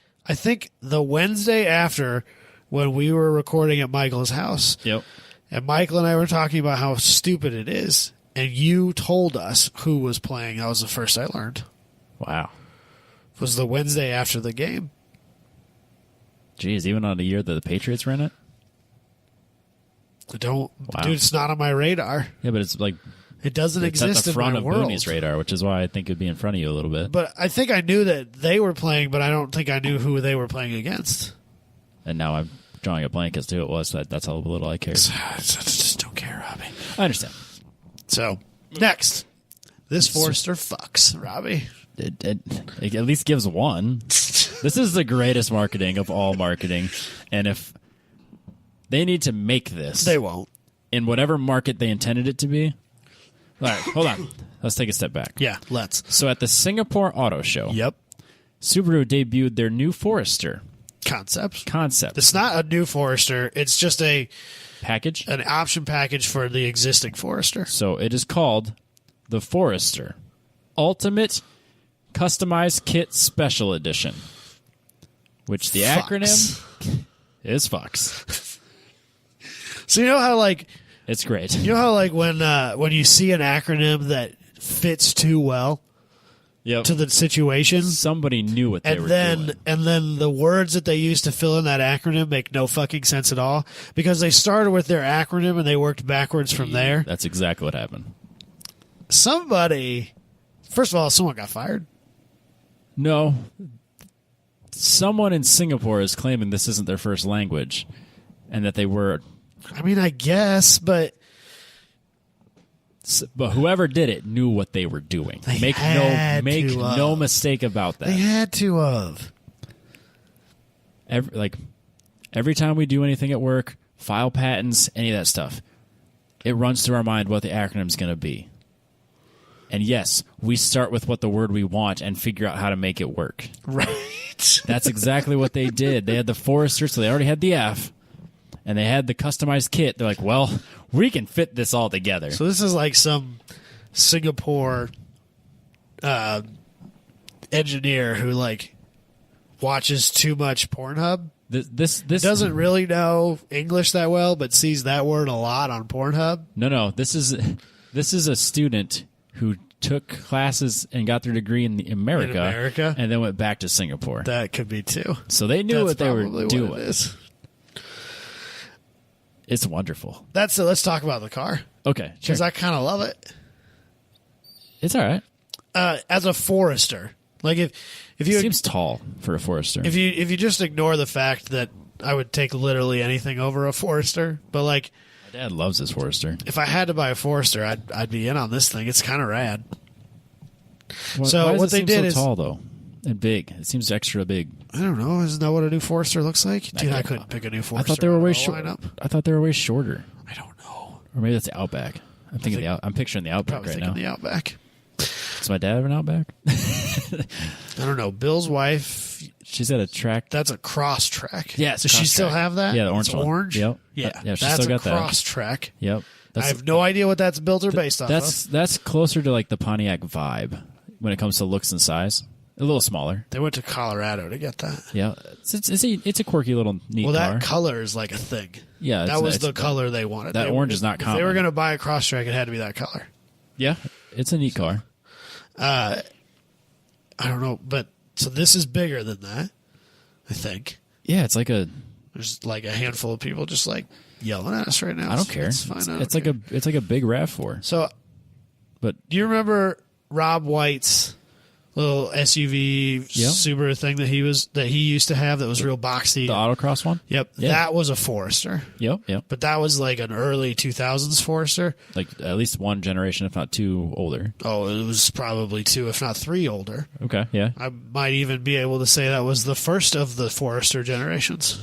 the Wednesday after, when we were recording at Michael's house, and Michael and I were talking about how stupid it is, and you told us who was playing, that was the first I learned. Wow. It was the Wednesday after the game. Jeez, even on the year that the Patriots were in it? Dude, it's not on my radar. Yeah, but it's like... It doesn't it's exist at the front in my of world. Booney's radar, which is why I think it would be in front of you a little bit. But I think I knew that they were playing, but I don't think I knew who they were playing against. And now I'm drawing a blank as to who it was. That's how little I care. I just don't care, Robbie. I understand. So, next. This Forester fucks, Robbie. It at least gives one. This is the greatest marketing of all marketing. And if they need to make this... They won't. In whatever market they intended it to be... All right, hold on. Let's take a step back. Yeah, let's. So at the Singapore Auto Show... Yep. Subaru debuted their new Forester. Concept. It's not a new Forester. It's just an option package for the existing Forester. So it is called the Forester Ultimate Customized Kit Special Edition, which the acronym is FUCKS. So you know how it's great. You know how when you see an acronym that fits too well to the situation, somebody knew what they were doing. And then the words that they use to fill in that acronym make no fucking sense at all because they started with their acronym and they worked backwards from there. That's exactly what happened. First of all, someone got fired. No. Someone in Singapore is claiming this isn't their first language and that they were... I mean, I guess, but But whoever did it knew what they were doing. Make no mistake about that. They had to have. Every time we do anything at work, file patents, any of that stuff, it runs through our mind what the acronym's going to be. And yes, we start with what the word we want and figure out how to make it work. Right. That's exactly what they did. They had the Forester, so they already had the F, and they had the customized kit. They're like, well, we can fit this all together. So this is like some Singapore engineer who like watches too much Pornhub. This Doesn't really know English that well, but sees that word a lot on Pornhub. No. This is a student who took classes and got their degree in America, and then went back to Singapore. That could be too. So they knew what they were doing. What it is. It's wonderful. That's it. Let's talk about the car. Okay, Because sure. I kind of love it. It's all right. As a Forester, like if you It seems tall for a Forester. if you just ignore the fact that I would take literally anything over a Forester, but like My dad loves his Forester. if I had to buy a Forester, I'd be in on this thing. It's kind of rad. Why So what they did so is tall though, and big. It seems extra big. I don't know. Isn't that what a new Forester looks like? Dude, I can't- couldn't pick a new I Forester. thought they were way short. short. I thought they were way shorter, I don't know. or maybe that's the Outback. I'm picturing the Outback Probably right thinking now. the Outback. Does my dad have an Outback? I don't know. Bill's wife, She's at a track. that's a cross track. Yeah, it's a Does she cross still track. have that? Yeah, the orange It's one. orange? Yep. Yeah, Yeah, she that's still got a that. cross track. Yep. I have no idea what that's built or based off of. That's closer to like the Pontiac vibe when it comes to looks and size. A little smaller. They went to Colorado to get that. Yeah, it's a quirky little neat Well, car. that color is like a thing. Yeah, That was the color they wanted. that orange is not If they common. were going to buy a cross track, it had to be that color. Yeah, it's a neat car. I don't know, but so this is bigger than that, I think. Yeah, it's like a. There's like a handful of people just like yelling at us right now. I don't care. It's fine. It's like a big RAV4. So, But do you remember Rob White's little SUV Yeah. Subaru thing that he used to have that was real boxy? the autocross one. Yep, Yeah. that was a Forester, Yep. but that was like an early 2000s Forester. Like at least one generation, if not two, older. Oh, it was probably 2, if not 3 older. Okay. Yeah. I might even be able to say that was the first of the Forester generations.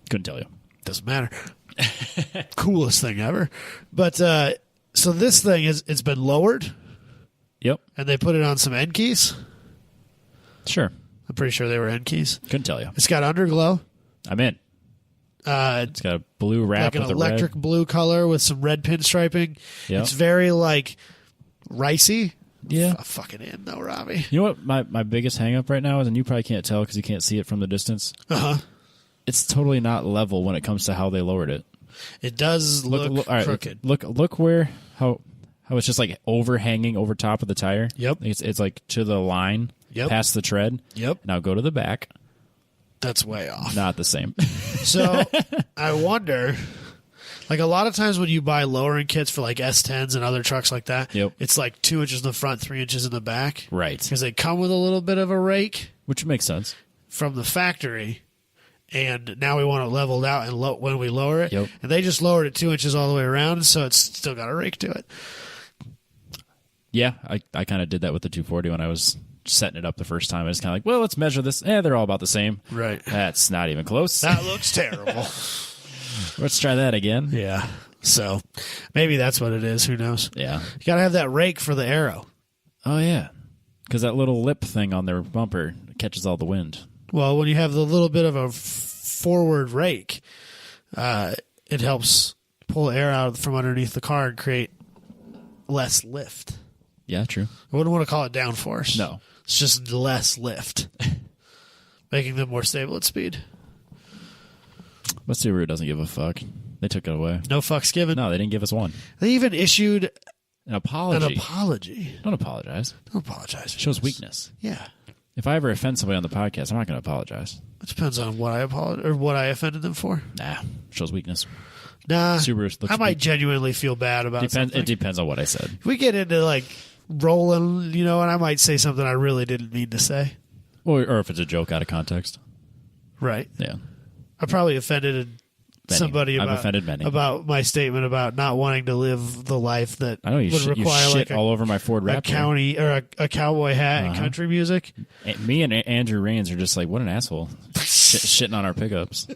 Couldn't tell you. Doesn't matter. Coolest thing ever. But so this thing it's been lowered Yep. and they put it on some end keys. Sure. I'm pretty sure they were end keys. Couldn't tell you. It's got underglow. I'm in. It's got a blue wrap Like an with a electric red. blue color with some red pinstriping. Yep. It's very like ricey. Yeah. Fucking in though, Robbie. You know what my biggest hang up right now is, and you probably can't tell because you can't see it from the distance. Uh-huh. It's totally not level when it comes to how they lowered it. It does look all right, crooked. Look where how it's just like overhanging over top of the tire. Yep. It's like to the line. Yep. Past the tread. Yep. Now go to the back. That's way off. Not the same. So I wonder, like a lot of times when you buy lowering kits for like S10s and other trucks like that, Yep. it's like 2 inches in the front, 3 inches in the back. Right. Because they come with a little bit of a rake Which makes sense. from the factory. And now we want it leveled out and when we lower it. Yep. And they just lowered it 2 inches all the way around, so it's still got a rake to it. Yeah, I kind of did that with the 240 when I was setting it up the first time. I was kind of like, well, let's measure this. They're all about the same. Right. That's not even close. That looks terrible. Let's try that again. Yeah. So maybe that's what it is. Who knows? Yeah. You got to have that rake for the Aero. Oh, yeah. Because that little lip thing on their bumper catches all the wind. Well, when you have the little bit of a forward rake, it helps pull air out from underneath the car and create less lift. Yeah, true. I wouldn't want to call it downforce. No. It's just less lift, making them more stable at speed. But Subaru doesn't give a fuck. They took it away. No fucks given. No, they didn't give us one. They even issued An apology. an apology. Don't apologize. Don't apologize. It shows weakness. Yeah. If I ever offend somebody on the podcast, I'm not going to apologize. It depends on what I what I offended them for. Nah, shows weakness. Nah. Subaru looks I might weak. genuinely feel bad about something. It depends on what I said. If we get into like rolling, and I might say something I really didn't mean to say. Or if it's a joke out of context. Right. Yeah. I probably offended somebody I've about, offended many. about my statement about not wanting to live the life that I know you, would require you like shit all over my Ford Raptor. a county or a cowboy hat and country music. Me and Andrew Rains are just like, what an asshole. Shitting on our pickups.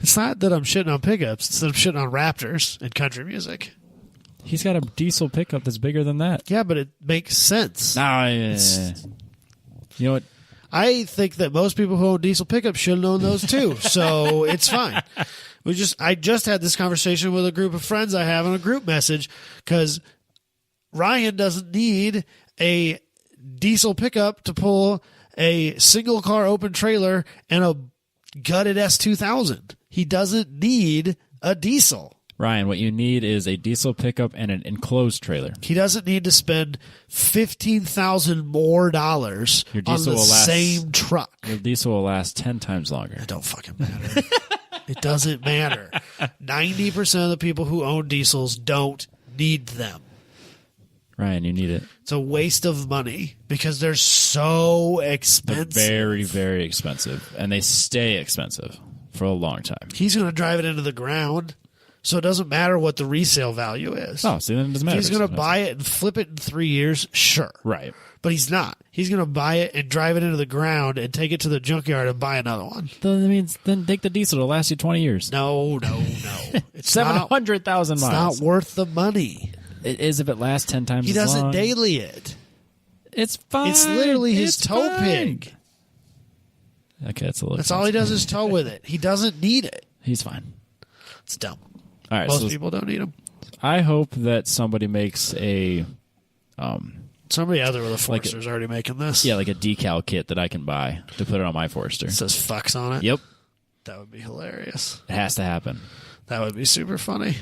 It's not that I'm shitting on pickups. It's that I'm shitting on Raptors and country music. He's got a diesel pickup that's bigger than that. Yeah, but it makes sense. Nah, you know what? I think that most people who own diesel pickups should own those too, so it's fine. I just had this conversation with a group of friends I have on a group message because Ryan doesn't need a diesel pickup to pull a single car open trailer and a gutted S2000. He doesn't need a diesel. Ryan, what you need is a diesel pickup and an enclosed trailer. He doesn't need to spend $15,000 more dollars Your on diesel the will last- same truck. Your diesel will last 10 times longer. It don't fucking matter. It doesn't matter. 90% of the people who own diesels don't need them. Ryan, you need it. It's a waste of money because they're so They're expensive. very, very expensive, and they stay expensive for a long time. He's going to drive it into the ground, so it doesn't matter what the resale value is. Oh, see, then it doesn't If matter. he's going to buy it and flip it in 3 years, sure. Right. But he's not. He's going to buy it and drive it into the ground and take it to the junkyard and buy another one. That means then take the diesel. It'll last you 20 years. No. It's 700,000 It's miles. not worth the money. It is if it lasts 10 times He as doesn't long. daily it. It's fine. It's literally his It's toe fine. pig. Okay, that's a little. That's all he does is tow with it. He doesn't need it. He's fine. It's dumb. All right. Most so people don't need them. I hope that somebody makes a, Somebody out there with a Forester is already making this. like a decal kit that I can buy to put it on my Forester. It says fucks on it. Yep, That would be hilarious. it has to happen. That would be super funny.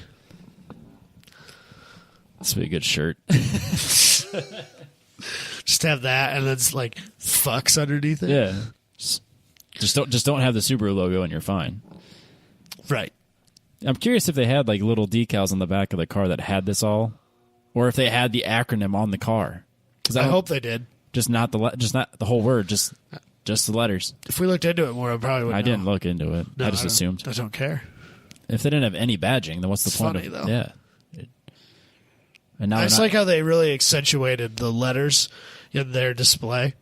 This would be a good shirt. Just have that and then it's like fucks underneath it. Yeah. Just don't have the Subaru logo and you're fine. Right. I'm curious if they had like little decals on the back of the car that had this all, or if they had the acronym on the car. Because I hope they did. just not the whole word, just the letters. If we looked into it more, I probably would. I didn't look into it. No, I just don't- assumed. I don't care. If they didn't have any badging, then what's the It's point funny, of though. Yeah. And now I just they're like how they really accentuated the letters in their display.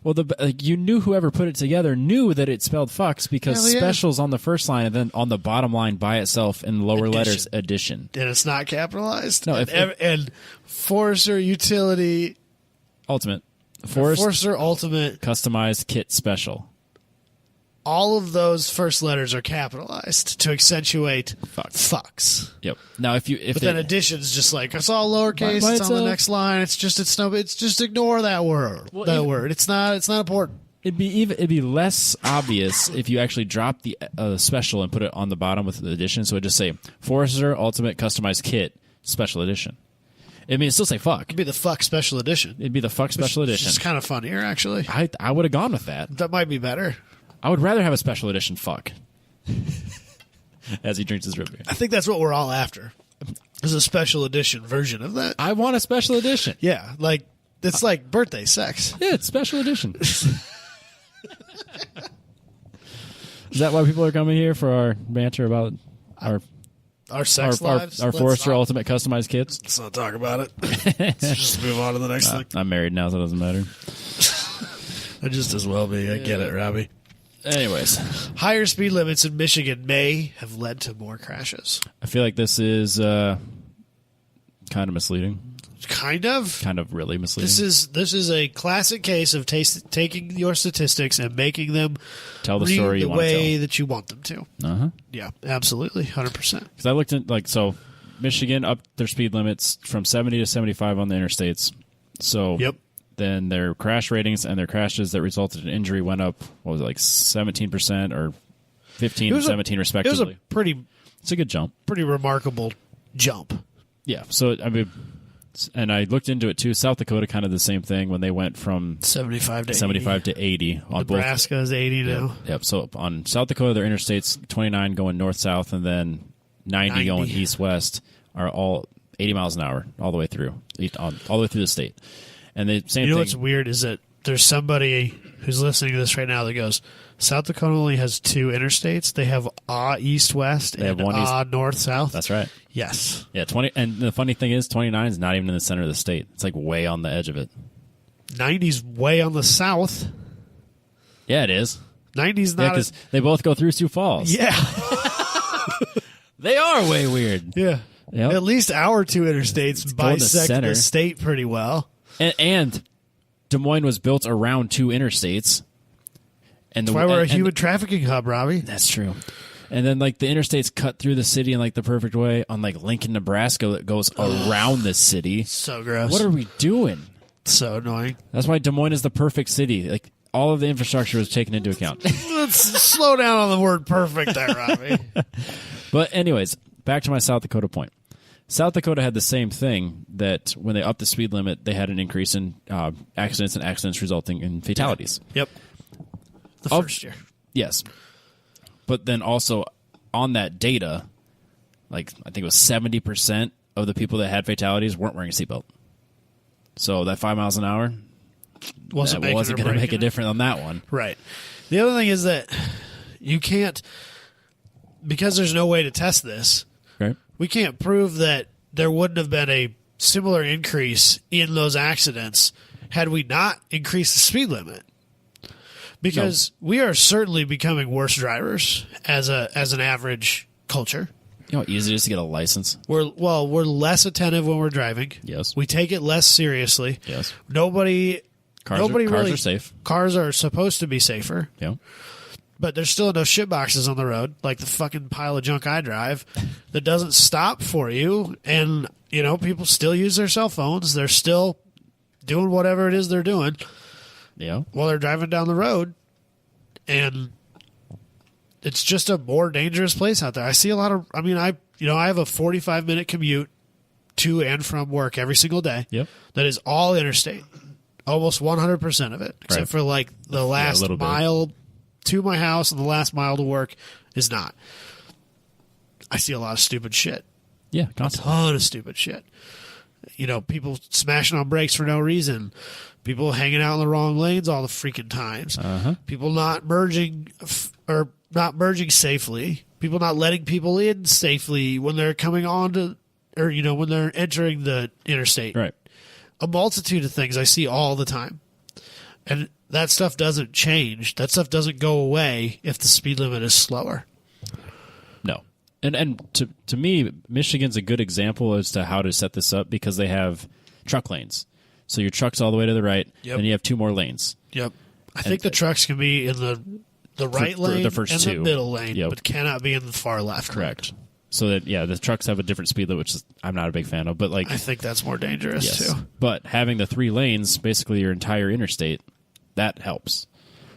well, you knew whoever put it together knew that it spelled fucks because Hell yeah. specials on the first line and then on the bottom line by itself in lower Edition. letters edition. And it's not capitalized. No, and Forester Utility, Ultimate. Forester Ultimate, Customized kit special. all of those first letters are capitalized to accentuate Fucks. fucks. Yep. Now if But then addition's just like it's all lowercase. By It's on the itself. next line. It's just ignore that word. Well, It's not important. it'd be less obvious if you actually dropped the special and put it on the bottom with the edition. So it'd just say Forester Ultimate Customized Kit Special Edition. I mean, it'd still say fuck. It'd be the fuck special edition. It'd be the fuck special edition. It's kind of funnier, actually. I would have gone with that. That might be better. I would rather have a special edition fuck. As he drinks his root beer. I think that's what we're all after. Is a special edition version of that. I want a special edition. Yeah, like it's like birthday sex. Yeah, it's special edition. Is that why people are coming here for our banter about Our sex our lives. Forester Ultimate Customized Kits? Let's not talk about it. Let's just move on to the next thing. I'm married now, so it doesn't matter. I'd just as well be. I get it, Robbie. Anyways, Higher speed limits in Michigan may have led to more crashes. I feel like this is kind of misleading. Kind of. Kind of really misleading. This is a classic case of taking your statistics and making them Tell the read story the you want to way tell. that you want them to. Uh-huh. Yeah, absolutely, 100%. Because I looked at, Michigan upped their speed limits from 70 to 75 on the interstates. So Yep. then their crash ratings and their crashes that resulted in injury went up, 17% or 15 and 17 It respectively. was a It's a good jump. pretty remarkable jump. Yeah. So, I mean, and I looked into it too. South Dakota, kind of the same thing when they went from 75 to 75 to 80 on both. Nebraska is 80 now. Yep. So on South Dakota, their interstates 29 going north-south and then 90 going east-west are all 80 miles an hour all the way through, all the way through the state. And the same You know thing. what's weird is that there's somebody who's listening to this right now that goes, South Dakota only has 2 interstates. They have east-west and one north-south. That's right. Yes. Yeah, 20. And the funny thing is, 29 is not even in the center of the state. It's like way on the edge of it. 90's way on the south. Yeah, it is. 90's Yeah, not. because they both go through Sioux Falls. Yeah. They are way weird. Yeah. Yep. At least our 2 interstates bisect center. the state pretty well. And Des Moines was built around 2 interstates. And That's why we're a human trafficking hub, Robbie. That's true. And then, like, the interstates cut through the city in, like, the perfect way on, like, Lincoln, Nebraska that goes around the city. So gross. What are we doing? So annoying. That's why Des Moines is the perfect city. Like, all of the infrastructure was taken into account. Let's slow down on the word perfect there, Robbie. But anyways, back to my South Dakota point. South Dakota had the same thing, that when they upped the speed limit, they had an increase in accidents and accidents resulting in fatalities. Yep. The first year. Yes. But then also on that data, like I think it was 70% of the people that had fatalities weren't wearing a seatbelt. So that 5 miles an hour wasn't going to make a difference on that one. Right. The other thing is that you can't, because there's no way to test this, Right. we can't prove that there wouldn't have been a similar increase in those accidents had we not increased the speed limit. Because we are certainly becoming worse drivers as an average culture. You know how easy it is to get a license? We're less attentive when we're driving. Yes. We take it less seriously. Yes. Cars are safe. Cars are supposed to be safer. Yeah. But there's still enough shit boxes on the road, like the fucking pile of junk I drive, that doesn't stop for you. And, people still use their cell phones. They're still doing whatever it is they're doing. Yeah. While they're driving down the road. And it's just a more dangerous place out there. I see a lot of, I have a 45-minute commute to and from work every single day. Yep. That is all interstate. Almost 100% of it. Except for like the last mile to my house and the last mile to work is not. I see a lot of stupid shit. Yeah, constantly. A ton of stupid shit. People smashing on brakes for no reason. People hanging out in the wrong lanes all the freaking times. People not merging or not merging safely. People not letting people in safely when they're coming on to, or when they're entering the interstate. Right. A multitude of things I see all the time, and that stuff doesn't change. That stuff doesn't go away if the speed limit is slower. No. And to me, Michigan's a good example as to how to set this up, because they have truck lanes. So your truck's all the way to the right, and you have 2 more lanes. Yep. I think the trucks can be in the right lane the first and 2. the middle lane, Yep. but cannot be in the far left. Correct. So that, the trucks have a different speed limit, which I'm not a big fan of. But I think that's more dangerous too. But having the 3 lanes, basically your entire interstate, that helps.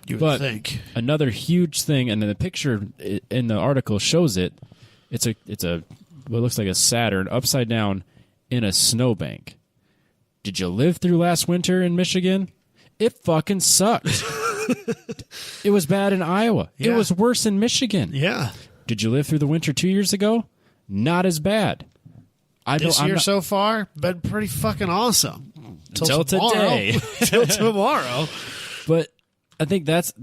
You would think. Another huge thing, and then the picture in the article shows it. It's a what looks like a Saturn upside down in a snowbank. Did you live through last winter in Michigan? It fucking sucked. It was bad in Iowa. Yeah. It was worse in Michigan. Yeah. Did you live through the winter 2 years ago? Not as bad. This year so far been pretty fucking awesome. Until today. Till tomorrow. But I think that's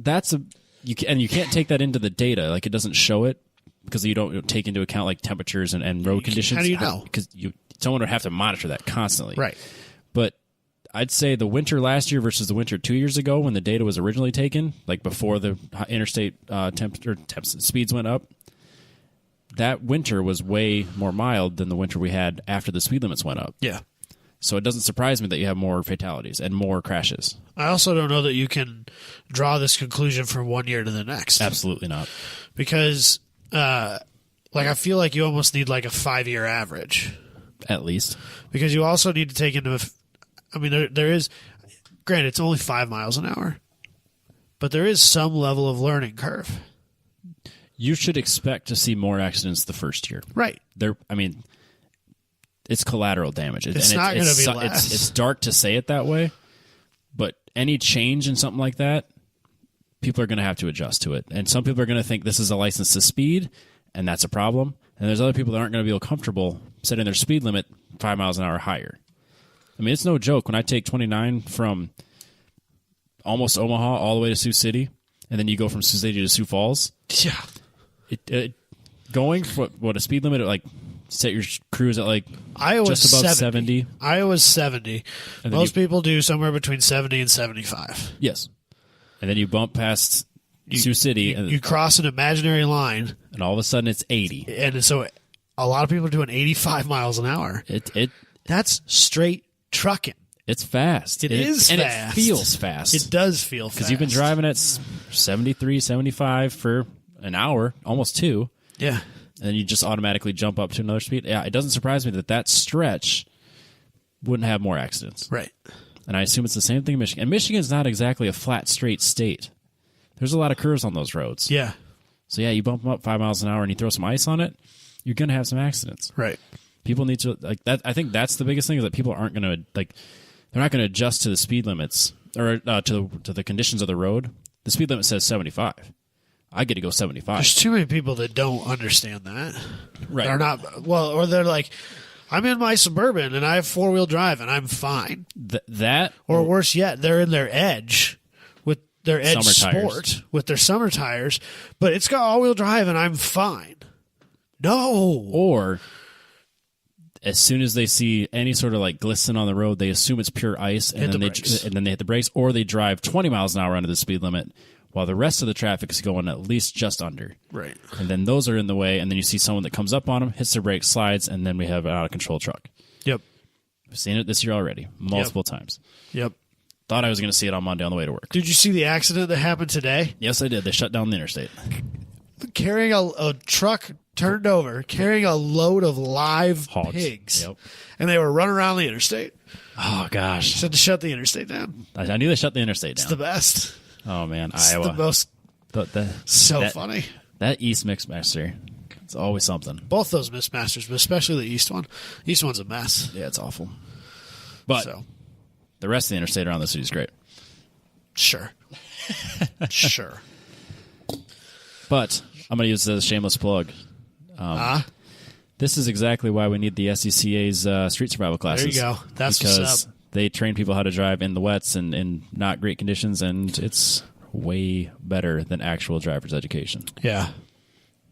you can't take that into the data. Like, it doesn't show it because you don't take into account like temperatures and road conditions. How do you know? Because someone would have to monitor that constantly. Right. But I'd say the winter last year versus the winter 2 years ago, when the data was originally taken, like before the interstate speeds went up, that winter was way more mild than the winter we had after the speed limits went up. Yeah. So it doesn't surprise me that you have more fatalities and more crashes. I also don't know that you can draw this conclusion from one year to the next. Absolutely not. Because, I feel like you almost need like a 5-year average. At least. Because you also need to take into, there is, granted, it's only 5 miles an hour, but there is some level of learning curve. You should expect to see more accidents the first year. Right. It's collateral damage. It's not going to be less. It's dark to say it that way, but any change in something like that, people are going to have to adjust to it. And some people are going to think this is a license to speed, and that's a problem. And there's other people that aren't going to feel comfortable setting their speed limit 5 miles an hour higher. It's no joke. When I take 29 from almost Omaha all the way to Sioux City, and then you go from Sioux City to Sioux Falls. Yeah. Going for what a speed limit at, like, set your cruise at, like, Iowa's just above 70. Iowa's 70. And then Most people do somewhere between 70 and 75. Yes. And then you bump past Sioux City. You cross an imaginary line. And all of a sudden it's 80. And so a lot of people are doing 85 miles an hour. That's straight trucking. It's fast. It is and fast. It feels fast. It does feel fast. Because you've been driving at 73, 75 for an hour, almost 2. Yeah. And then you just automatically jump up to another speed. Yeah, it doesn't surprise me that stretch wouldn't have more accidents. Right. And I assume it's the same thing in Michigan. And Michigan's not exactly a flat, straight state. There's a lot of curves on those roads. Yeah. So, yeah, you bump them up 5 miles an hour and you throw some ice on it, you're going to have some accidents. Right. People need to, like, that. I think that's the biggest thing, is that people aren't going to, like, they're not going to adjust to the speed limits or to the conditions of the road. The speed limit says 75. I get to go 75. There's too many people that don't understand that. Right. They're not, well, or they're like, I'm in my Suburban and I have 4-wheel drive and I'm fine. That, or worse yet, they're in their Edge with their Edge Summer Sport tires. with their summer tires, but it's got all-wheel drive and I'm fine. No. Or as soon as they see any sort of, like, glisten on the road, they assume it's pure ice, and then they hit the brakes, or they drive 20 miles an hour under the speed limit, while the rest of the traffic is going at least just under. Right. And then those are in the way, and then you see someone that comes up on them, hits their brakes, slides, and then we have an out-of-control truck. Yep. I've seen it this year already, multiple times. Yep. Thought I was going to see it on Monday on the way to work. Did you see the accident that happened today? Yes, I did. They shut down the interstate. Carrying a truck turned over, carrying a load of live Hogs. pigs. Yep. And they were running around the interstate. Oh, gosh. Said to shut the interstate down. I knew they shut the interstate down. It's the best. Oh, man. It's Iowa. the most funny. That East Mixmaster, it's always something. Both those Mixmasters, but especially the East one. East one's a mess. Yeah, it's awful. But the rest of the interstate around the city is great. Sure. Sure. But I'm going to use this as a shameless plug. This is exactly why we need the SCCA's street survival classes. There you go. That's what's up. They train people how to drive in the wets and in not great conditions, and it's way better than actual driver's education. Yeah.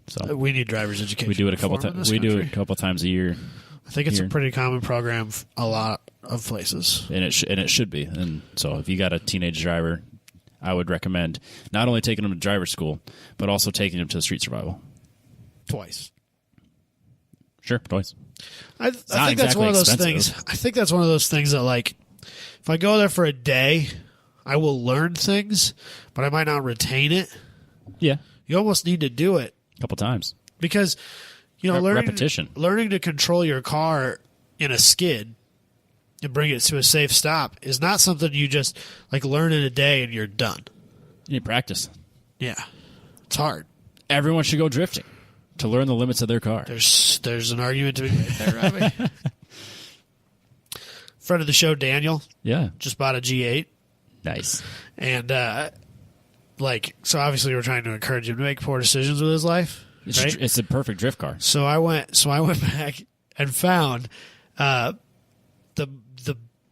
So we need driver's education. We do it a couple times. We do it a couple times a year. I think it's a pretty common program a lot of places, and it should be. And so, if you got a teenage driver, I would recommend not only taking them to driver's school, but also taking them to street survival. Twice. Sure, twice. I think that's one of those things. I think that's one of those things that, like, if I go there for a day, I will learn things, but I might not retain it. Yeah, you almost need to do it a couple times because repetition. Learning to control your car in a skid and bring it to a safe stop is not something you just like learn in a day and you're done. You need practice. Yeah, it's hard. Everyone should go drifting to learn the limits of their car. There's an argument to be made there, Robbie. Friend of the show, Daniel. Yeah, just bought a G8. Nice. And so obviously we're trying to encourage him to make poor decisions with his life. Right? It's a perfect drift car. So I went back and found the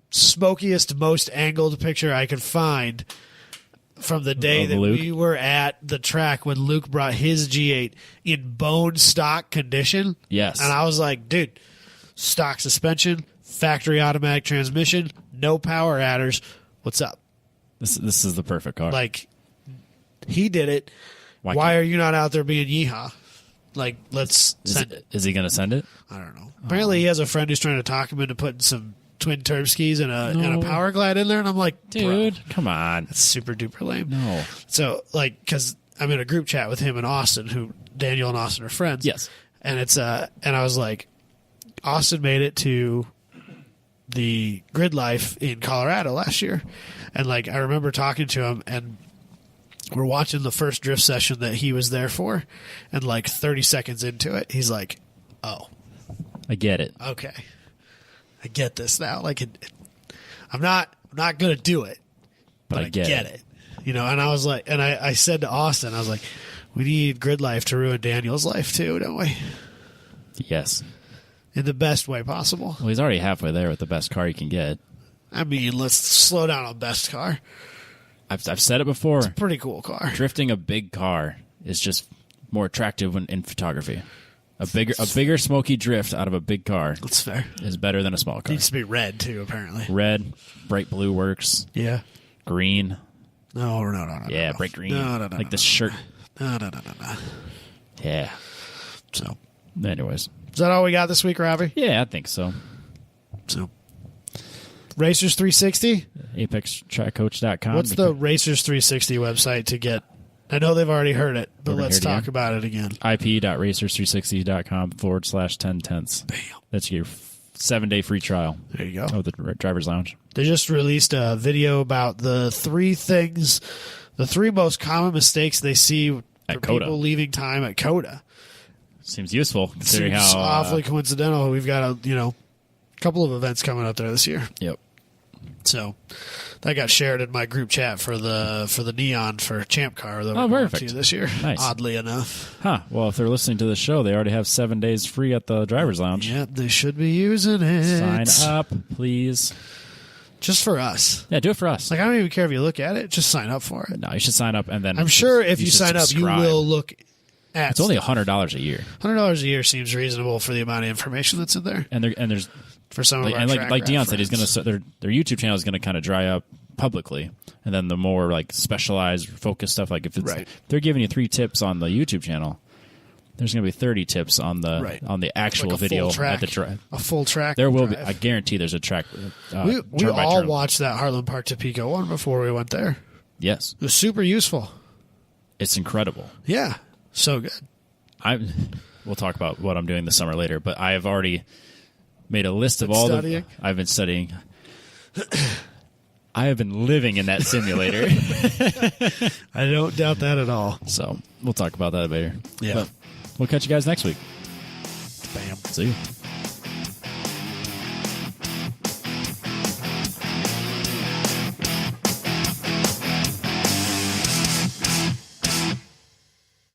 smokiest, most angled picture I could find from the day that Luke? we were at the track when Luke brought his G8 in bone stock condition. Yes. And I was like, dude, stock suspension, factory automatic transmission, no power adders. What's up? This is the perfect car. Like, he did it. Why are you not out there being yeehaw? Like, let's send it. Is he going to send it? I don't know. Apparently, he has a friend who's trying to talk him into putting some twin turb skis and a power glide in there, and I'm like, dude, come on, that's super duper lame. No. So, like, because I'm in a group chat with him and Austin, who Daniel and Austin are friends. Yes. And it's and I was like, Austin made it to the Grid Life in Colorado last year, and like I remember talking to him, and we're watching the first drift session that he was there for, and like 30 seconds into it, he's like, "Oh, I get it. Okay, I get this now. Like, I'm not gonna do it, but I get it. You know." And I was like, and I said to Austin, I was like, "We need Grid Life to ruin Daniel's life too, don't we?" Yes. In the best way possible. Well, he's already halfway there with the best car you can get. I mean, let's slow down on best car. I've said it before. Pretty cool car. Drifting a big car is just more attractive when in photography. A bigger smoky drift out of a big car That's fair. is better than a small car. Needs to be red too, apparently. Red, bright blue works. Yeah. Green. No. Yeah, no. bright green. No. Like the shirt. No. Yeah. So, Anyways. is that all we got this week, Robbie? Yeah, I think so. So, Racers 360? ApexTrackCoach.com. What's the Racers 360 website to get? I know they've already heard it, but let's talk about it again. ip.racers360.com/10tenths. Bam. That's your 7-day free trial. There you go. Oh, the driver's lounge. They just released a video about the 3 most common mistakes they see for At COTA. people leaving time at COTA. Seems useful considering Seems how awfully coincidental. We've got a couple of events coming up there this year. Yep. So that got shared in my group chat for the Neon for Champ Car that we're going perfect. to this year. Nice. Oddly enough. Huh. Well, if they're listening to the show, they already have 7 days free at the driver's lounge. Yep, they should be using it. Sign up, please. Just for us. Yeah, do it for us. Like, I don't even care if you look at it. Just sign up for it. No, you should sign up and then I'm sure if you should sign up, you subscribe. will look at It's only $100 a year, $100 a year seems reasonable for the amount of information that's in there. and there's For some of our like Dion said, friends. he's gonna their YouTube channel is gonna kind of dry up publicly, and then the more like specialized, focused stuff, like if it's they're giving you 3 tips on the YouTube channel, there's gonna be 30 tips on the actual Like a video full track, at the track. a full track. There will be. drive. I guarantee there's a track. We turn by all turn. watched that Heartland Park Topeka one before we went there. Yes, It was super useful. it's incredible. Yeah, so good. We'll talk about what I'm doing this summer later, but I have already made a list of Been all studying? I've been studying. I have been living in that simulator. I don't doubt that at all. So we'll talk about that later. Yeah. But we'll catch you guys next week. Bam. See you.